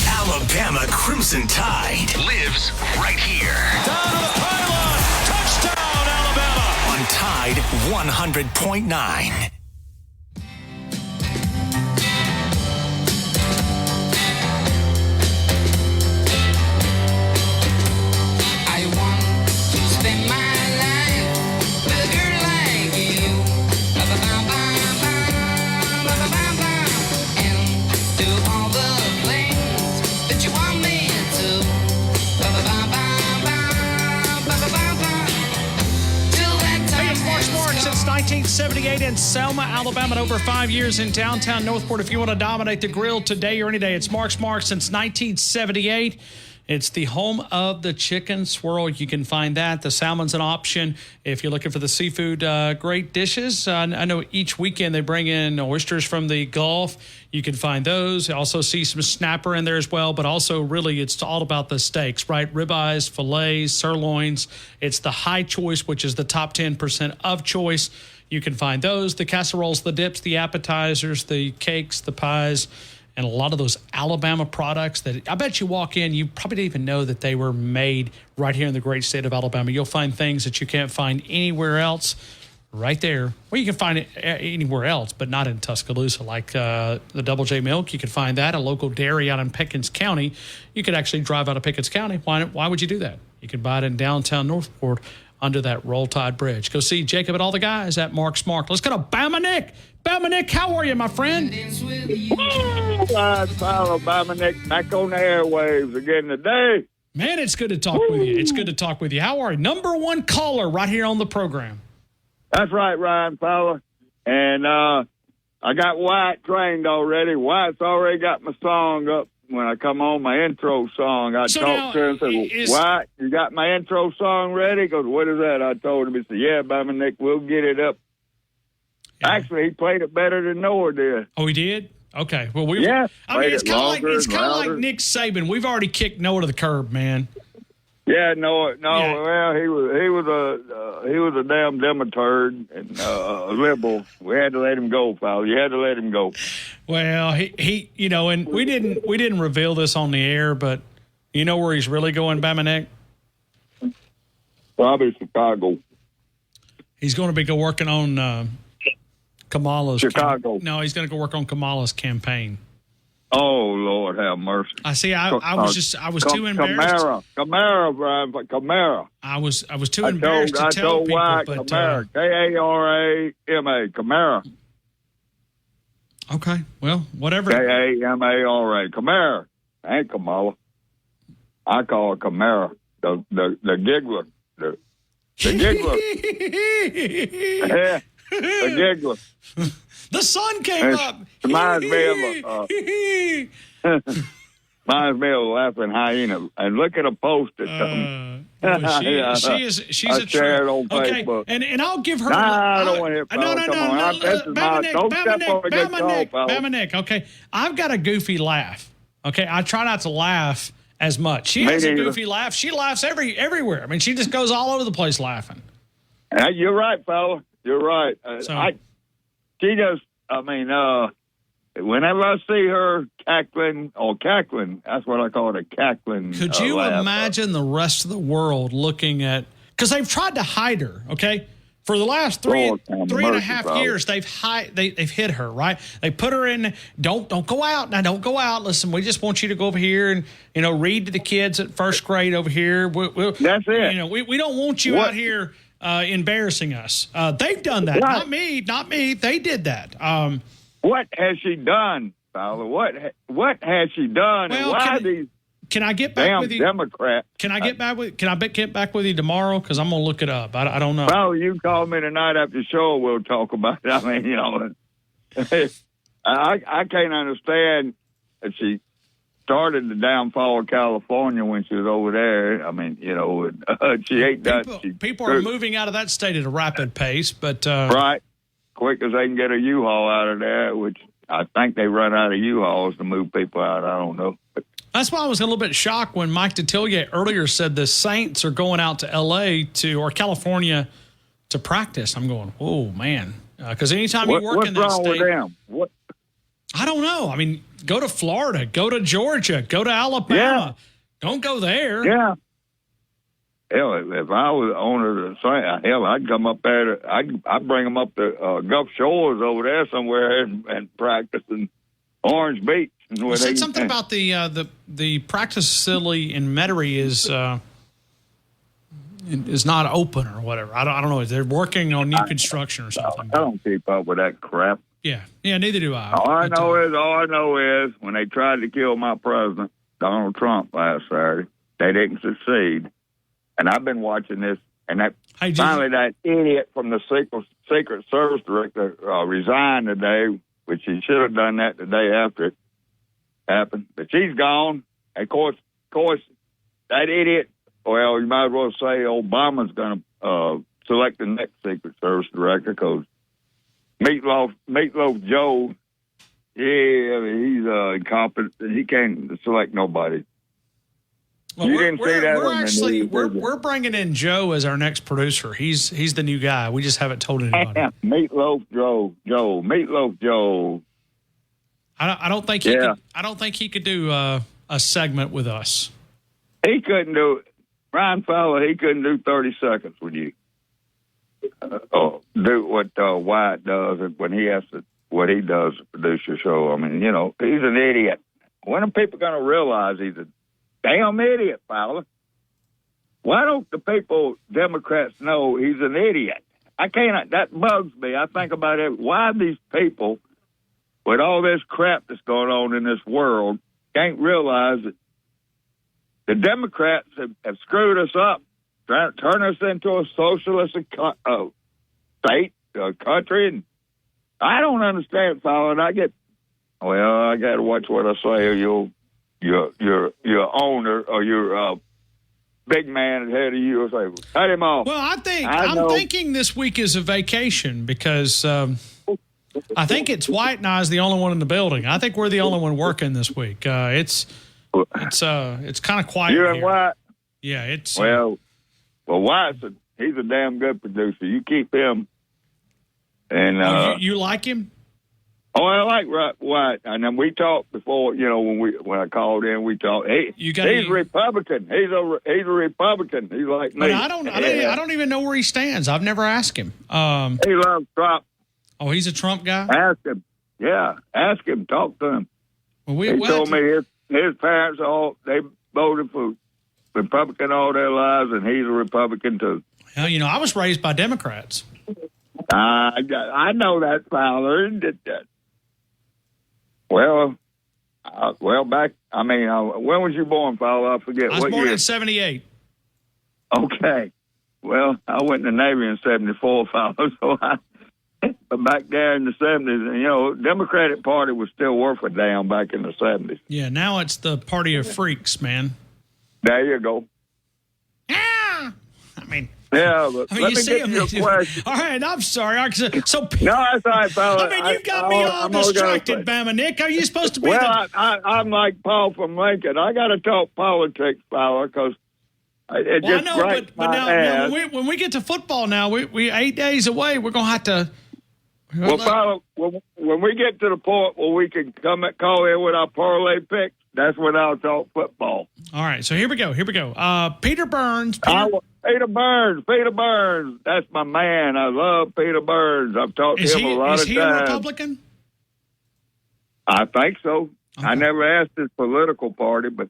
S2: Alabama Crimson Tide lives right here.
S1: Down to the pylon. Touchdown, Alabama.
S2: On Tide 100.9.
S8: Since 1978 in Selma, Alabama, and over 5 years in downtown Northport. If you want to dominate the grill today or any day, it's Mark's Mark since 1978. It's the home of the chicken swirl. You can find that. The salmon's an option if you're looking for the seafood great dishes. I know each weekend they bring in oysters from the Gulf. You can find those. You also see some snapper in there as well, but also really it's all about the steaks, right? Ribeyes, fillets, sirloins. It's the high choice, which is the top 10% of choice. You can find those, the casseroles, the dips, the appetizers, the cakes, the pies, and a lot of those Alabama products that I bet you walk in, you probably didn't even know that they were made right here in the great state of Alabama. You'll find things that you can't find anywhere else right there. Well, you can find it anywhere else, but not in Tuscaloosa, like the Double J Milk. You can find that, a local dairy out in Pickens County. You could actually drive out of Pickens County. Why would you do that? You can buy it in downtown Northport under that Roll Tide Bridge. Go see Jacob and all the guys at Mark's Mark. Let's go to Bama Nick. Bama Nick, how are you, my friend?
S9: Bama Nick, back on the airwaves again today.
S8: Man, it's good to talk with you. It's good to talk with you. How are you? Number one caller right here on the program.
S9: That's right, Ryan Fowler. And I got White trained already. White's already got my song up. When I come on, my intro song, I talked to him and said, White, you got my intro song ready? He goes, what is that? I told him, he said, yeah, Bama Nick, we'll get it up. Yeah. Actually, he played it better than Noah did.
S8: Oh, he did? Okay. Well,
S9: it's
S8: kind of like Nick Saban. We've already kicked Noah to the curb, man.
S9: Yeah, no. Yeah. Well, he was a damn Democrat and a liberal. We had to let him go, pal. You had to let him go.
S8: Well, he and we didn't reveal this on the air, but you know where he's really going, Bamanek?
S9: Probably Chicago.
S8: He's going to be working on Kamala's
S9: Chicago.
S8: No, he's going to go work on Kamala's campaign.
S9: Oh, Lord, have mercy!
S8: I see. I was too embarrassed.
S9: Kamara.
S8: I was too embarrassed to tell people. But
S9: Kamara, K-A-R-A-M-A, Kamara.
S8: Okay, well, whatever.
S9: K-A-M-A-R-A, Kamara. Ain't Kamala. I call her Kamara, the giggler, the giggler. Yeah, the giggler.
S8: The sun came up.
S9: Reminds me of laughing hyena. And look at a post at something.
S8: She's a trip. Okay, and I'll give her.
S9: I don't want to hit
S8: Bamanek. Okay, I've got a goofy laugh. Okay, I try not to laugh as much. She has a goofy laugh. She laughs everywhere. I mean, she just goes all over the place laughing.
S9: You're right, fella. You're right. She just, whenever I see her cackling, that's what I call it, a cackling.
S8: Could you imagine the rest of the world looking at, because they've tried to hide her, okay? For the last three and a half years, they've hid her, right? They put her in, don't go out. Now, don't go out. Listen, we just want you to go over here and, read to the kids at first grade over here.
S9: That's it.
S8: We don't want you out here embarrassing us. They've done that. Not me. They did that.
S9: What has she done, fella? What has she done?
S8: Well,
S9: and why these
S8: can I get back with you?
S9: Democrats?
S8: Can I get back with? Can I get back with you tomorrow? Because I'm gonna look it up. I don't know.
S9: Well, you call me tonight after the show. We'll talk about it. I mean, I can't understand that she started the downfall of California when she was over there. I mean, she ain't done.
S8: People are moving out of that state at a rapid pace, but
S9: right, quick as they can get a U-Haul out of there, which I think they run out of U-Hauls to move people out. I don't know.
S8: That's why I was a little bit shocked when Mike Detillier earlier said the Saints are going out to L.A. or California to practice. I'm going, oh man, because anytime you work in that state,
S9: what's wrong with them? What?
S8: I don't know. I mean, go to Florida, go to Georgia, go to Alabama.
S9: Yeah.
S8: Don't go there.
S9: Yeah. Hell, if I was owner of the Saints, I'd come up there. I'd bring them up to Gulf Shores over there somewhere and practice in Orange Beach.
S8: You said something about the practice facility in Metairie is not open or whatever. I don't know. They're working on new construction or something.
S9: I don't keep up with that crap.
S8: Yeah, neither do I.
S9: All I know is when they tried to kill my president, Donald Trump, last Saturday, they didn't succeed. And I've been watching this, and finally that idiot from the Secret Service director resigned today, which he should have done that the day after it happened. But she's gone. And of course, that idiot, well, you might as well say Obama's going to select the next Secret Service director because Meatloaf Joe, he's incompetent. He can't select nobody.
S8: Well, we're bringing in Joe as our next producer. He's the new guy. We just haven't told anybody.
S9: Meatloaf Joe.
S8: I don't think he could. I don't think he could do a segment with us.
S9: He couldn't do it. Ryan Fowler, he couldn't do 30 seconds with you. Do what Wyatt does when he has to, what he does to produce your show. I mean, he's an idiot. When are people going to realize he's a damn idiot, Fowler? Why don't the Democrats know he's an idiot? That bugs me. I think about it. Why these people, with all this crap that's going on in this world, can't realize that the Democrats have screwed us up, trying to turn us into a socialist state, country, and I don't understand, Fowler. And I got to watch what I say, or your owner or your big man ahead of you will say, cut him off.
S8: Well, I'm thinking this week is a vacation because I think it's White and I is the only one in the building. I think we're the only one working this week. It's kind of quiet.
S9: You and
S8: here.
S9: White.
S8: Yeah, it's
S9: well, he's a damn good producer. You keep him. And
S8: you like him?
S9: Oh, I like White. And then we talked before. When I called in, we talked. He's a Republican. He's a Republican. He's like me.
S8: But I don't even know where he stands. I've never asked him.
S9: He loves Trump.
S8: Oh, he's a Trump guy?
S9: Ask him. Yeah, ask him. Talk to him.
S8: Well,
S9: he told me his parents they voted for Republican all their lives, and he's a Republican too.
S8: Well, I was raised by Democrats.
S9: I know that, Fowler. Well, back. When was you born, Fowler? I forget.
S8: I was born
S9: year?
S8: in 78.
S9: Okay. Well, I went in the Navy in 74, Fowler. So but back there in the 70s, Democratic Party was still worth a damn back in the 70s.
S8: Yeah, now it's the party of freaks, man.
S9: There you go.
S8: Yeah,
S9: but let me get your question.
S8: All right, I'm sorry.
S9: No, that's all right, fella.
S8: You got me all distracted, Bama Nick. Are you supposed to be
S9: I'm like Paul from Lincoln. I got to talk politics, fella, because it just breaks my ass.
S8: When we get to football now, we 8 days away. We're going to have to...
S9: Well, fella, when we get to the point where we can call in with our parlay picks, that's when I'll talk football.
S8: All right, so here we go. Peter Burns.
S9: Peter Burns. That's my man. I love Peter Burns. I've talked to him a lot of times.
S8: Is he a Republican?
S9: I think so. Okay. I never asked his political party, but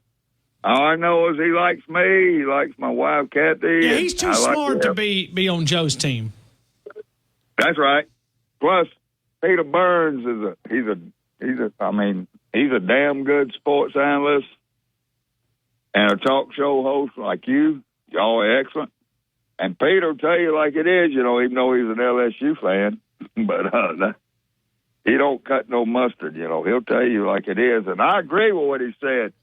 S9: all I know is he likes me. He likes my wife, Kathy.
S8: Yeah, he's too smart to be on Joe's team.
S9: That's right. Plus, Peter Burns he's a damn good sports analyst and a talk show host like you. Y'all are excellent. And Peter will tell you like it is, even though he's an LSU fan. But he don't cut no mustard, He'll tell you like it is. And I agree with what he said.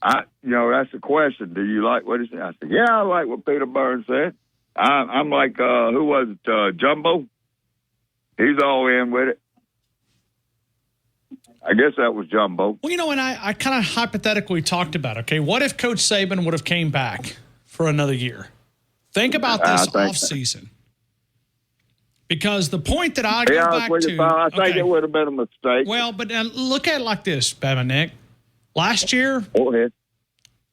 S9: That's the question. Do you like what he said? I said, yeah, I like what Peter Burns said. I'm like, who was it, Jumbo? He's all in with it. I guess that was Jumbo.
S8: Well, and I kind of hypothetically talked about, okay, what if Coach Saban would have came back for another year? Think about this offseason. Because the point that I go back to...
S9: I think it would have been a mistake.
S8: Well, but look at it like this, Bama Nick. Last year...
S9: Go ahead.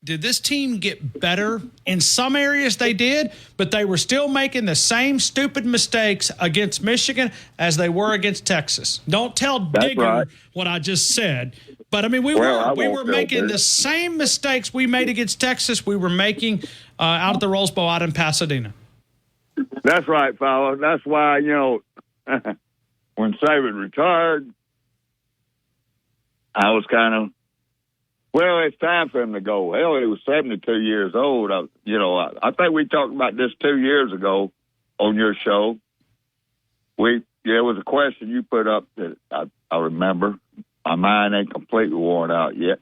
S8: Did this team get better? In some areas they did, but they were still making the same stupid mistakes against Michigan as they were against Texas. Don't tell Digger what I just said. But, we were making the same mistakes we made against Texas we were making out at the Rose Bowl out in Pasadena.
S9: That's right, fella. That's why, when Saban retired, I was kind of, it's time for him to go. Hell, he was 72 years old. I think we talked about this 2 years ago on your show. There was a question you put up that I remember. My mind ain't completely worn out yet.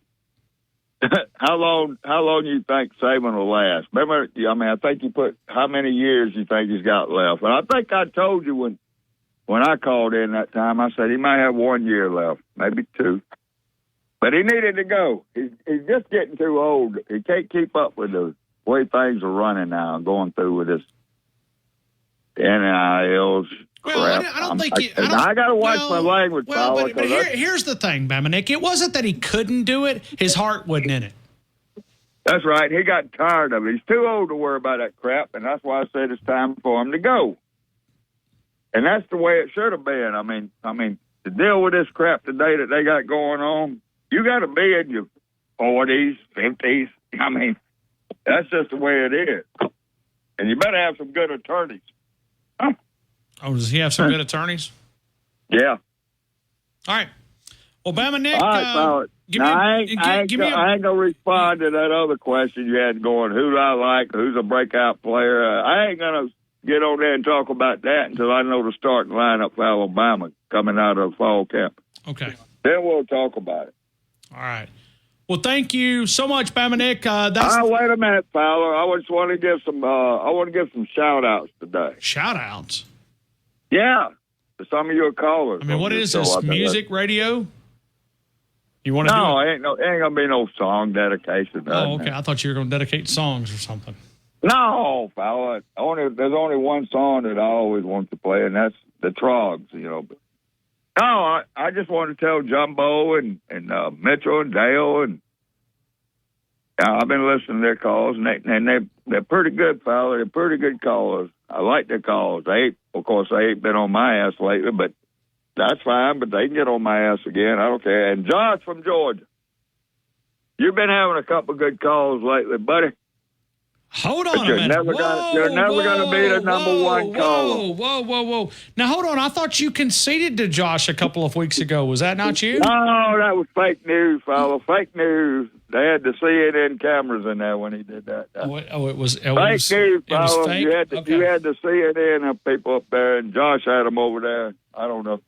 S9: How long do you think Saban will last? Remember, I think you put how many years you think he's got left. And I think I told you when I called in that time, I said he might have 1 year left, maybe 2. But he needed to go. He's just getting too old. He can't keep up with the way things are running now, going through with this NILs.
S8: Well, I don't think
S9: I got to watch my language.
S8: But here's the thing, Bama Nick. It wasn't that he couldn't do it. His heart wasn't in it.
S9: That's right. He got tired of it. He's too old to worry about that crap, and that's why I said it's time for him to go. And that's the way it should have been. I mean, to deal with this crap today that they got going on, you got to be in your 40s, 50s. That's just the way it is. And you better have some good attorneys. Huh?
S8: Oh, does he have some good attorneys?
S9: Yeah.
S8: All right. Well, Bama Nick,
S9: I ain't going to respond to that other question you had going, who do I like, who's a breakout player. I ain't going to get on there and talk about that until I know the starting lineup for Alabama coming out of fall camp.
S8: Okay.
S9: Then we'll talk about it.
S8: All right. Well, thank you so much, Bama Nick.
S9: Wait a minute, Fowler. I just want to give some. I want to give some shout outs today.
S8: Shout outs.
S9: Yeah, to some of your callers.
S8: What is this? Music radio? You want to do it?
S9: No, it ain't going to be no song dedication.
S8: Oh, okay. I thought you were going to dedicate songs or something.
S9: No, fella. There's only one song that I always want to play, and that's the Trogs, you know. But, no, I just want to tell Jumbo and Mitchell and Dale, and I've been listening to their calls, and they're pretty good, fella. They're pretty good callers. I like their calls. Of course, they ain't been on my ass lately, but that's fine. But they can get on my ass again. I don't care. And Josh from Georgia, you've been having a couple good calls lately, buddy.
S8: Hold on a minute.
S9: You're never going to be the number one caller.
S8: Whoa. Now, hold on. I thought you conceded to Josh a couple of weeks ago. Was that not you?
S9: No, that was fake news, fella. Fake news. They had the CNN cameras in there when he did that.
S8: It was
S9: fake news, fella. You had the CNN people up there, and Josh had them over there. I don't know.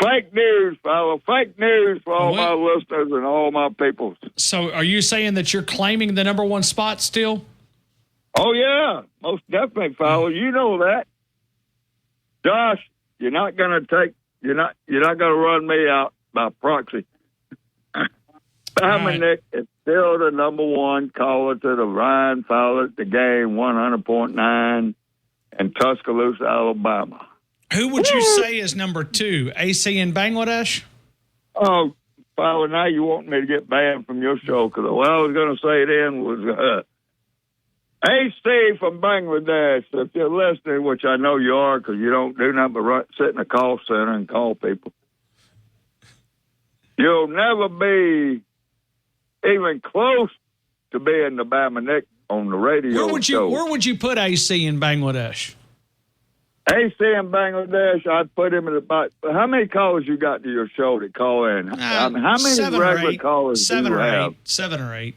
S9: Fake news, fella. Fake news for all my listeners and all my people.
S8: So are you saying that you're claiming the number one spot still?
S9: Oh, yeah. Most definitely, fella. You know that. Josh, you're not going to run me out by proxy. Dominic is still the number one caller to the Ryan Fowler at the game, 100.9 in Tuscaloosa, Alabama.
S8: Who would you say is number two? AC in Bangladesh?
S9: Oh, Fowler, now you want me to get banned from your show, because what I was going to say then was AC from Bangladesh. If you're listening, which I know you are, because you don't do nothing but sit in a call center and call people, you'll never be even close to being the Bama Nick on the radio show.
S8: Where would you put AC in Bangladesh?
S9: AC in Bangladesh, I'd put him at about. How many callers you got to your show that call in? How many regular callers do you have?
S8: 7 or 8.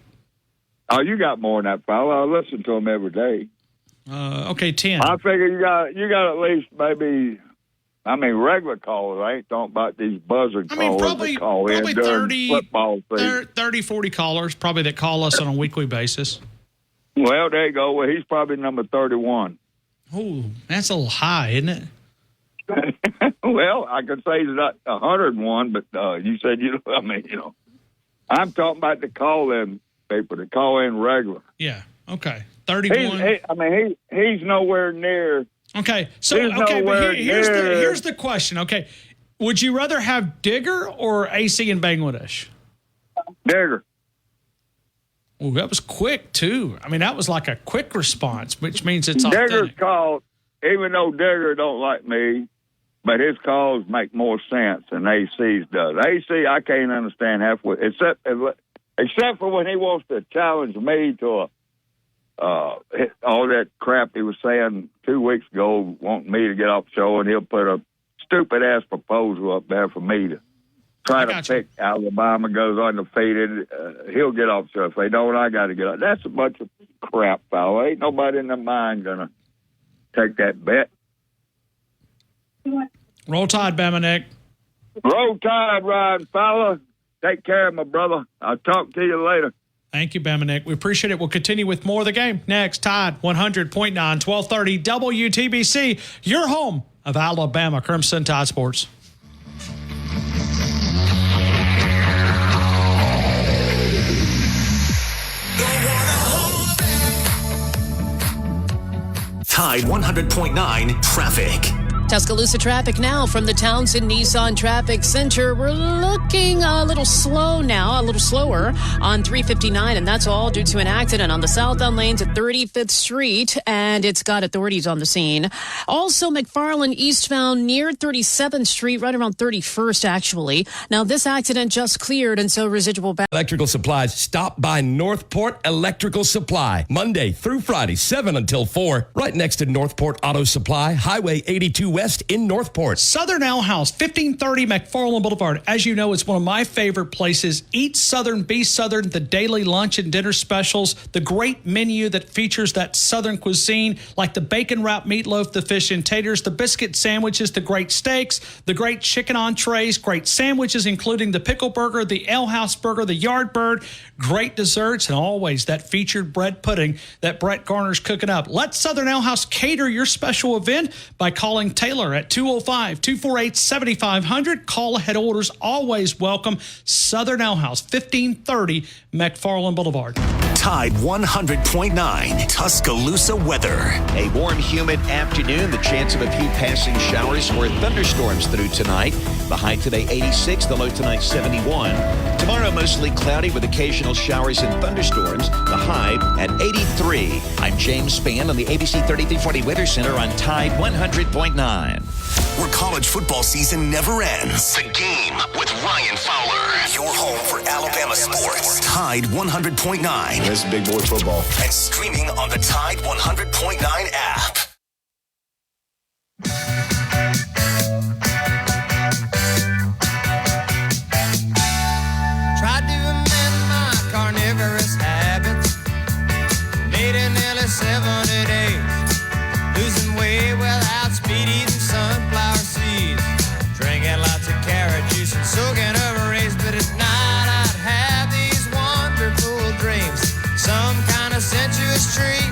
S9: Oh, you got more than that, fella. I listen to them every day.
S8: Okay, 10.
S9: I figure you got at least maybe. Regular callers. I ain't talking about these buzzard callers that call in during football season.
S8: 30, 40 callers probably that call us on a weekly basis.
S9: Well, there you go. Well, he's probably number 31.
S8: Oh, that's a little high, isn't it?
S9: Well, I could say he's not 101, but you said I'm talking about the call-in people that call in regular.
S8: Yeah. Okay. 31.
S9: He's nowhere near.
S8: Okay. So here's the question. Okay, would you rather have Digger or AC in Bangladesh?
S9: Digger.
S8: Well, that was quick, too. That was like a quick response, which means it's authentic.
S9: Digger's calls, even though Digger don't like me, but his calls make more sense than AC's does. AC, I can't understand halfway, except for when he wants to challenge me to all that crap he was saying 2 weeks ago, wanting me to get off the show, and he'll put a stupid-ass proposal up there for me to try to pick Alabama goes undefeated. He'll get off. So if they don't, I got to get off. That's a bunch of crap, fella. Ain't nobody in their mind going to take that bet.
S8: Roll Tide, Bama Nick.
S9: Roll Tide, Ryan Fowler. Take care, my brother. I'll talk to you later.
S8: Thank you, Bama Nick. We appreciate it. We'll continue with more of the game next. Tide 100.9, 1230 WTBC, your home of Alabama Crimson Tide Sports.
S2: Tide 100.9 traffic.
S13: Tuscaloosa traffic now from the Townsend Nissan Traffic Center. We're looking a little slow now, a little slower on 359, and that's all due to an accident on the southbound lanes at 35th Street, and it's got authorities on the scene. Also, McFarland eastbound near 37th Street, right around 31st, actually. Now, this accident just cleared, and so residual
S5: Electrical supplies. Stop by Northport Electrical Supply, Monday through Friday, 7 until 4, right next to Northport Auto Supply, Highway 82 West in Northport.
S8: Southern Ale House, 1530 McFarland Boulevard. As you know, it's one of my favorite places. Eat Southern, be Southern, the daily lunch and dinner specials, the great menu that features that Southern cuisine, like the bacon wrap meatloaf, the fish and taters, the biscuit sandwiches, the great steaks, the great chicken entrees, great sandwiches, including the pickle burger, the Ale House burger, the yard bird, great desserts, and always that featured bread pudding that Brett Garner's cooking up. Let Southern Ale House cater your special event by calling Taylor Taylor at 205-248-7500. Call ahead orders always welcome. Southern Ale House, 1530 McFarland Boulevard.
S2: Tide 100.9 Tuscaloosa weather.
S14: A warm, humid afternoon. The chance of a few passing showers or thunderstorms through tonight. The high today 86, the low tonight 71. Tomorrow mostly cloudy with occasional showers and thunderstorms. The high at 83. I'm James Spann on the ABC 3340 Weather Center on Tide 100.9.
S2: Where college football season never ends. The Game with Ryan Fowler. Your home for Alabama sports. Tide 100.9.
S10: This is big boy football.
S2: And streaming on the Tide 100.9 app.
S12: Tried to amend my carnivorous habits. Made it nearly 70 days. Losing weight without speed, eating sunflower seeds. Drinking lots of carrot juice and soaking over rays. But at night I'd have these wonderful dreams. Some kind of sensuous treat.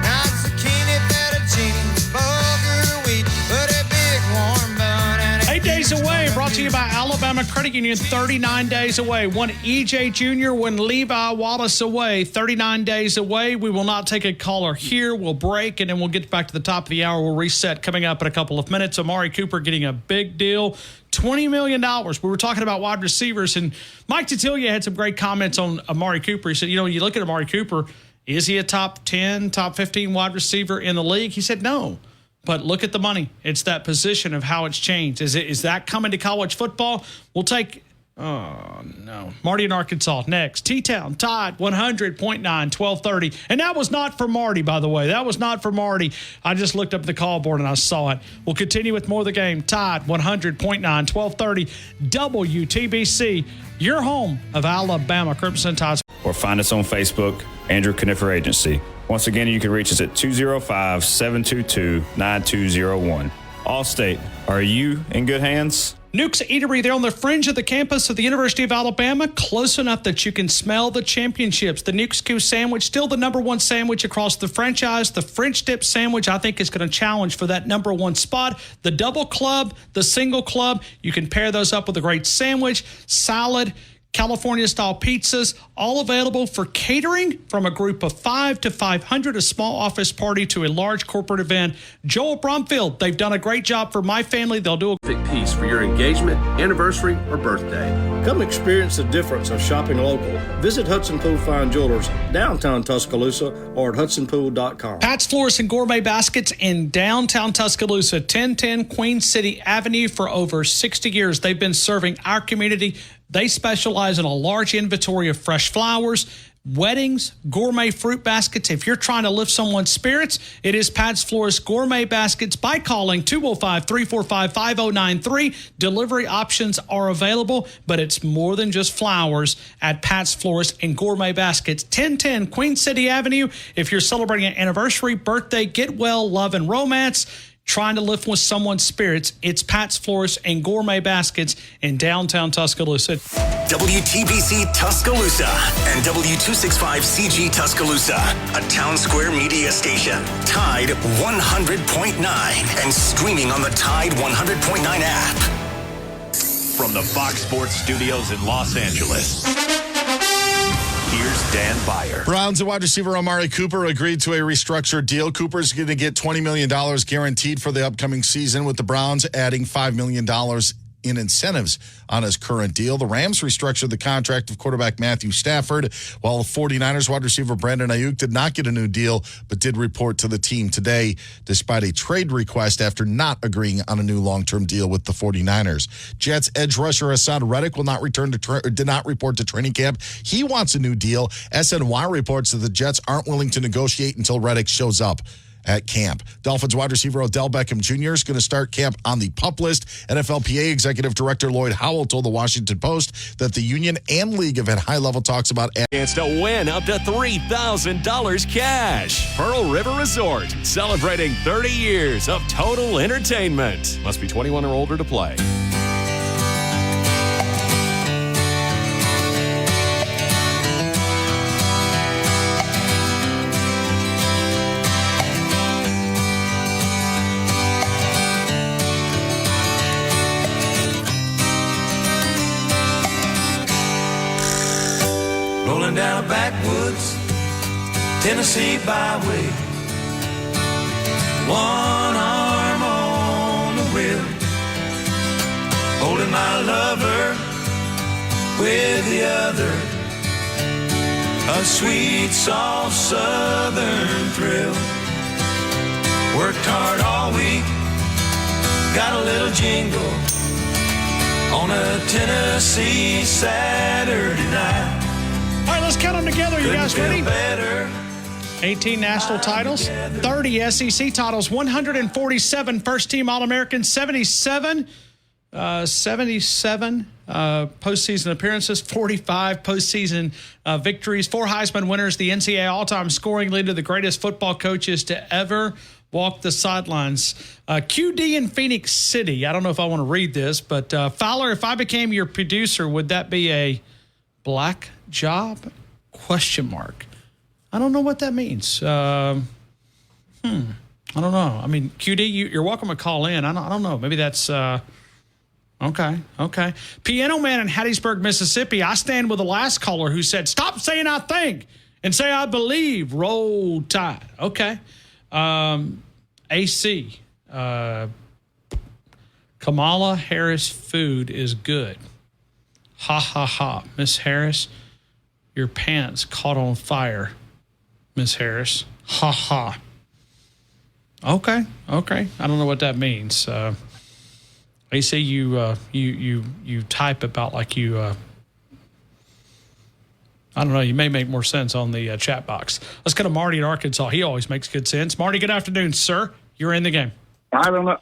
S12: Not zucchini, fettuccine, bulgur wheat. But a big warm bun and
S8: 8 days away, brought to you by Alabama Credit Union. 39 days away. One EJ Jr., one Levi Wallace away. 39 days away. We will not take a caller here. We'll break, and then we'll get back to the top of the hour. We'll reset coming up in a couple of minutes. Amari Cooper getting a big deal. $20 million. We were talking about wide receivers, and Mike Tatilia had some great comments on Amari Cooper. He said, you look at Amari Cooper, is he a top 10, top 15 wide receiver in the league? He said no. But look at the money. It's that position of how it's changed. Is that coming to college football? We'll take Marty in Arkansas next. T-Town, Tide, 100.9, 1230. And that was not for Marty, by the way. That was not for Marty. I just looked up the call board and I saw it. We'll continue with more of the game. Tide, 100.9, 1230, WTBC, your home of Alabama Crimson Tide.
S15: Or find us on Facebook, Andrew Kniffer Agency. Once again, you can reach us at 205-722-9201. Allstate, are you in good hands?
S8: Nuke's Eatery, they're on the fringe of the campus of the University of Alabama, close enough that you can smell the championships. The Nuke's Q sandwich, still the number one sandwich across the franchise. The French dip sandwich, I think, is going to challenge for that number one spot. The double club, the single club, you can pair those up with a great sandwich, salad, California-style pizzas, all available for catering from a group of 5 to 500, a small office party to a large corporate event. Joel Bromfield, they've done a great job for my family. They'll do a
S16: piece for your engagement, anniversary, or birthday. Come experience the difference of shopping local. Visit Hudson Pool Fine Jewelers, downtown Tuscaloosa, or at hudsonpool.com.
S8: Pat's Florist and Gourmet Baskets in downtown Tuscaloosa, 1010 Queen City Avenue. For over 60 years, they've been serving our community. They specialize in a large inventory of fresh flowers, weddings, gourmet fruit baskets. If you're trying to lift someone's spirits, it is Pat's Florist Gourmet Baskets by calling 205-345-5093. Delivery options are available, but it's more than just flowers at Pat's Florist and Gourmet Baskets, 1010 Queen City Avenue. If you're celebrating an anniversary, birthday, get well, love, and romance, trying to lift with someone's spirits, it's Pat's Florist and Gourmet Baskets in downtown Tuscaloosa.
S2: WTBC Tuscaloosa and W265CG Tuscaloosa, a Town Square media station. Tide 100.9 and streaming on the Tide 100.9 app.
S18: From the Fox Sports Studios in Los Angeles, here's Dan Beyer.
S1: Browns and wide receiver Amari Cooper agreed to a restructured deal. Cooper's going to get $20 million guaranteed for the upcoming season, with the Browns adding $5 million in incentives on his current deal. The Rams restructured the contract of quarterback Matthew Stafford, while the 49ers wide receiver Brandon Ayuk did not get a new deal, but did report to the team today despite a trade request after not agreeing on a new long-term deal with the 49ers. Jets edge rusher Hassan Reddick will not return to did not report to training camp. He wants a new deal. SNY reports that the Jets aren't willing to negotiate until Reddick shows up at camp. Dolphins wide receiver Odell Beckham Jr. is going to start camp on the PUP list. NFLPA Executive Director Lloyd Howell told the Washington Post that the union and league have had high-level talks about
S20: chance to win up to $3,000 cash. Pearl River Resort, celebrating 30 years of total entertainment. Must be 21 or older to play.
S12: Going down a backwoods Tennessee byway. One arm on the wheel, holding my lover with the other. A sweet, soft southern thrill. Worked hard all week, got a little jingle on a Tennessee Saturday night.
S8: All right, let's count them together. You guys ready?
S12: Better.
S8: 18 national titles, 30 SEC titles, 147 first-team All-Americans, 77 postseason appearances, 45 postseason victories, 4 Heisman winners, the NCAA all-time scoring leader, the greatest football coaches to ever walk the sidelines. QD in Phoenix City. I don't know if I want to read this, but Fowler, if I became your producer, would that be a black job? Question mark. I don't know what that means. I don't know. I mean, QD, you're welcome to call in. I don't know. Maybe that's okay. Piano Man in Hattiesburg, Mississippi. I stand with the last caller who said, "Stop saying I think and say I believe. Roll Tide." Okay. AC. Kamala Harris food is good. Ha ha ha. Miss Harris, your pants caught on fire. Miss Harris. Ha ha. Okay. I don't know what that means. They say you type about like you. I don't know. You may make more sense on the chat box. Let's go to Marty in Arkansas. He always makes good sense. Marty, good afternoon, sir. You're in the game.
S4: I don't know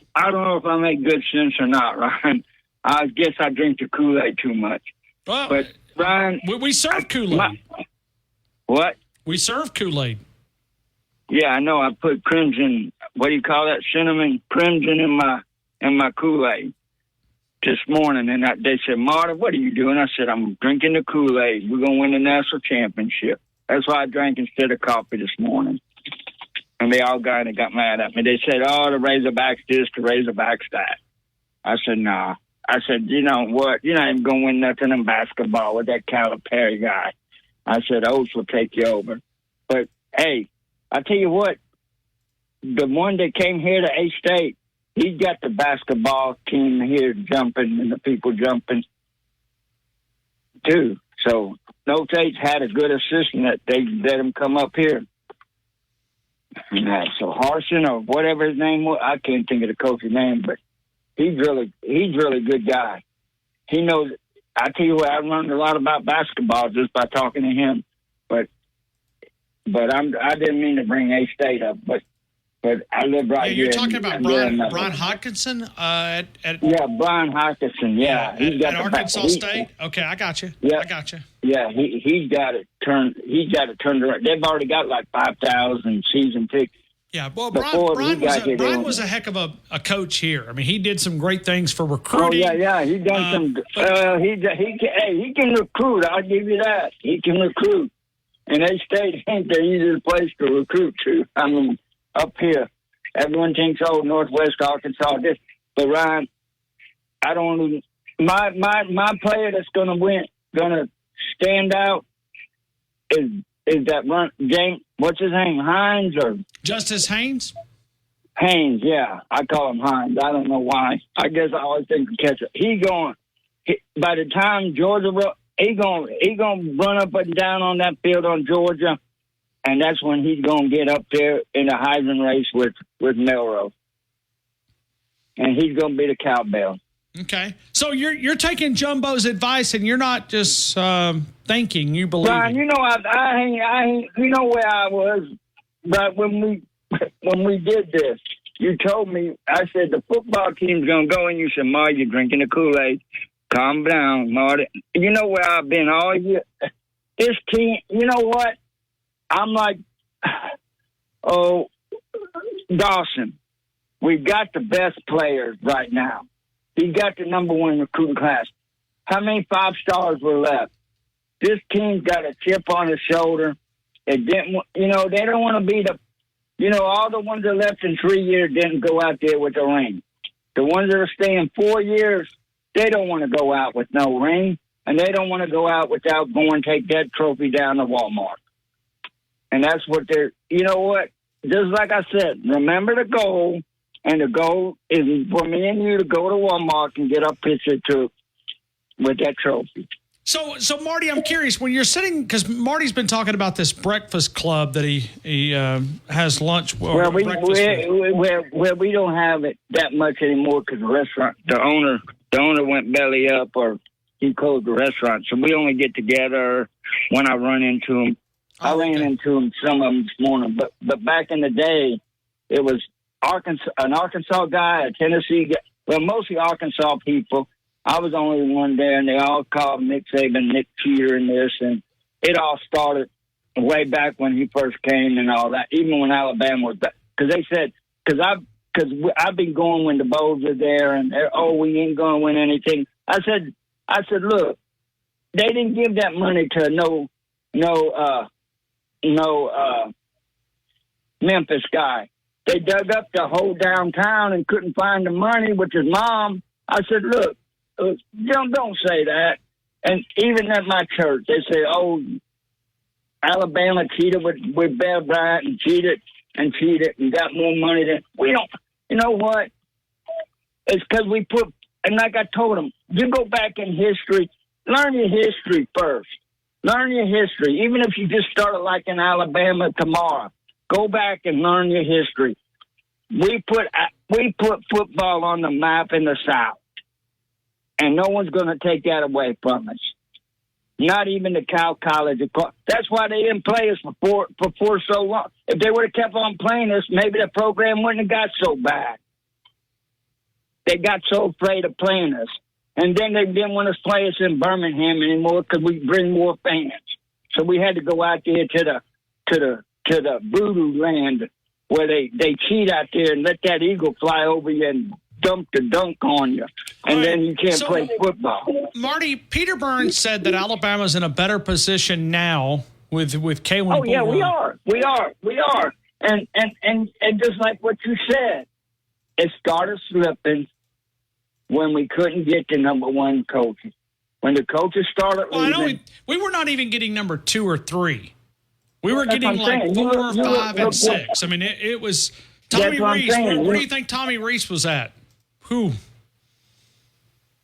S4: if I make good sense or not, Ryan. I guess I drink the Kool-Aid too much.
S8: Well,
S4: but Ryan,
S8: we serve Kool-Aid.
S4: What?
S8: We serve Kool-Aid.
S4: Yeah, I know. I put crimson. What do you call that? Cinnamon crimson in my Kool-Aid this morning, and they said, "Marty, what are you doing?" I said, "I'm drinking the Kool-Aid. We're gonna win the national championship." That's why I drank instead of coffee this morning. And they all got mad at me. They said, "Oh, the Razorbacks this, the Razorbacks that." I said, "Nah." I said, "You know what? You're not even gonna win nothing in basketball with that Calipari guy." I said, "Oates will take you over." But hey, I tell you what, the one that came here to A-State, he got the basketball team here jumping and the people jumping too. So No Tate's had a good assistant that they let him come up here. So Harsin or whatever his name was, I can't think of the coach's name, but he's really good guy. He knows. I tell you what, I learned a lot about basketball just by talking to him. But I didn't mean to bring A-State up, but I live right here.
S8: You're talking about Brian Hodkinson
S4: yeah, Brian Hodkinson. Yeah,
S8: he's got Arkansas State. Okay, I got you.
S4: Yeah,
S8: I got you.
S4: Yeah, he's got it turned. He's got it turned around. They've already got like 5,000 season tickets.
S8: Yeah, well, Brian was a heck of a coach here. I mean, he did some great things for recruiting.
S4: Oh yeah, he done some. He can recruit. I'll give you that. He can recruit, and A-State ain't the easiest place to recruit to. I mean, up here, everyone thinks, "Oh, Northwest Arkansas." This, but Ryan, I don't even. My player that's gonna stand out is that run James. What's his name? Hines or
S8: Justice Haynes?
S4: Haynes, yeah. I call him Hines. I don't know why. I guess I always think to catch it. By the time Georgia, he gonna run up and down on that field on Georgia, and that's when he's gonna get up there in the Heisman race with Melrose, and he's gonna be the cowbell.
S8: Okay, so you're taking Jumbo's advice, and you're not just thinking. You believe.
S4: Brian, you know I you know where I was, but when we did this, you told me. I said the football team's gonna go, and you said, "Marty, you're drinking the Kool-Aid. Calm down, Marty." You know where I've been all year. This team, you know what? I'm like, Dawson. We've got the best players right now. He got the number one recruiting class. How many 5-stars were left? This team's got a chip on his shoulder. It didn't, they don't want to be all the ones that left in 3 years didn't go out there with a ring. The ones that are staying 4 years, they don't want to go out with no ring. and they don't want to go out without going and take that trophy down to Walmart. And that's what they're, you know what? Just like I said, remember the goal, and the goal is for me and you to go to Walmart and get our picture with that trophy.
S8: So Marty, I'm curious, when you're sitting, because Marty's been talking about this breakfast club that he has lunch.
S4: Well, we don't have it that much anymore because the restaurant, the owner went belly up, or he closed the restaurant. So we only get together when I run into him. I ran into him, some of them this morning, but back in the day, it was an Arkansas guy, a Tennessee guy, well, mostly Arkansas people. I was the only one there, and they all called Nick Saban, Nick Cheater, and this, and it all started way back when he first came and all that. Even when Alabama was back, because they said, because I've been going when the Bulls are there, and we ain't going to win anything. I said, look, they didn't give that money to no Memphis guy. They dug up the whole downtown and couldn't find the money with his mom. I said, look, don't say that. And even at my church, they say, Alabama cheated with Bear Bryant and cheated and got more money than we don't. You know what? It's because we put, and like I told them, you go back in history, learn your history first. Learn your history. Even if you just started like in Alabama tomorrow, go back and learn your history. We put football on the map in the South. And no one's going to take that away from us. Not even the Cal College. That's why they didn't play us before so long. If they would have kept on playing us, maybe the program wouldn't have got so bad. They got so afraid of playing us. And then they didn't want to play us in Birmingham anymore because we bring more fans. So we had to go out there to the voodoo land where they cheat out there and let that eagle fly over you and dump the dunk on you, and then you can't play football.
S8: Marty, Peter Burns said that Alabama's in a better position now with Kalen.
S4: Oh yeah, we are, and just like what you said, it started slipping when we couldn't get the number one coaches. When the coaches started leaving,
S8: we were not even getting number 2 or 3. We were getting like 4, 5, and 6. I mean, it was Tommy Rees. Where do you think Tommy Rees was at? Who?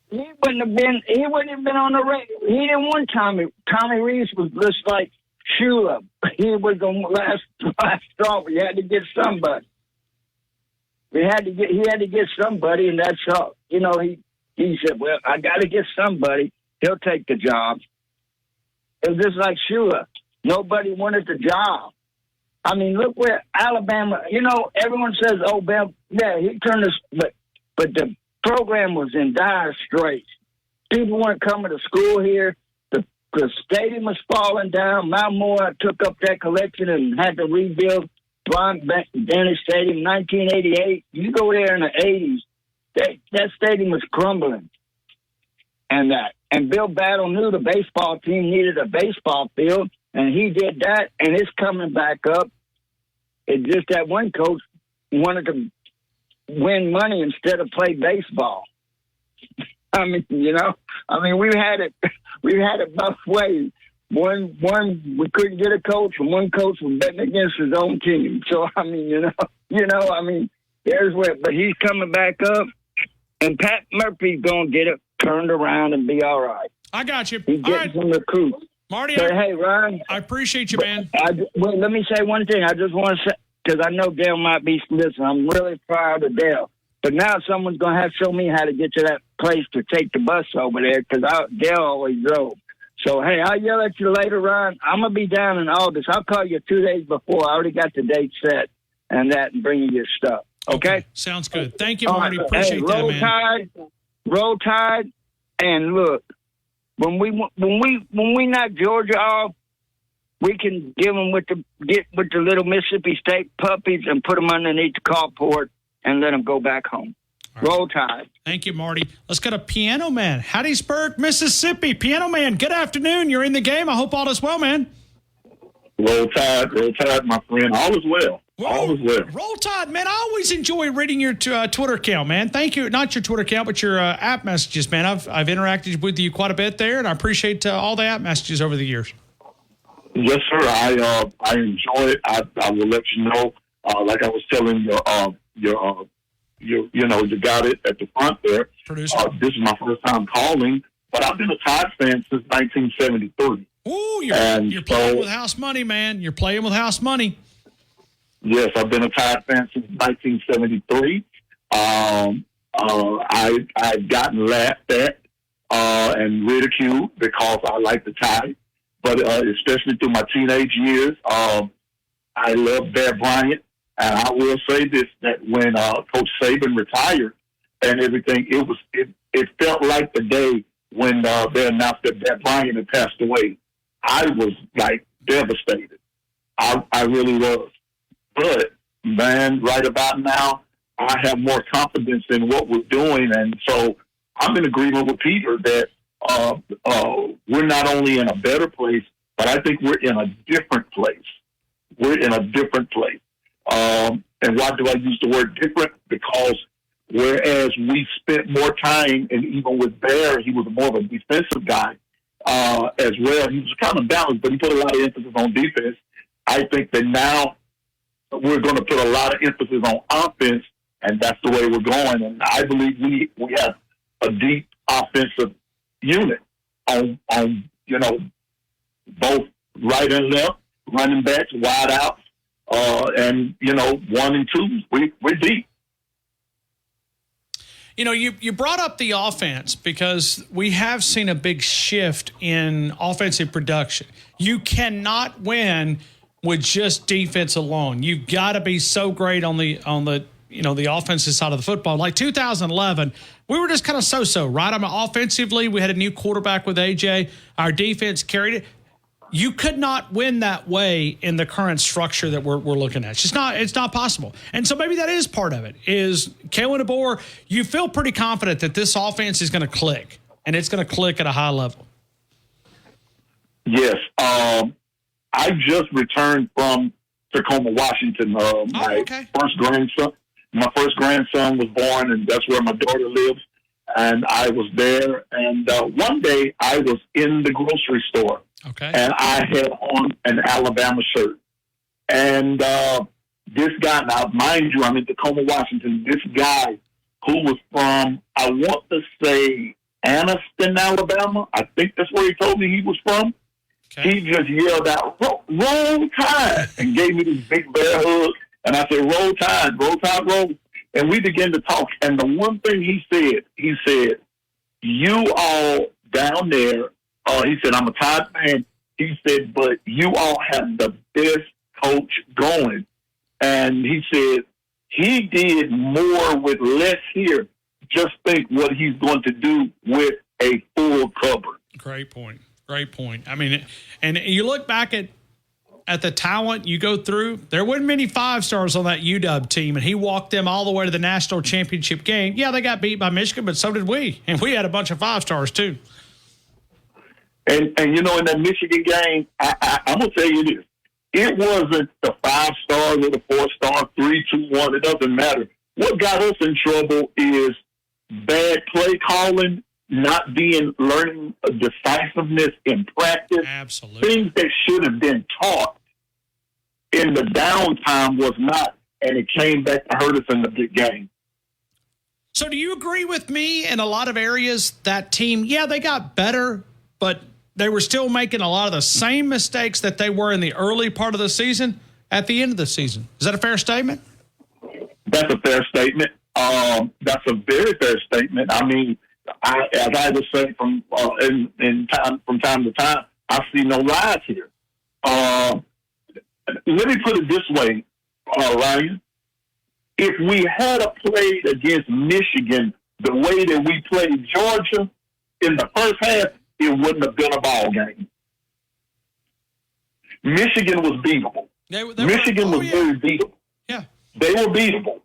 S4: He wouldn't have been on the radio. He didn't want Tommy. Tommy Rees was just like Shula. He was the last straw. We had to get somebody. He had to get somebody, and that's all. You know, he said, well, I got to get somebody. He'll take the job. It was just like Shula. Nobody wanted the job. I mean, look where Alabama, you know, everyone says, Bill, yeah, he turned us, but the program was in dire straits. People weren't coming to school here. The stadium was falling down. Mount Moore took up that collection and had to rebuild Bryant-Denny Stadium in 1988. You go there in the 80s, that stadium was crumbling. And Bill Battle knew the baseball team needed a baseball field, and he did that, and it's coming back up. It's just that one coach wanted to win money instead of play baseball. I mean, you know, we've had it both ways. One, we couldn't get a coach, and one coach was betting against his own team. So, I mean, there's where, but he's coming back up, and Pat Murphy's going to get it turned around and be all right.
S8: I got you.
S4: He's getting some recruits.
S8: Marty,
S4: hey, Ryan.
S8: I appreciate you, man.
S4: Let me say one thing. I just want to say, because I know Dale might be listening, I'm really proud of Dale. But now someone's going to have to show me how to get to that place to take the bus over there, because Dale always drove. So, hey, I'll yell at you later, Ryan. I'm going to be down in August. I'll call you 2 days before. I already got the date set and bring you your stuff. Okay?
S8: Sounds good. Thank you, Marty. Appreciate that, man.
S4: Roll Tide, and look, when we knock Georgia off, we can get with the little Mississippi State puppies and put them underneath the carport and let them go back home. Right. Roll Tide.
S8: Thank you, Marty. Let's go to Piano Man, Hattiesburg, Mississippi. Piano Man, good afternoon. You're in the game. I hope all is well, man.
S6: Roll Tide, my friend. All is well.
S9: All is well.
S8: Roll Tide, man. I always enjoy reading your Twitter account, man. Thank you. Not your Twitter account, but your app messages, man. I've interacted with you quite a bit there, and I appreciate all the app messages over the years.
S9: Yes, sir. I enjoy it. I will let you know. Like I was telling your guy at the front there.
S8: Producer.
S9: This is my first time calling, but I've been a Tide fan since 1973.
S8: Ooh, you're playing with house money, man. You're playing with house money.
S9: Yes, I've been a Tide fan since 1973. I've gotten laughed at and ridiculed because I like the Tide, but especially through my teenage years, I love Bear Bryant, and I will say this: that when Coach Saban retired and everything, it felt like the day when they announced that Bear Bryant had passed away. I was like devastated. I really was. But, man, right about now, I have more confidence in what we're doing. And so I'm in agreement with Peter that we're not only in a better place, but I think we're in a different place. We're in a different place. And why do I use the word different? Because whereas we spent more time, and even with Bear, he was more of a defensive guy as well. He was kind of balanced, but he put a lot of emphasis on defense. I think that now we're going to put a lot of emphasis on offense, and that's the way we're going. And I believe we have a deep offensive unit on both right and left, running backs, wide outs, and 1 and 2. We're deep.
S8: You brought up the offense because we have seen a big shift in offensive production. You cannot win with just defense alone. You've got to be so great on the offensive side of the football. Like 2011, we were just kind of so-so, right? Offensively, we had a new quarterback with AJ. Our defense carried it. You could not win that way in the current structure that we're looking at. It's not possible. And so maybe that is part of it. Is Kalen DeBoer, you feel pretty confident that this offense is going to click, and it's going to click at a high level.
S9: Yes. I just returned from Tacoma, Washington. My first grandson was born, and that's where my daughter lives. And I was there. And one day I was in the grocery store, and I had on an Alabama shirt. And this guy, now mind you, I'm in Tacoma, Washington. This guy who was from, I want to say, Anniston, Alabama. I think that's where he told me he was from. He just yelled out, "Roll Tide," and gave me this big bear hug. And I said, "Roll Tide, roll Tide, roll." And we began to talk. And the one thing he said, "You all down there," he said, "I'm a Tide fan." He said, "But you all have the best coach going." And he said, he did more with less here. Just think what he's going to do with a full cover.
S8: Great point. Great point. I mean, and you look back at the talent you go through, there weren't many 5-stars on that UW team, and he walked them all the way to the national championship game. Yeah, they got beat by Michigan, but so did we. And we had a bunch of 5-stars too.
S9: And in that Michigan game, I'm going to tell you this. It wasn't the 5 stars or the 4-star, 3, 2, 1. It doesn't matter. What got us in trouble is bad play calling, not learning decisiveness in practice.
S8: Absolutely.
S9: Things that should have been taught in the downtime was not, and it came back to hurt us in the big game.
S8: So do you agree with me in a lot of areas that team, yeah, they got better, but they were still making a lot of the same mistakes that they were in the early part of the season at the end of the season? Is that a fair statement?
S9: That's a fair statement. That's a very fair statement. I mean, as I was saying from time to time, I see no lies here. Let me put it this way, Ryan. If we had played against Michigan the way that we played Georgia in the first half, it wouldn't have been a ball game. Michigan was beatable. Michigan was very beatable.
S8: Yeah,
S9: they were beatable,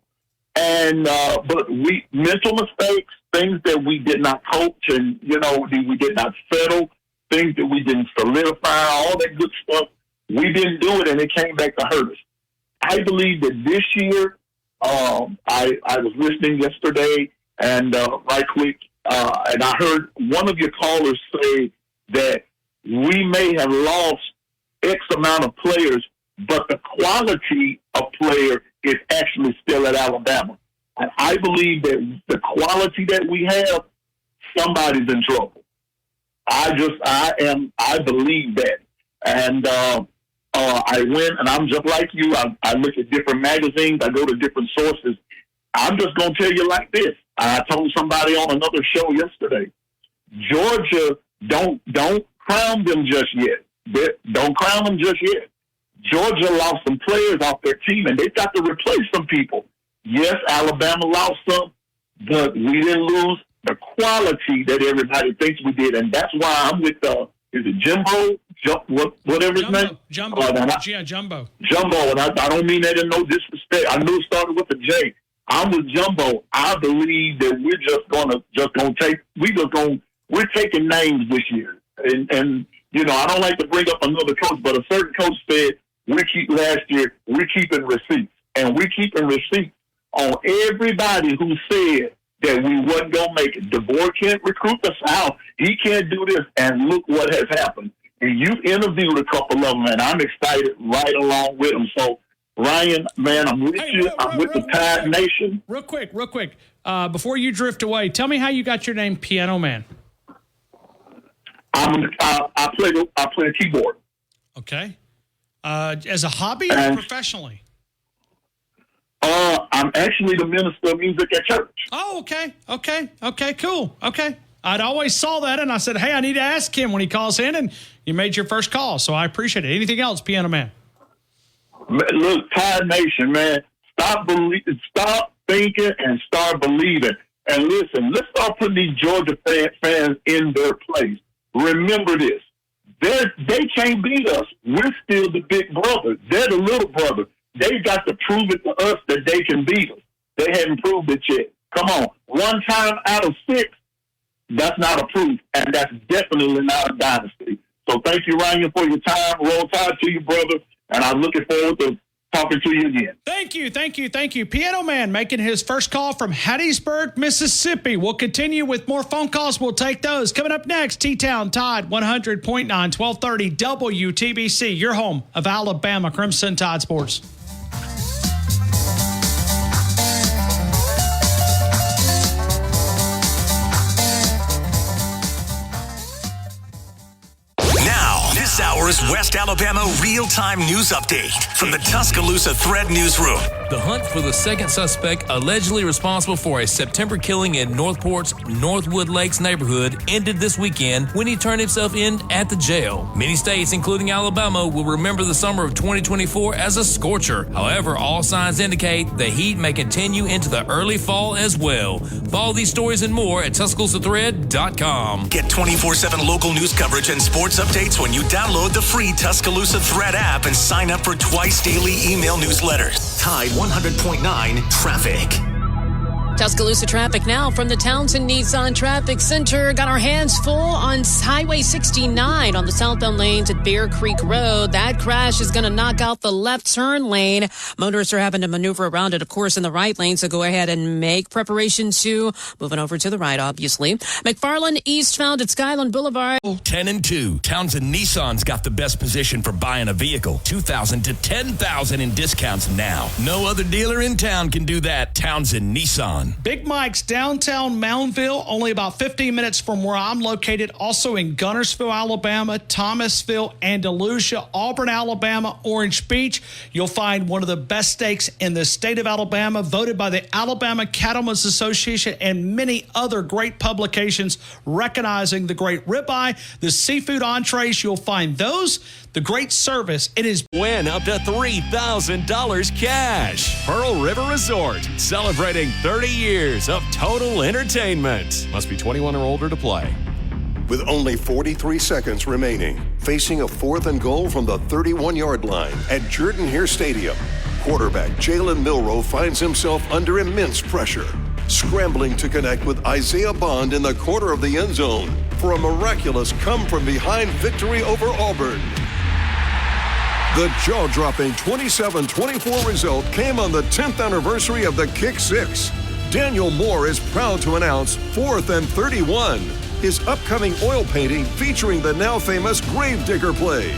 S9: and but mental mistakes, things that we did not coach, and we did not settle, things that we didn't solidify, all that good stuff. We didn't do it, and it came back to hurt us.
S6: I believe that this year, I was listening yesterday and right quick, and I heard one of your callers say that we may have lost X amount of players, but the quality of player is actually still at Alabama. And I believe that the quality that we have, somebody's in trouble. I believe that. And I went, and I'm just like you. I look at different magazines. I go to different sources. I'm just going to tell you like this. I told somebody on another show yesterday, Georgia, don't crown them just yet. Don't crown them just yet. Georgia lost some players off their team, and they've got to replace some people. Yes, Alabama lost some, but we didn't lose the quality that everybody thinks we did, and that's why I'm with is it Jimbo? Whatever his name?
S8: Jumbo. Jumbo.
S6: Jumbo, and I don't mean that in no disrespect. I knew it started with a J. I'm with Jumbo. I believe that we're taking names this year, and I don't like to bring up another coach, but a certain coach said we're keeping receipts, and we're keeping receipts on everybody who said that we wasn't going to make it. DeBoer can't recruit us out. He can't do this. And look what has happened. And you've interviewed a couple of them, and I'm excited right along with them. So, Ryan, man, I'm with you. I'm with the Tide Nation.
S8: Real quick. Before you drift away, tell me how you got your name Piano Man.
S6: I play a keyboard.
S8: Okay. As a hobby or professionally?
S6: I'm actually the minister of music at church.
S8: Oh, okay, cool. Okay. I'd always saw that, and I said, hey, I need to ask him when he calls in, and you made your first call, so I appreciate it. Anything else, Piano Man?
S6: Look, Tide Nation, man, stop thinking and start believing. And listen, let's start putting these Georgia fans in their place. Remember this. They can't beat us. We're still the big brother. They're the little brother. They've got to prove it to us that they can beat us. They haven't proved it yet. Come on. 1 time out of 6, that's not a proof, and that's definitely not a dynasty. So thank you, Ryan, for your time. Roll Tide to you, brother, and I'm looking forward to talking to you again.
S8: Thank you. Piano Man making his first call from Hattiesburg, Mississippi. We'll continue with more phone calls. We'll take those. Coming up next, T-Town Tide 100.9, 1230 WTBC, your home of Alabama Crimson Tide Sports.
S2: This hour's West Alabama real-time news update from the Tuscaloosa Thread Newsroom.
S10: The hunt for the second suspect allegedly responsible for a September killing in Northport's Northwood Lakes neighborhood ended this weekend when he turned himself in at the jail. Many states, including Alabama, will remember the summer of 2024 as a scorcher. However, all signs indicate the heat may continue into the early fall as well. Follow these stories and more at TuscaloosaThread.com.
S2: Get 24/7 local news coverage and sports updates when you download the free Tuscaloosa Thread app and sign up for twice daily email newsletters. Tide 100.9 Traffic.
S13: Tuscaloosa traffic now from the Townsend Nissan Traffic Center. Got our hands full on Highway 69 on the southbound lanes at Bear Creek Road. That crash is going to knock out the left turn lane. Motorists are having to maneuver around it, of course, in the right lane, so go ahead and make preparations to moving over to the right, obviously. McFarland eastbound at Skyland Boulevard.
S5: 10-2. Townsend Nissan's got the best position for buying a vehicle. $2,000 to $10,000 in discounts now. No other dealer in town can do that. Townsend Nissan.
S8: Big Mike's downtown Moundville, only about 15 minutes from where I'm located. Also in Gunnersville, Alabama, Thomasville, Andalusia, Auburn, Alabama, Orange Beach. You'll find one of the best steaks in the state of Alabama, voted by the Alabama Cattlemen's Association and many other great publications recognizing the great ribeye, the seafood entrees. You'll find those, the great service. It is
S20: win up to $3,000 cash. Pearl River Resort, celebrating 30 years of total entertainment. Must be 21 or older to play.
S11: With only 43 seconds remaining, facing a 4th and goal from the 31-yard line at Jordan-Hare Stadium, quarterback Jalen Milroe finds himself under immense pressure, scrambling to connect with Isaiah Bond in the corner of the end zone for a miraculous come-from-behind victory over Auburn. The jaw-dropping 27-24 result came on the 10th anniversary of the Kick Six. Daniel Moore is proud to announce 4th and 31, his upcoming oil painting featuring the now famous Gravedigger play.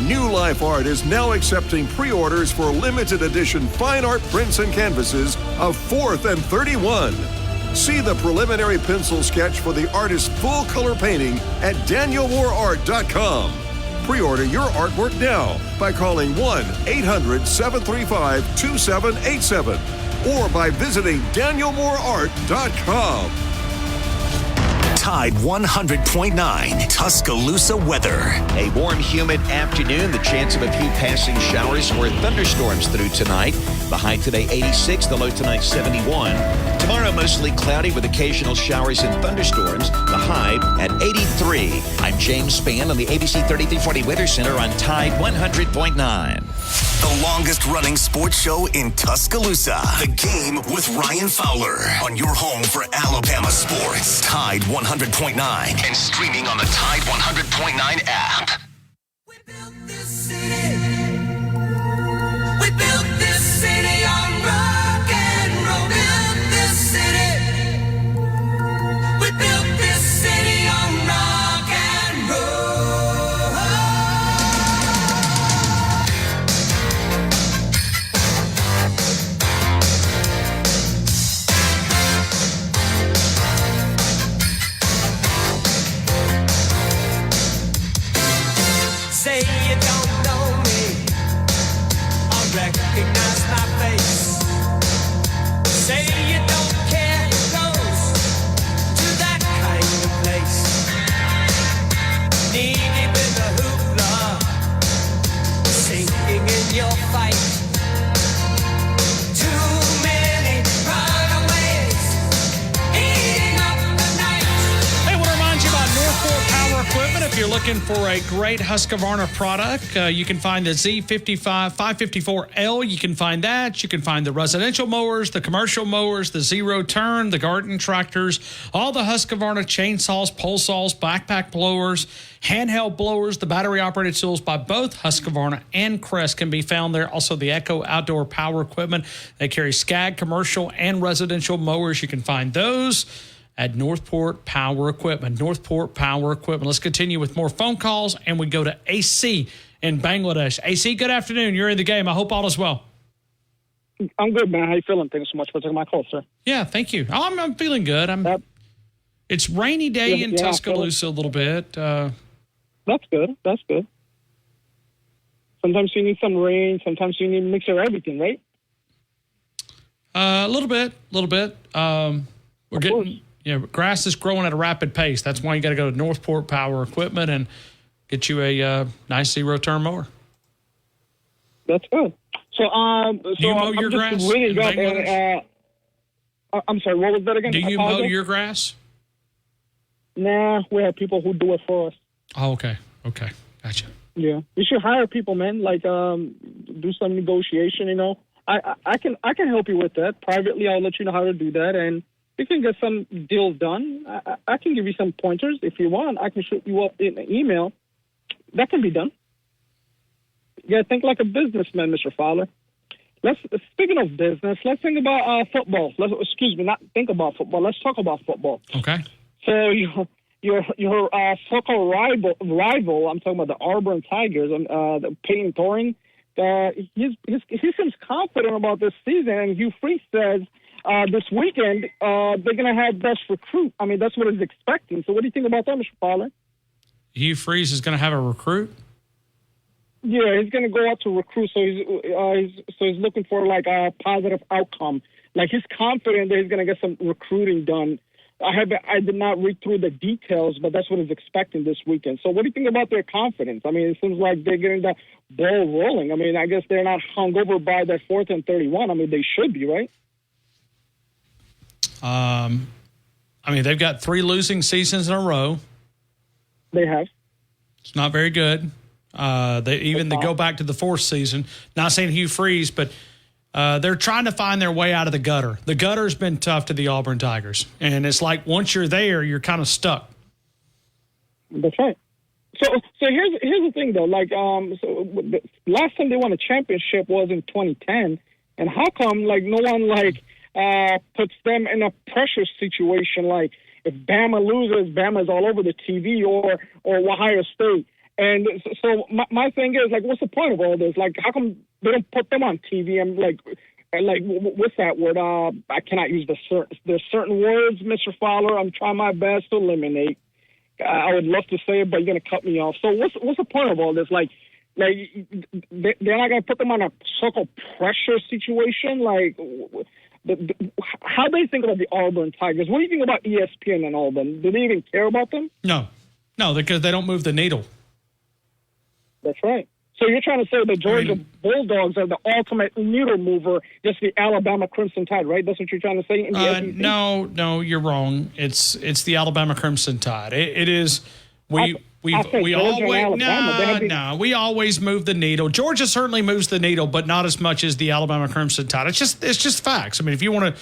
S11: New Life Art is now accepting pre-orders for limited edition fine art prints and canvases of 4th and 31. See the preliminary pencil sketch for the artist's full color painting at danielmooreart.com. Pre-order your artwork now by calling 1-800-735-2787 or by visiting danielmooreart.com.
S2: Tide 100.9 Tuscaloosa weather.
S14: A warm, humid afternoon. The chance of a few passing showers or thunderstorms through tonight. The high today 86, the low tonight 71. Tomorrow mostly cloudy with occasional showers and thunderstorms. The high at 83. I'm James Spann on the ABC 3340 Weather Center on Tide 100.9.
S2: The longest running sports show in Tuscaloosa. The Game with Ryan Fowler on your home for Alabama sports. Tide 100.9 and streaming on the Tide 100.9 app.
S12: We built this city on rock and roll. Built this city. We built this city on rock and roll. Say you don't know me, I recognize my face. Say you don't care who goes to that kind of place. Knee deep in the hoopla, sinking in your fight. Too many runaways, eating up the night.
S8: Hey, I want to remind you about Northport Power Equipment. If you're looking for a great Husqvarna product, you can find the Z55 554L. You can find that. You can find the residential mowers, the commercial mowers, the zero turn, the garden tractors, all the Husqvarna chainsaws, pole saws, backpack blowers, handheld blowers, the battery operated tools by both Husqvarna and Crest can be found there. Also, the Echo Outdoor Power Equipment. They carry Skag commercial and residential mowers. You can find those at Northport Power Equipment. Northport Power Equipment. Let's continue with more phone calls, and we go to AC in Bangladesh. AC, good afternoon. You're in the game. I hope all is well.
S17: I'm good, man. How you feeling? Thanks so much for taking my call, sir.
S8: Yeah, thank you. I'm feeling good. It's rainy day in Tuscaloosa a little bit.
S17: That's good. That's good. Sometimes you need some rain. Sometimes you need a mix of everything, right?
S8: A little bit. We're getting... Yeah, grass is growing at a rapid pace. That's why you got to go to Northport Power Equipment and get you a nice zero-turn mower.
S17: That's good. So,
S8: do you mow your grass?
S17: Really good. I'm sorry, what was that again?
S8: Do you mow your grass?
S17: Nah, we have people who do it for us.
S8: Oh, okay. Okay, gotcha.
S17: Yeah, you should hire people, man. Like, do some negotiation. You know, I can help you with that privately. I'll let you know how to do that, and you can get some deals done. I can give you some pointers if you want. I can shoot you up in an email. That can be done. Yeah, think like a businessman, Mr. Fowler. Speaking of business, let's think about football. Not think about football. Let's talk about football.
S8: Okay.
S17: So your so-called rival, I'm talking about the Auburn Tigers, the Peyton Thorne. He seems confident about this season, and Hugh Freeze says this weekend they're going to have best recruit. I mean, that's what he's expecting. So what do you think about that, Mr. Fowler?
S8: Hugh Freeze is going to have a recruit?
S17: Yeah, he's going to go out to recruit. So he's looking for like a positive outcome. Like he's confident that he's going to get some recruiting done. I did not read through the details, but that's what he's expecting this weekend. So what do you think about their confidence? I mean, it seems like they're getting that ball rolling. I mean, I guess they're not hung over by that 4th and 31. I mean, they should be, right?
S8: I mean, they've got 3 losing seasons in a row.
S17: They have.
S8: It's not very good. They go back to the 4th season. Not saying Hugh Freeze, but they're trying to find their way out of the gutter. The gutter's been tough to the Auburn Tigers, and it's like once you're there, you're kind of stuck.
S17: That's right. So here's the thing though. Like so the last time they won a championship was in 2010, and how come like no one like puts them in a pressure situation? Like if Bama loses, Bama's all over the TV or Ohio State. And so my thing is like, what's the point of all this? Like, how come they don't put them on TV? And like what's that word? I cannot use there's certain words, Mr. Fowler. I'm trying my best to eliminate. I would love to say it, but you're going to cut me off. So what's the point of all this? Like they're not going to put them on a so-called pressure situation? Like, how do they think about the Auburn Tigers? What do you think about ESPN and all them? Do they even care about them?
S8: No, because they don't move the needle.
S17: That's right. So you're trying to say the Georgia Bulldogs are the ultimate needle mover, just the Alabama Crimson Tide, right? That's what you're trying to say?
S8: No, you're wrong. It's the Alabama Crimson Tide. It is. We always move the needle. Georgia certainly moves the needle, but not as much as the Alabama Crimson Tide. It's just facts. I mean, if you want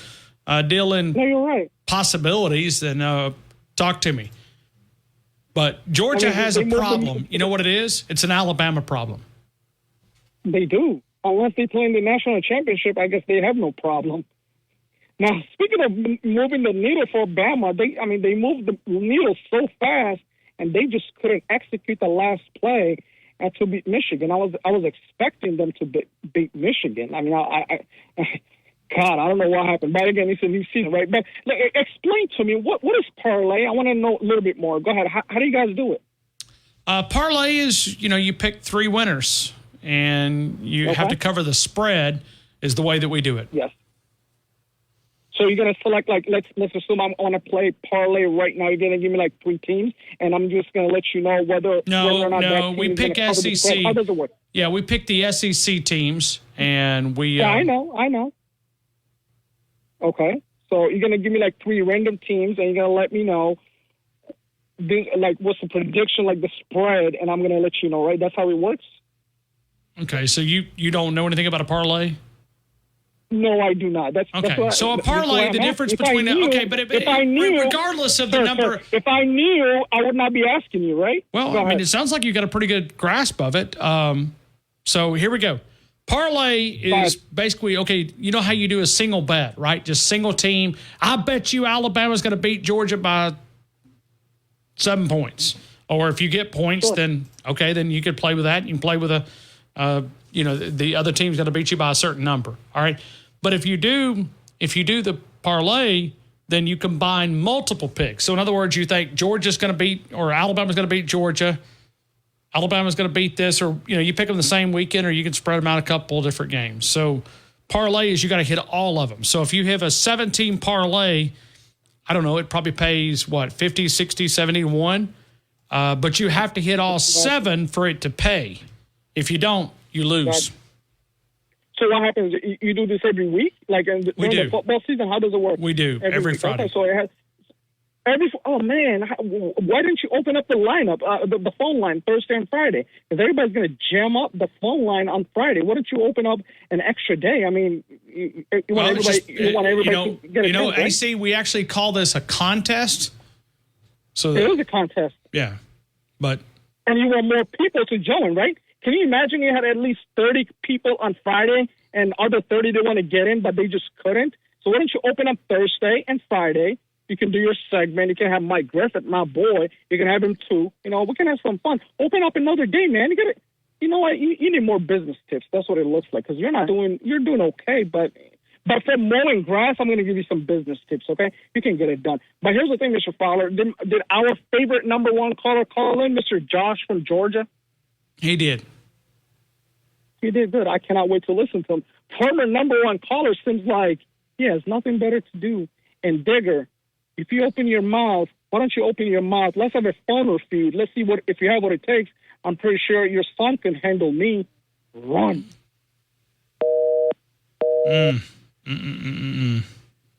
S8: to deal in possibilities, then talk to me. But Georgia has a problem. You know what it is? It's an Alabama problem.
S17: They do. Unless they play in the national championship, I guess they have no problem. Now, speaking of moving the needle for Bama, they moved the needle so fast, and they just couldn't execute the last play to beat Michigan. I was expecting them to beat Michigan. I mean, God, I don't know what happened. But again, it's a new season, right? But explain to me, what is parlay? I want to know a little bit more. Go ahead. How do you guys do it?
S8: Parlay is, you pick 3 winners, and you have to cover the spread is the way that we do it.
S17: Yes. So you're going to select, like, let's assume I want to play parlay right now. You're going to give me, like, 3 teams, and I'm just going to let you know whether or not that team
S8: we
S17: is
S8: pick
S17: gonna cover the
S8: SEC.
S17: spread. How does it work?
S8: Yeah, we pick the SEC teams, and we...
S17: Yeah, I know. Okay. So you're going to give me, like, 3 random teams, and you're going to let me know, what's the prediction, like, the spread, and I'm going to let you know, right? That's how it works?
S8: Okay, so you don't know anything about a parlay?
S17: No, I do not. That's
S8: so a parlay, the difference between regardless of the number.
S17: If I knew, I would not be asking you, right?
S8: Well, I mean, it sounds like you got a pretty good grasp of it. So here we go. Parlay is basically, you know how you do a single bet, right? Just single team. I bet you Alabama's going to beat Georgia by 7 points. Or if you get points, then you could play with that. You can play with the other team's going to beat you by a certain number. All right. But if you do the parlay, then you combine multiple picks. So in other words, you think Georgia's going to beat, or Alabama's going to beat Georgia. Alabama's going to beat this, or, you pick them the same weekend, or you can spread them out a couple of different games. So parlay is you got to hit all of them. So if you have a 17 parlay, I don't know, it probably pays 50, 60, 70 to 1. But you have to hit all 7 for it to pay. If you don't, you lose.
S17: So what happens? You do this every week? Like during the football season, how does it work?
S8: We do. Every Friday.
S17: Okay, so it has oh man, why didn't you open up the lineup, the phone line Thursday and Friday? Because everybody's going to jam up the phone line on Friday. Why don't you open up an extra day? I mean, you want everybody to get a chance, right?
S8: AC, we actually call this a contest. So
S17: it is a contest.
S8: Yeah, and
S17: you want more people to join, right? Can you imagine you had at least 30 people on Friday and other 30 they want to get in, but they just couldn't? So why don't you open up Thursday and Friday? You can do your segment. You can have Mike Griffith, my boy. You can have him too. We can have some fun. Open up another day, man. You know what? You need more business tips. That's what it looks like, because you're doing okay, but for mowing grass, I'm going to give you some business tips, okay? You can get it done. But here's the thing, Mr. Fowler. Did our favorite number 1 caller call in, Mr. Josh from Georgia?
S8: He did.
S17: He did good. I cannot wait to listen to him. Former number 1 caller seems like he has nothing better to do. And Digger, if you open your mouth, why don't you open your mouth? Let's have a phone feud. Let's see if you have what it takes. I'm pretty sure your son can handle me. Run.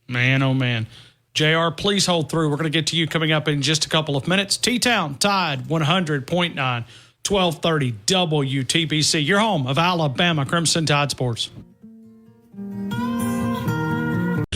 S8: Man, oh man. JR, please hold through. We're going to get to you coming up in just a couple of minutes. T-Town, Tide, 100.9, 1230 WTBC. Your home of Alabama Crimson Tide Sports.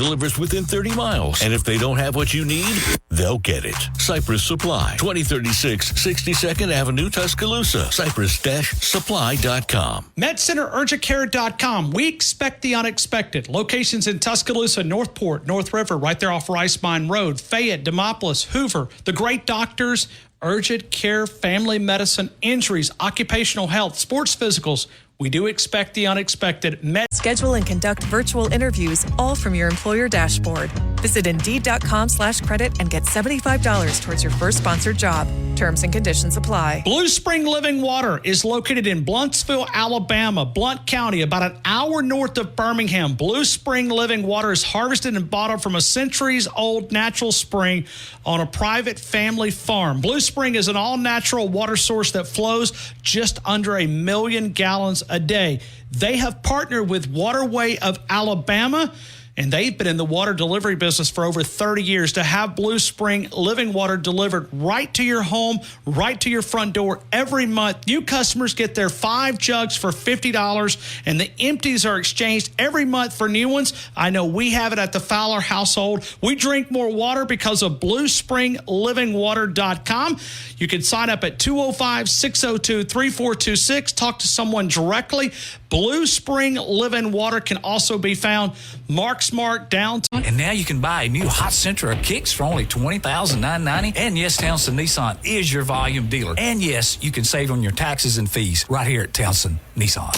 S19: delivers within 30 miles. And if they don't have what you need, they'll get it. Cypress Supply, 2036 62nd Avenue, Tuscaloosa. Cypress-supply.com.
S8: MedCenterUrgentCare.com. We expect the unexpected. Locations in Tuscaloosa, Northport, North River, right there off Rice Mine Road, Fayette, Demopolis, Hoover. The great doctors, urgent care, family medicine, injuries, occupational health, sports physicals. We do expect the unexpected.
S21: Schedule and conduct virtual interviews, all from your employer dashboard. Visit Indeed.com/credit and get $75 towards your first sponsored job. Terms and conditions apply.
S8: Blue Spring Living Water is located in Bluntsville, Alabama, Blount County, about an hour north of Birmingham. Blue Spring Living Water is harvested and bottled from a centuries-old natural spring on a private family farm. Blue Spring is an all-natural water source that flows just under 1 million gallons a day. They have partnered with Waterway of Alabama, and they've been in the water delivery business for over 30 years. To have Blue Spring Living Water delivered right to your home, right to your front door every month. New customers get their 5 jugs for $50, and the empties are exchanged every month for new ones. I know we have it at the Fowler household. We drink more water because of BlueSpringLivingWater.com. You can sign up at 205-602-3426. Talk to someone directly. Blue Spring Living Water can also be found Mark Smart downtown.
S22: And now you can buy a new hot Sentra or Kicks for only $20,990. And yes, Townsend Nissan is your volume dealer. And yes, you can save on your taxes and fees right here at Townsend Nissan.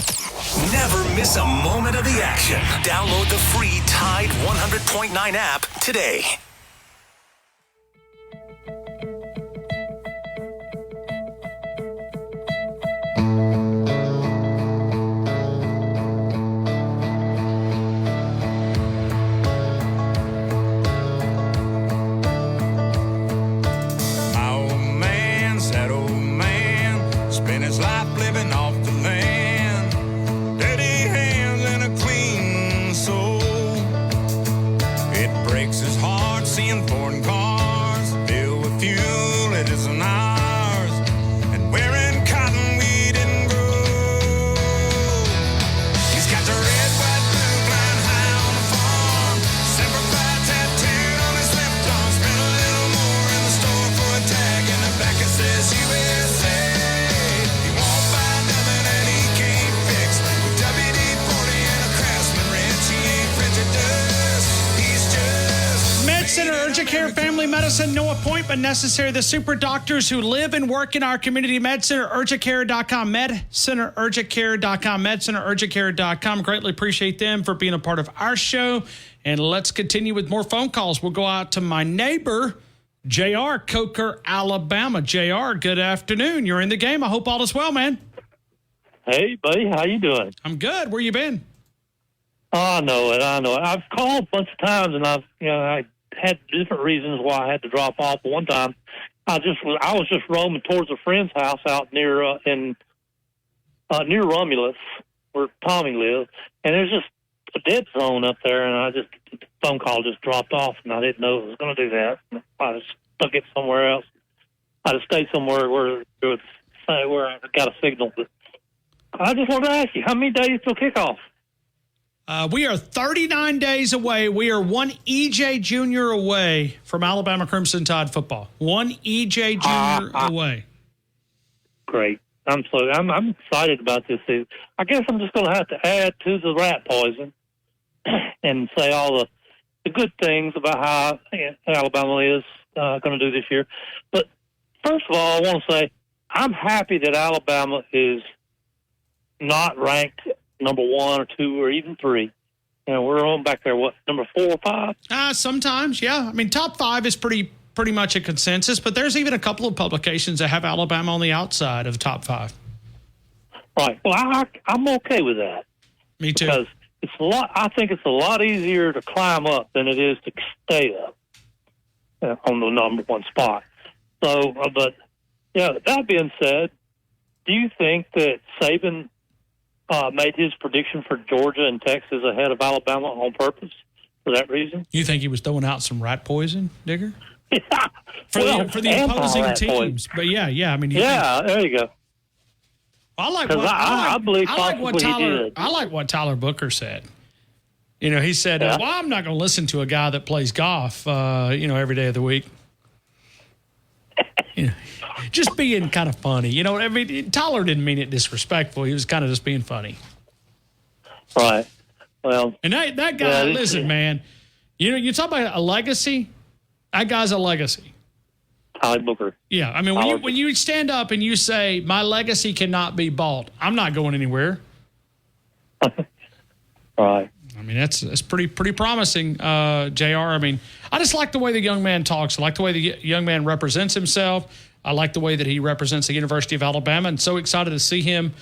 S2: Never miss a moment of the action. Download the free Tide 100.9 app today.
S8: Family medicine, no appointment necessary. The super doctors who live and work in our community. MedCenterUrgentCare.com. MedCenterUrgentCare.com. MedCenterUrgentCare.com. Greatly appreciate them for being a part of our show. And let's continue with more phone calls. We'll go out to my neighbor, JR, Coker, Alabama. JR, good afternoon. You're in the game. I hope all is well, man.
S23: Hey, buddy. How you doing?
S8: I'm good. Where you been?
S23: I know it. I've called a bunch of times, and I had different reasons why I had to drop off. One time, I was just roaming towards a friend's house out near Romulus, where Tommy lives, and there's just a dead zone up there, and the phone call just dropped off, and I didn't know it was going to do that. I just stuck it somewhere else. I just stayed somewhere where I got a signal. But I just wanted to ask you, how many days till kickoff?
S8: We are 39 days away. We are one EJ Jr. away from Alabama Crimson Tide football. One EJ Jr. away.
S23: Great. I'm excited about this season. I guess I'm just going to have to add to the rat poison and say all the good things about how Alabama is going to do this year. But first of all, I want to say I'm happy that Alabama is not ranked number 1 or 2 or even 3. We're on back there, number 4 or 5?
S8: Sometimes, yeah. I mean, top 5 is pretty much a consensus, but there's even a couple of publications that have Alabama on the outside of the top 5.
S23: Right. Well, I'm okay with that.
S8: Me too.
S23: Because I think it's a lot easier to climb up than it is to stay up on the number 1 spot. So, but yeah. That being said, do you think that Saban made his prediction for Georgia and Texas ahead of Alabama on purpose for that reason?
S8: You think he was throwing out some rat poison, Digger?
S23: Yeah.
S8: For the opposing teams. But yeah. I mean,
S23: there you go.
S8: I like
S23: what Tyler Booker said.
S8: I like what Tyler Booker said. He said, well, I'm not going to listen to a guy that plays golf, every day of the week. Just being kind of funny. Tyler didn't mean it disrespectful. He was kind of just being funny.
S23: Right. Well,
S8: and that guy, listen, man, you talk about a legacy. That guy's a legacy.
S23: Tyler Booker.
S8: Yeah. I mean, when you stand up and you say, my legacy cannot be bought, I'm not going anywhere.
S23: Right.
S8: I mean, that's pretty promising, JR. I mean, I just like the way the young man talks. I like the way the young man represents himself. I like the way that he represents the University of Alabama, and so excited to see him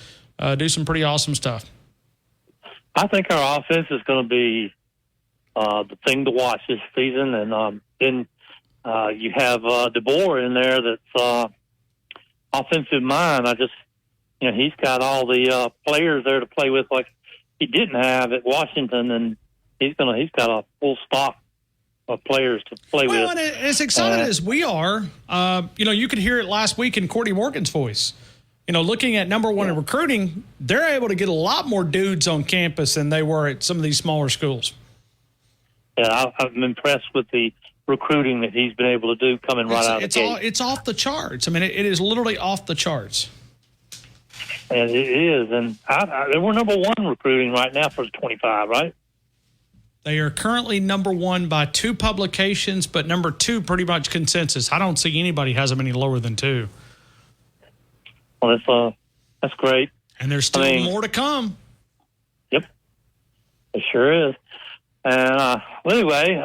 S8: do some pretty awesome stuff.
S23: I think our offense is going to be the thing to watch this season, and then you have DeBoer in there that's offensive mind. He's got all the players there to play with like he didn't have at Washington, and he's got a full stock of players to play with.
S8: And as excited as we are, you could hear it last week in Courtney Morgan's voice. Looking at number one in recruiting, they're able to get a lot more dudes on campus than they were at some of these smaller schools.
S23: Yeah, I'm impressed with the recruiting that he's been able to do coming right out of the gate.
S8: It's off the charts. I mean, it is literally off the charts.
S23: And it is. And we're number one recruiting right now for 25, right?
S8: They are currently number one by 2 publications, but number 2 pretty much consensus. I don't see anybody has them any lower than 2.
S23: Well, that's great.
S8: And there's still more to come.
S23: Yep, it sure is. And anyway,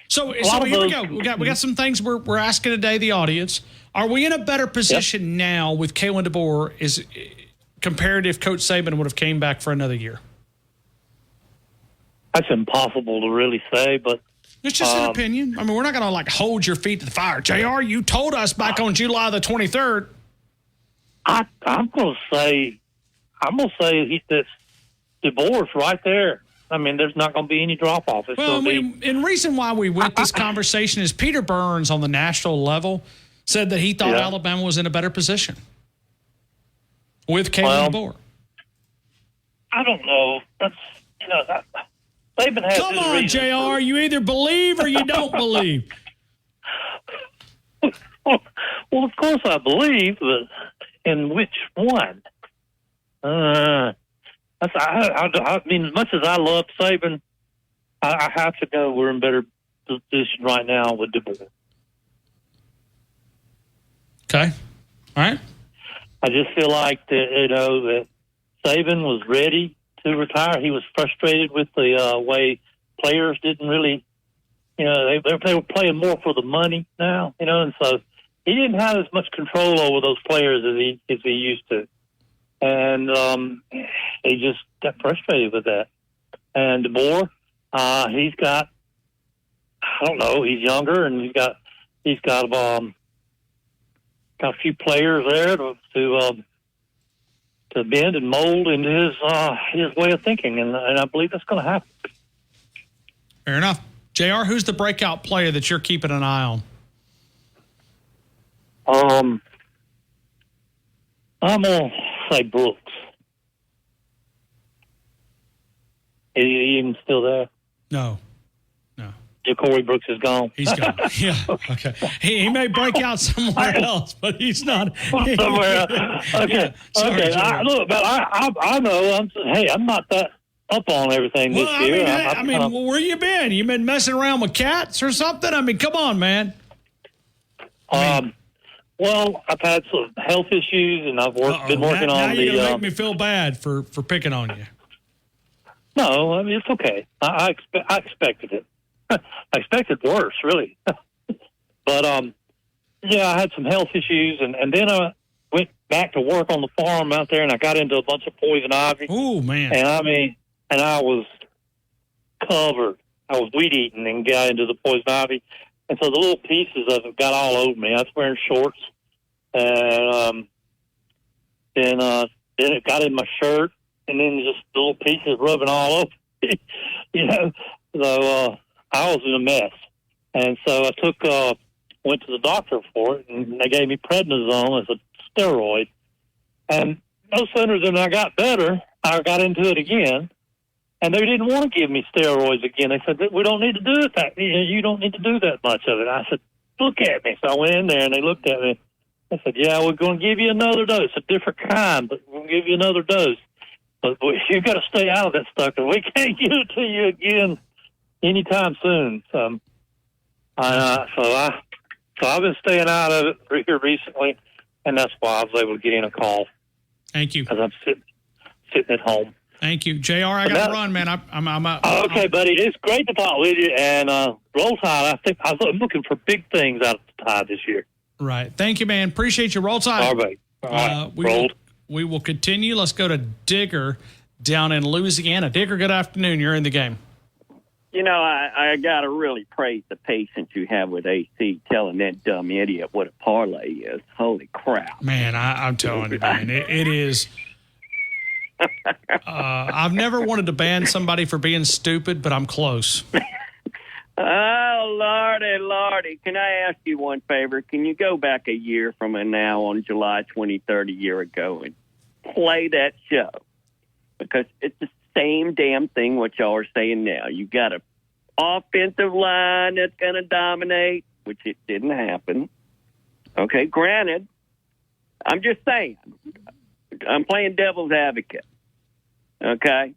S8: so here we go. We got some things we're asking today, the audience. Are we in a better position now with Kalen DeBoer compared if Coach Saban would have came back for another year?
S23: That's impossible to really say, but
S8: it's just an opinion. I mean, we're not going to hold your feet to the fire. JR, you told us back on July the 23rd.
S23: I'm going to say that DeBoer's right there. I mean, there's not going to be any drop off.
S8: And the reason why we went this conversation is Peter Burns on the national level said that he thought Alabama was in a better position with Kalen DeBoer.
S23: I don't know. That's Saban has.
S8: Come on, JR. You either believe or you don't believe.
S23: Well, of course I believe, but in which one? I mean, as much as I love Saban, I have to go. We're in better position right now with DeBoer.
S8: Okay, all right.
S23: I just feel like that Saban was ready to retire. He was frustrated with the way players didn't really, they were playing more for the money now, and so he didn't have as much control over those players as he used to. And he just got frustrated with that. And DeBoer, he's got, I don't know, he's younger, and he's got a few players there to bend and mold into his way of thinking, and I believe that's going to happen.
S8: Fair enough. JR, who's the breakout player that you're keeping an eye on?
S23: I'm going to say Brooks. Is he even still there?
S8: No.
S23: Ja'Cory Brooks is gone.
S8: He's gone. Yeah. Okay. He may break out somewhere else, but he's not.
S23: Somewhere else. Okay.
S8: Yeah.
S23: Okay. I know. I'm not that up on everything this year.
S8: Where you been? You been messing around with cats or something? I mean, come on, man.
S23: Well, I've had some health issues, and I've been working on the.
S8: You're gonna make me feel bad for picking on you.
S23: No, I mean it's okay. I expected it. I expected worse, really. But I had some health issues, and then I went back to work on the farm out there, and I got into a bunch of poison ivy.
S8: Oh man!
S23: And I was covered. I was weed eating and got into the poison ivy. And so the little pieces of it got all over me. I was wearing shorts, and then it got in my shirt, and then just the little pieces rubbing all over me, So I was in a mess, and so I went to the doctor for it, and they gave me prednisone as a steroid. And no sooner than I got better, I got into it again, And they didn't want to give me steroids again. They said, we don't need to do it. You don't need to do that much of it. I said, look at me. So I went in there, and they looked at me. I said, yeah, we're going to give you another dose, a different kind, but we'll give you another dose. But you got to stay out of that stuff, because we can't give it to you again anytime soon. So I've been staying out of it here recently, and that's why I was able to get in a call.
S8: Thank you.
S23: Because I'm sitting at home.
S8: Thank you. JR, I got to run, man. I'm
S23: okay, buddy. It's great to talk with you. And Roll Tide, I'm looking for big things out of the Tide this year.
S8: Right. Thank you, man. Appreciate you. Roll Tide.
S23: All right.
S8: We will continue. Let's go to Digger down in Louisiana. Digger, good afternoon. You're in the game.
S3: You know, I got to really praise the patience you have with AC telling that dumb idiot what a parlay is. Holy crap.
S8: Man, I'm telling you, man. It is... I've never wanted to ban somebody for being stupid, but I'm close.
S3: Oh, Lordy. Can I ask you one favor? Can you go back a year from now on July 23rd, a year ago, and play that show? Because it's the same damn thing what y'all are saying now. You got an offensive line that's going to dominate, which it didn't happen. Okay, granted, I'm just saying. I'm playing devil's advocate. Okay?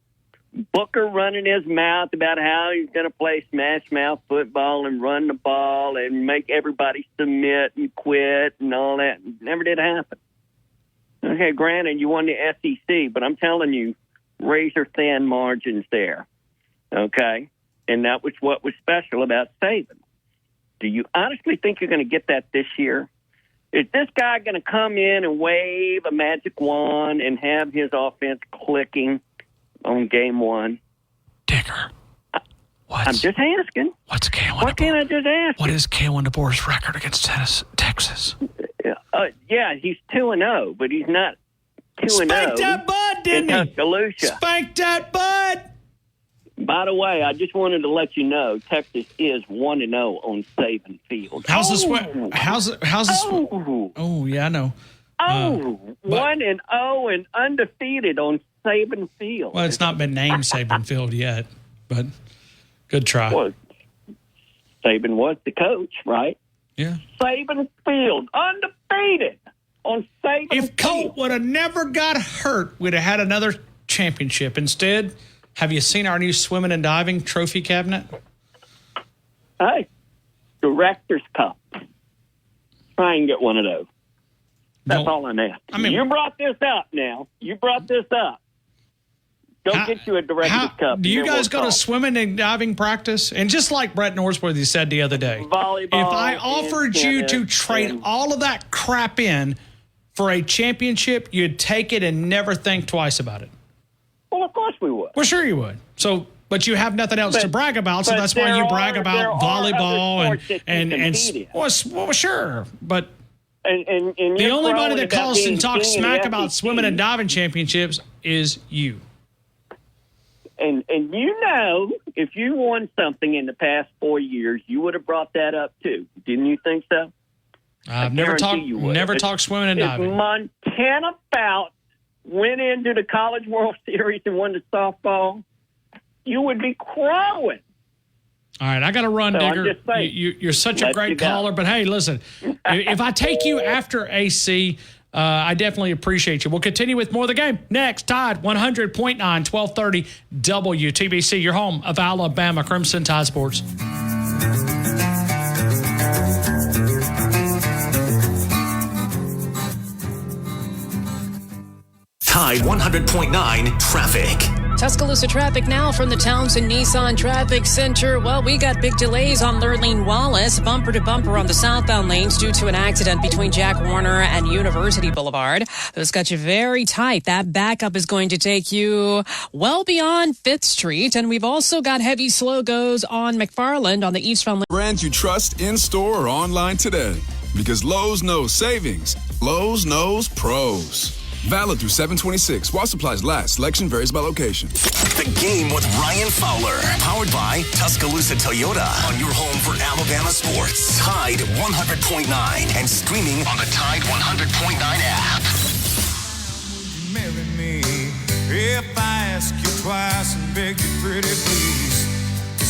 S3: Booker running his mouth about how he's going to play smash mouth football and run the ball and make everybody submit and quit and all that. Never did happen. Okay, granted, you won the SEC, but I'm telling you, razor thin margins there. Okay? And that was what was special about Saban. Do you honestly think you're going to get that this year? Is this guy going to come in and wave a magic wand and have his offense clicking on game one?
S8: Digger.
S3: I'm just asking.
S8: What's Kalen?
S3: Why can't I just ask?
S8: What is Kalen DeBoer's record against Texas?
S3: Yeah, he's 2-0, but he's not 2-0.
S8: Spanked that bud, didn't he?
S3: Tuscaloosa.
S8: Spanked that bud.
S3: By the way, I just wanted to let you know Texas is 1-0 on Saban Field.
S8: How's the sweat? How's the sweat? Oh, yeah, I know.
S3: 1-0 and undefeated on Saban Field.
S8: Well, it's not been named Saban Field yet, but good try.
S3: Well, Saban was the coach, right?
S8: Yeah.
S3: Saban Field, undefeated on Saban Field.
S8: If Colt would have never got hurt, we'd have had another championship. Instead, have you seen our new swimming and diving trophy cabinet?
S3: Hey, Director's Cup. Try and get one of those. That's all I'm asking.
S8: I mean,
S3: you brought this up now. You brought this up. Go get you a Director's Cup.
S8: Do you guys go to swimming and diving practice? And just like Brett Norsworthy said the other day,
S3: volleyball,
S8: if I offered you to trade all of that crap in for a championship, you'd take it and never think twice about it.
S3: Well, of course we would.
S8: Well, sure you would. So, but you have nothing else to brag about, so that's why you brag about volleyball and well, sure, but
S3: and
S8: the only body that calls and talks smack about swimming and diving championships is you.
S3: And you know, if you won something in the past 4 years, you would have brought that up too. Didn't you think so?
S8: I've never talked swimming and diving.
S3: If Montana Bout went into the College World Series and won the softball, you would be crowing.
S8: All right, I got to run, Digger. You're such a great caller, but hey, listen, if I take you after AC, I definitely appreciate you. We'll continue with more of the game next. Tide 100.9, 1230 WTBC, your home of Alabama Crimson Tide Sports.
S2: Tide 100.9 traffic.
S13: Tuscaloosa traffic now from the Townsend Nissan Traffic Center. Well, we got big delays on Lurleen Wallace, bumper to bumper on the southbound lanes due to an accident between Jack Warner and University Boulevard. Those got you very tight. That backup is going to take you well beyond 5th Street. And we've also got heavy slow goes on McFarland on the eastbound lane.
S7: Brands you trust in store or online today. Because Lowe's knows savings. Lowe's knows pros. Valid through 7/26. While supplies last. Selection varies by location.
S2: The Game with Ryan Fowler. Powered by Tuscaloosa Toyota. On your home for Alabama sports. Tide 100.9. And streaming on the Tide 100.9 app.
S12: Marry me If I ask you twice and beg you pretty please,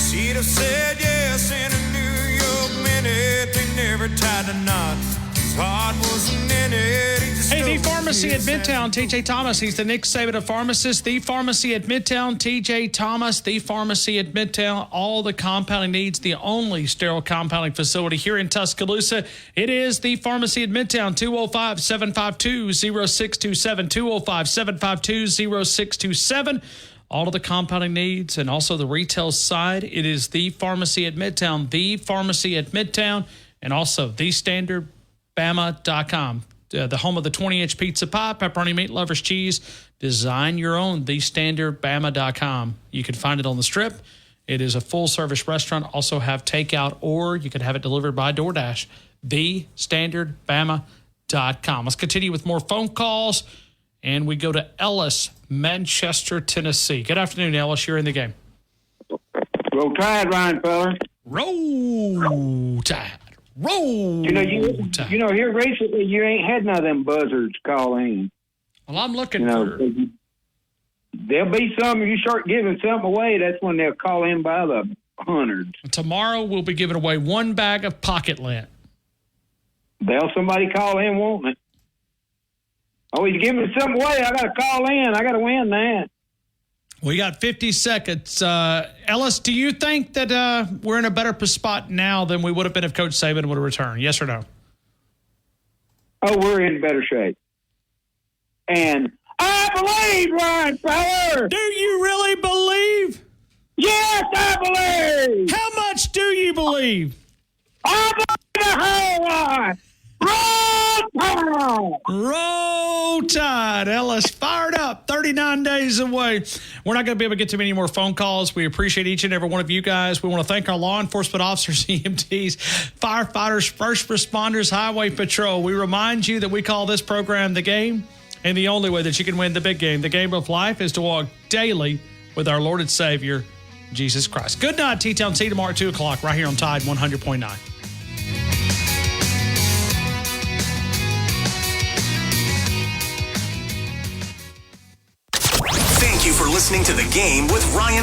S12: she'd have said yes in a New York minute. They never tied a knot. His heart wasn't in it.
S8: Hey, The Pharmacy at Midtown, TJ Thomas. He's the Nick Saban of pharmacists. The Pharmacy at Midtown, TJ Thomas. The Pharmacy at Midtown. All the compounding needs. The only sterile compounding facility here in Tuscaloosa. It is The Pharmacy at Midtown, 205-752-0627. 205-752-0627. All of the compounding needs and also the retail side. It is The Pharmacy at Midtown. The Pharmacy at Midtown. And also thestandardbama.com. The home of the 20-inch pizza pie, pepperoni, meat lovers, cheese. Design your own, thestandardbama.com. You can find it on the Strip. It is a full-service restaurant. Also have takeout, or you can have it delivered by DoorDash. Thestandardbama.com. Let's continue with more phone calls, and we go to Ellis, Manchester, Tennessee. Good afternoon, Ellis. You're in the game.
S15: Roll Tide, Ryan Feller.
S8: Roll Tide. Roll.
S15: You know, here recently you ain't had none of them buzzards call in.
S8: Well, I'm looking for.
S15: There'll be some. If you start giving something away, that's when they'll call in by the hundreds.
S8: Tomorrow we'll be giving away 1 bag of pocket lint.
S15: There'll somebody call in, won't it? Oh, he's giving something away. I got to call in. I got to win that.
S8: We got 50 seconds. Ellis, do you think that we're in a better spot now than we would have been if Coach Saban would have returned? Yes or no?
S15: Oh, we're in better shape. And I believe, Ryan Feller.
S8: Do you really believe?
S15: Yes, I believe.
S8: How much do you believe?
S15: I believe a whole lot.
S8: Roll Tide. Ellis fired up. 39 days away. We're not going to be able to get to many more phone calls. We appreciate each and every one of you guys. We want to thank our law enforcement officers, EMTs, firefighters, first responders, highway patrol. We remind you that we call this program The Game, and the only way that you can win the big game, the game of life, is to walk daily with our Lord and Savior, Jesus Christ. Good night, T-Town. See you tomorrow at 2 o'clock right here on Tide 100.9.
S2: Thank you for listening to The Game with Ryan